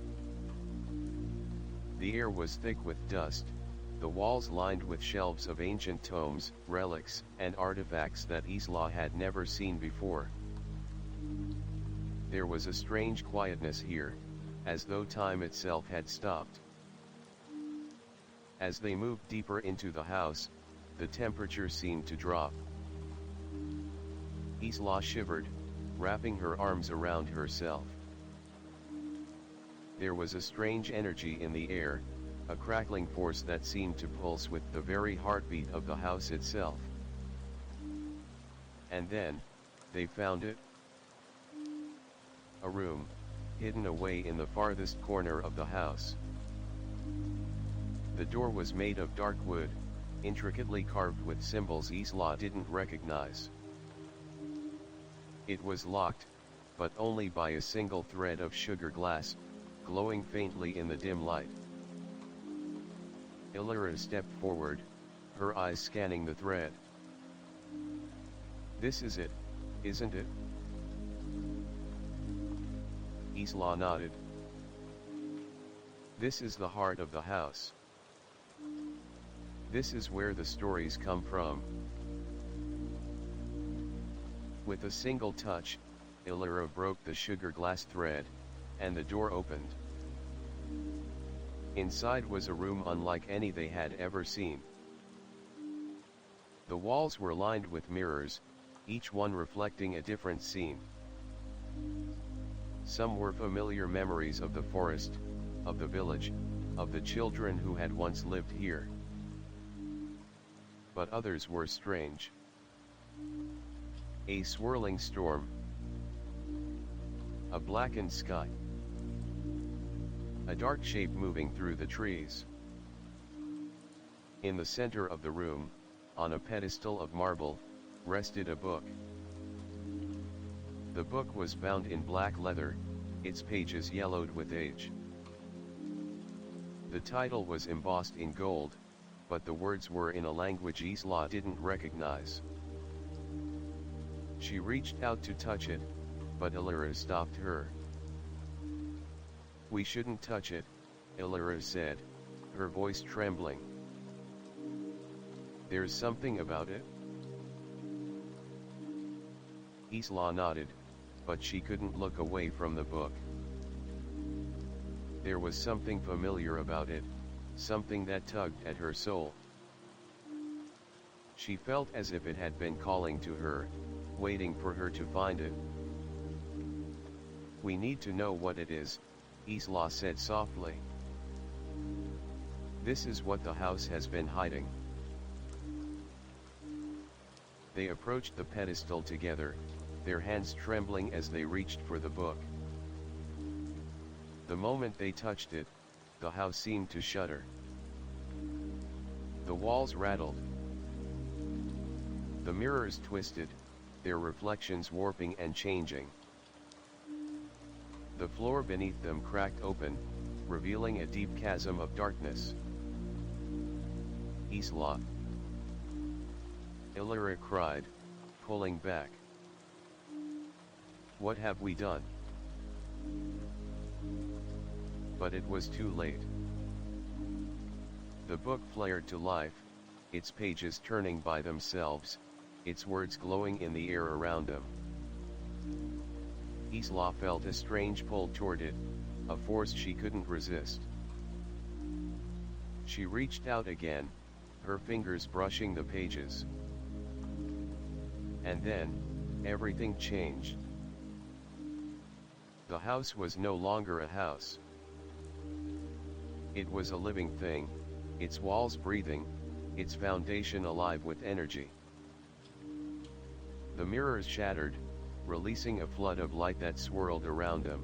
Speaker 1: The air was thick with dust, the walls lined with shelves of ancient tomes, relics, and artifacts that Isla had never seen before. There was a strange quietness here, as though time itself had stopped. As they moved deeper into the house, the temperature seemed to drop. Isla shivered, wrapping her arms around herself. There was a strange energy in the air, a crackling force that seemed to pulse with the very heartbeat of the house itself. And then, they found it. A room, hidden away in the farthest corner of the house. The door was made of dark wood, intricately carved with symbols Isla didn't recognize. It was locked, but only by a single thread of sugar glass, glowing faintly in the dim light. Illyrio stepped forward, her eyes scanning the thread. "This is it, isn't it?" Isla nodded. "This is the heart of the house. This is where the stories come from." With a single touch, Illyrio broke the sugar glass thread, and the door opened. Inside was a room unlike any they had ever seen. The walls were lined with mirrors, each one reflecting a different scene. Some were familiar memories of the forest, of the village, of the children who had once lived here. But others were strange. A swirling storm. A blackened sky. A dark shape moving through the trees. In the center of the room, on a pedestal of marble, rested a book. The book was bound in black leather, its pages yellowed with age. The title was embossed in gold, but the words were in a language Isla didn't recognize. She reached out to touch it, but Illyrio stopped her. "We shouldn't touch it," Illyrio said, her voice trembling. "There's something about it?" Isla nodded, but she couldn't look away from the book. There was something familiar about it, something that tugged at her soul. She felt as if it had been calling to her, waiting for her to find it. "We need to know what it is," Isla said softly. "This is what the house has been hiding." They approached the pedestal together, their hands trembling as they reached for the book. The moment they touched it, the house seemed to shudder. The walls rattled. The mirrors twisted, their reflections warping and changing. The floor beneath them cracked open, revealing a deep chasm of darkness. Isla! Illyra cried, pulling back. What have we done? But it was too late. The book flared to life, its pages turning by themselves, its words glowing in the air around them. Isla felt a strange pull toward it, a force she couldn't resist. She reached out again, her fingers brushing the pages. And then, everything changed. The house was no longer a house. It was a living thing, its walls breathing, its foundation alive with energy. The mirrors shattered, releasing a flood of light that swirled around them.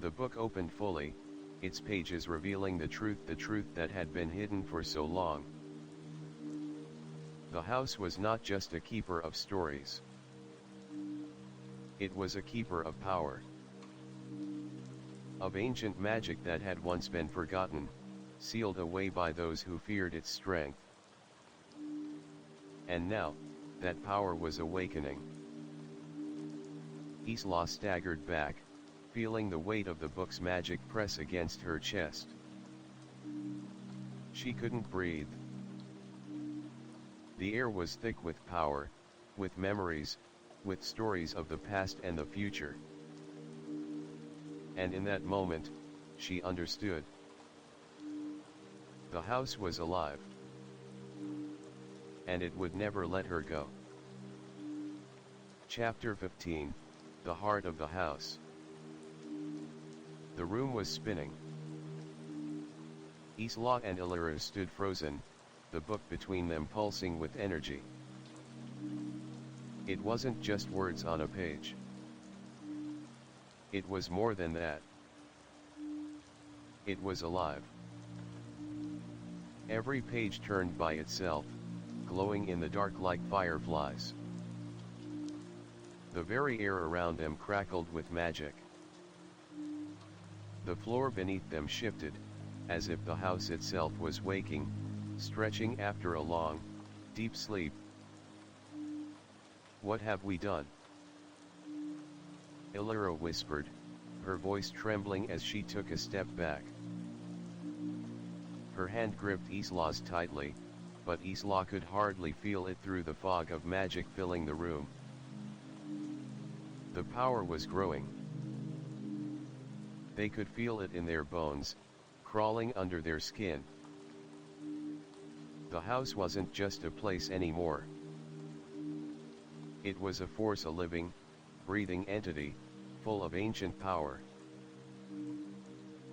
Speaker 1: The book opened fully, its pages revealing the truth that had been hidden for so long. The house was not just a keeper of stories. It was a keeper of power. Of ancient magic that had once been forgotten, sealed away by those who feared its strength. And now, that power was awakening. Isla staggered back, feeling the weight of the book's magic press against her chest. She couldn't breathe. The air was thick with power, with memories, with stories of the past and the future. And in that moment, she understood. The house was alive. And it would never let her go. Chapter 15, The Heart of the House. The room was spinning. Isla and Illyra stood frozen, the book between them pulsing with energy. It wasn't just words on a page. It was more than that. It was alive. Every page turned by itself, glowing in the dark like fireflies. The very air around them crackled with magic. The floor beneath them shifted, as if the house itself was waking, stretching after a long, deep sleep. What have we done? Illyra whispered, her voice trembling as she took a step back. Her hand gripped Isla's tightly, but Isla could hardly feel it through the fog of magic filling the room. The power was growing. They could feel it in their bones, crawling under their skin. The house wasn't just a place anymore. It was a force, a living, breathing entity, full of ancient power.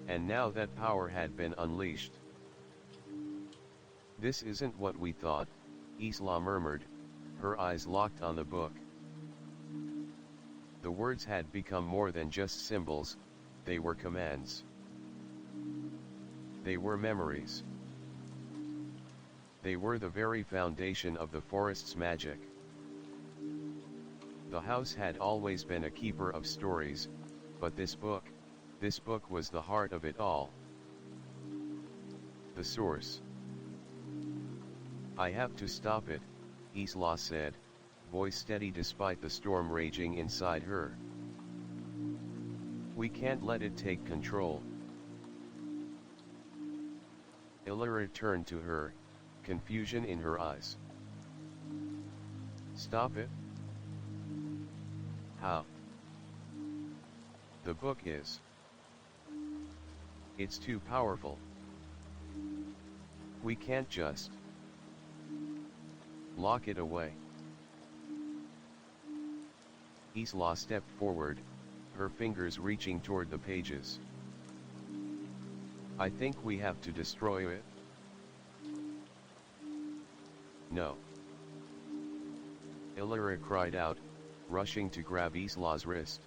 Speaker 1: And now that power had been unleashed. This isn't what we thought, Isla murmured, her eyes locked on the book. The words had become more than just symbols, they were commands. They were memories. They were the very foundation of the forest's magic. The house had always been a keeper of stories, but this book was the heart of it all. The source. I have to stop it, Isla said, voice steady despite the storm raging inside her. We can't let it take control. Illyra turned to her, confusion in her eyes. Stop it? How? The book is. It's too powerful. We can't just lock it away. Isla stepped forward, her fingers reaching toward the pages. I think we have to destroy it. No. Illyra cried out, rushing to grab Isla's wrist.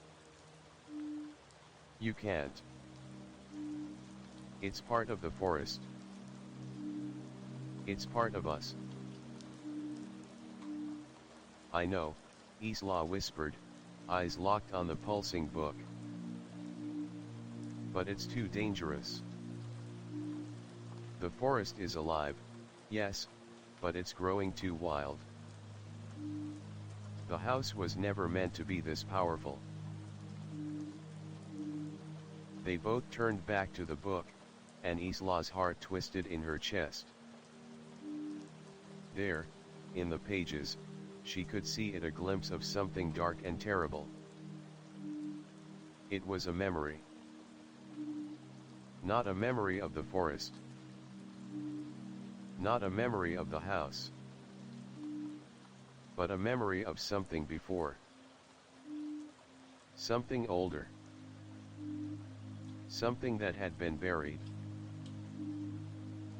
Speaker 1: You can't. It's part of the forest. It's part of us. I know, Isla whispered, eyes locked on the pulsing book. but it's too dangerous. The forest is alive, yes, but it's growing too wild. The house was never meant to be this powerful. They both turned back to the book, and Isla's heart twisted in her chest. There, in the pages, she could see it, a glimpse of something dark and terrible. It was a memory. Not a memory of the forest. Not a memory of the house. But a memory of something before. Something older. Something that had been buried.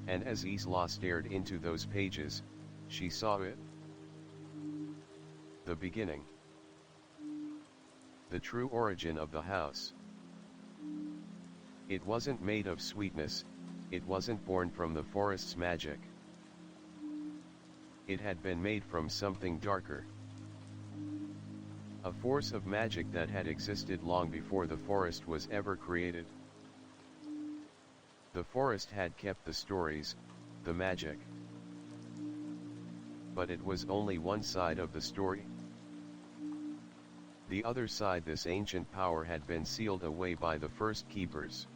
Speaker 1: And as Isla stared into those pages, she saw it. The beginning. The true origin of the house. It wasn't made of sweetness, it wasn't born from the forest's magic. It had been made from something darker. A force of magic that had existed long before the forest was ever created. The forest had kept the stories, the magic. But it was only one side of the story. The other side, this ancient power, had been sealed away by the first keepers.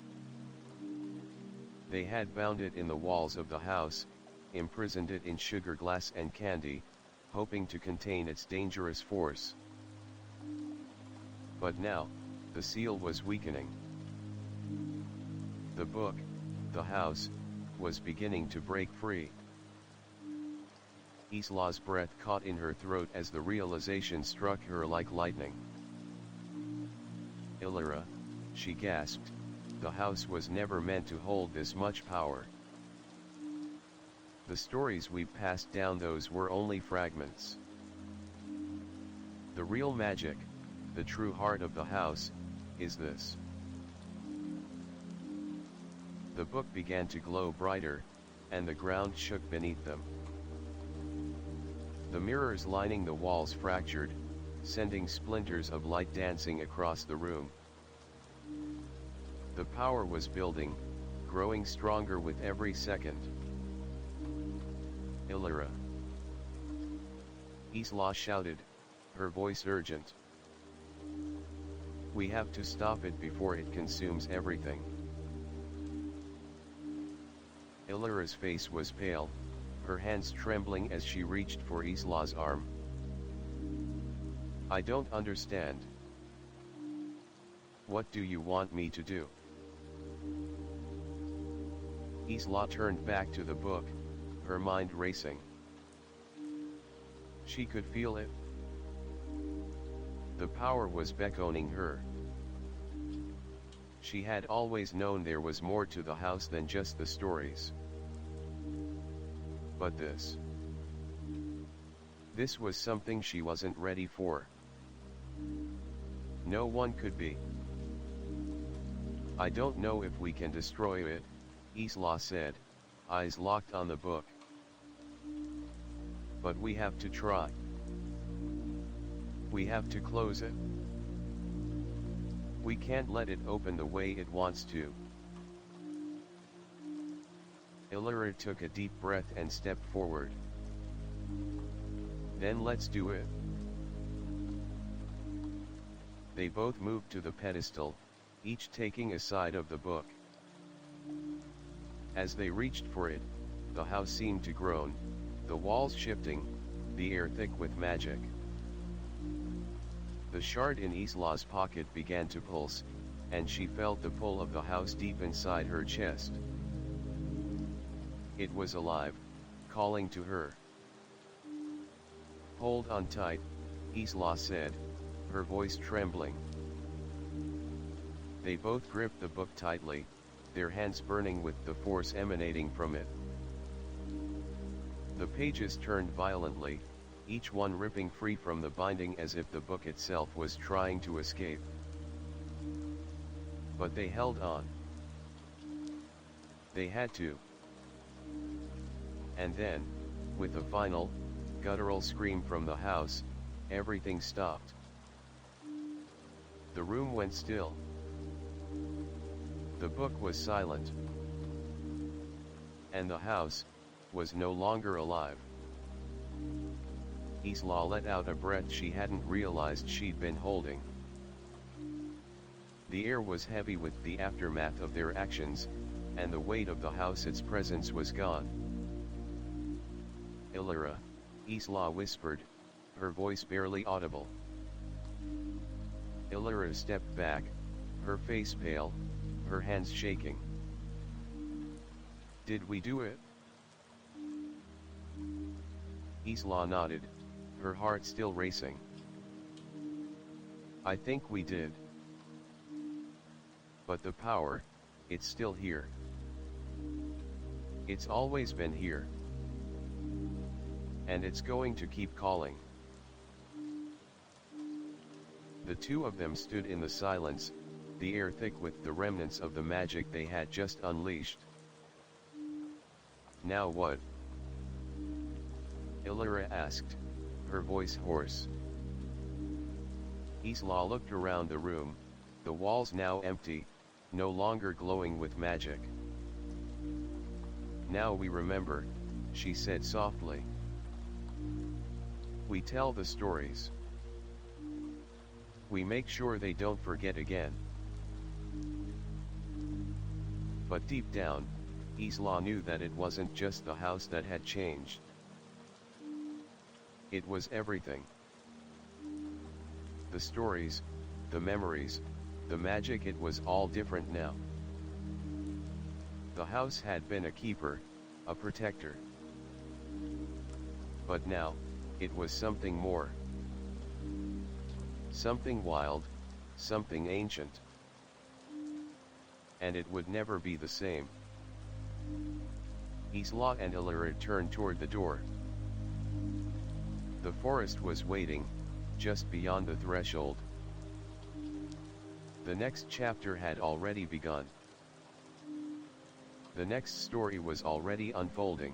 Speaker 1: They had bound it in the walls of the house, imprisoned it in sugar glass and candy, hoping to contain its dangerous force. But now, the seal was weakening. The book, the house, was beginning to break free. Isla's breath caught in her throat as the realization struck her like lightning. Illyra, she gasped, the house was never meant to hold this much power. The stories we passed down, those were only fragments. The real magic, the true heart of the house, is this. The book began to glow brighter, and the ground shook beneath them. The mirrors lining the walls fractured, sending splinters of light dancing across the room. The power was building, growing stronger with every second. Illyra. Isla shouted, her voice urgent. We have to stop it before it consumes everything. Illyra's face was pale, her hands trembling as she reached for Isla's arm. I don't understand. What do you want me to do? Isla turned back to the book, her mind racing. She could feel it. The power was beckoning her. She had always known there was more to the house than just the stories. But this was something she wasn't ready for. No one could be. I don't know if we can destroy it, Isla said, eyes locked on the book. But we have to try. We have to close it. We can't let it open the way it wants to. Illyra took a deep breath and stepped forward. Then let's do it. They both moved to the pedestal, each taking a side of the book. As they reached for it, the house seemed to groan, the walls shifting, the air thick with magic. The shard in Isla's pocket began to pulse, and she felt the pull of the house deep inside her chest. It was alive, calling to her. Hold on tight, Isla said, her voice trembling. They both gripped the book tightly, their hands burning with the force emanating from it. The pages turned violently, each one ripping free from the binding as if the book itself was trying to escape. But they held on. They had to. And then, with a final, guttural scream from the house, everything stopped. The room went still. The book was silent. And the house was no longer alive. Isla let out a breath she hadn't realized she'd been holding. The air was heavy with the aftermath of their actions, and the weight of the house, its presence was gone. Illyra, Isla whispered, her voice barely audible. Illyra stepped back, her face pale, her hands shaking. Did we do it? Isla nodded, her heart still racing. I think we did. But the power, it's still here. It's always been here. And it's going to keep calling. The two of them stood in the silence, the air thick with the remnants of the magic they had just unleashed. Now what? Illyra asked, her voice hoarse. Isla looked around the room, the walls now empty, no longer glowing with magic. Now we remember, she said softly. We tell the stories. We make sure they don't forget again. But deep down, Isla knew that it wasn't just the house that had changed. It was everything. The stories, the memories, the magic, it was all different now. The house had been a keeper, a protector. But now, it was something more. Something wild, something ancient. And it would never be the same. Isla and Illyra turned toward the door. The forest was waiting, just beyond the threshold. The next chapter had already begun. The next story was already unfolding.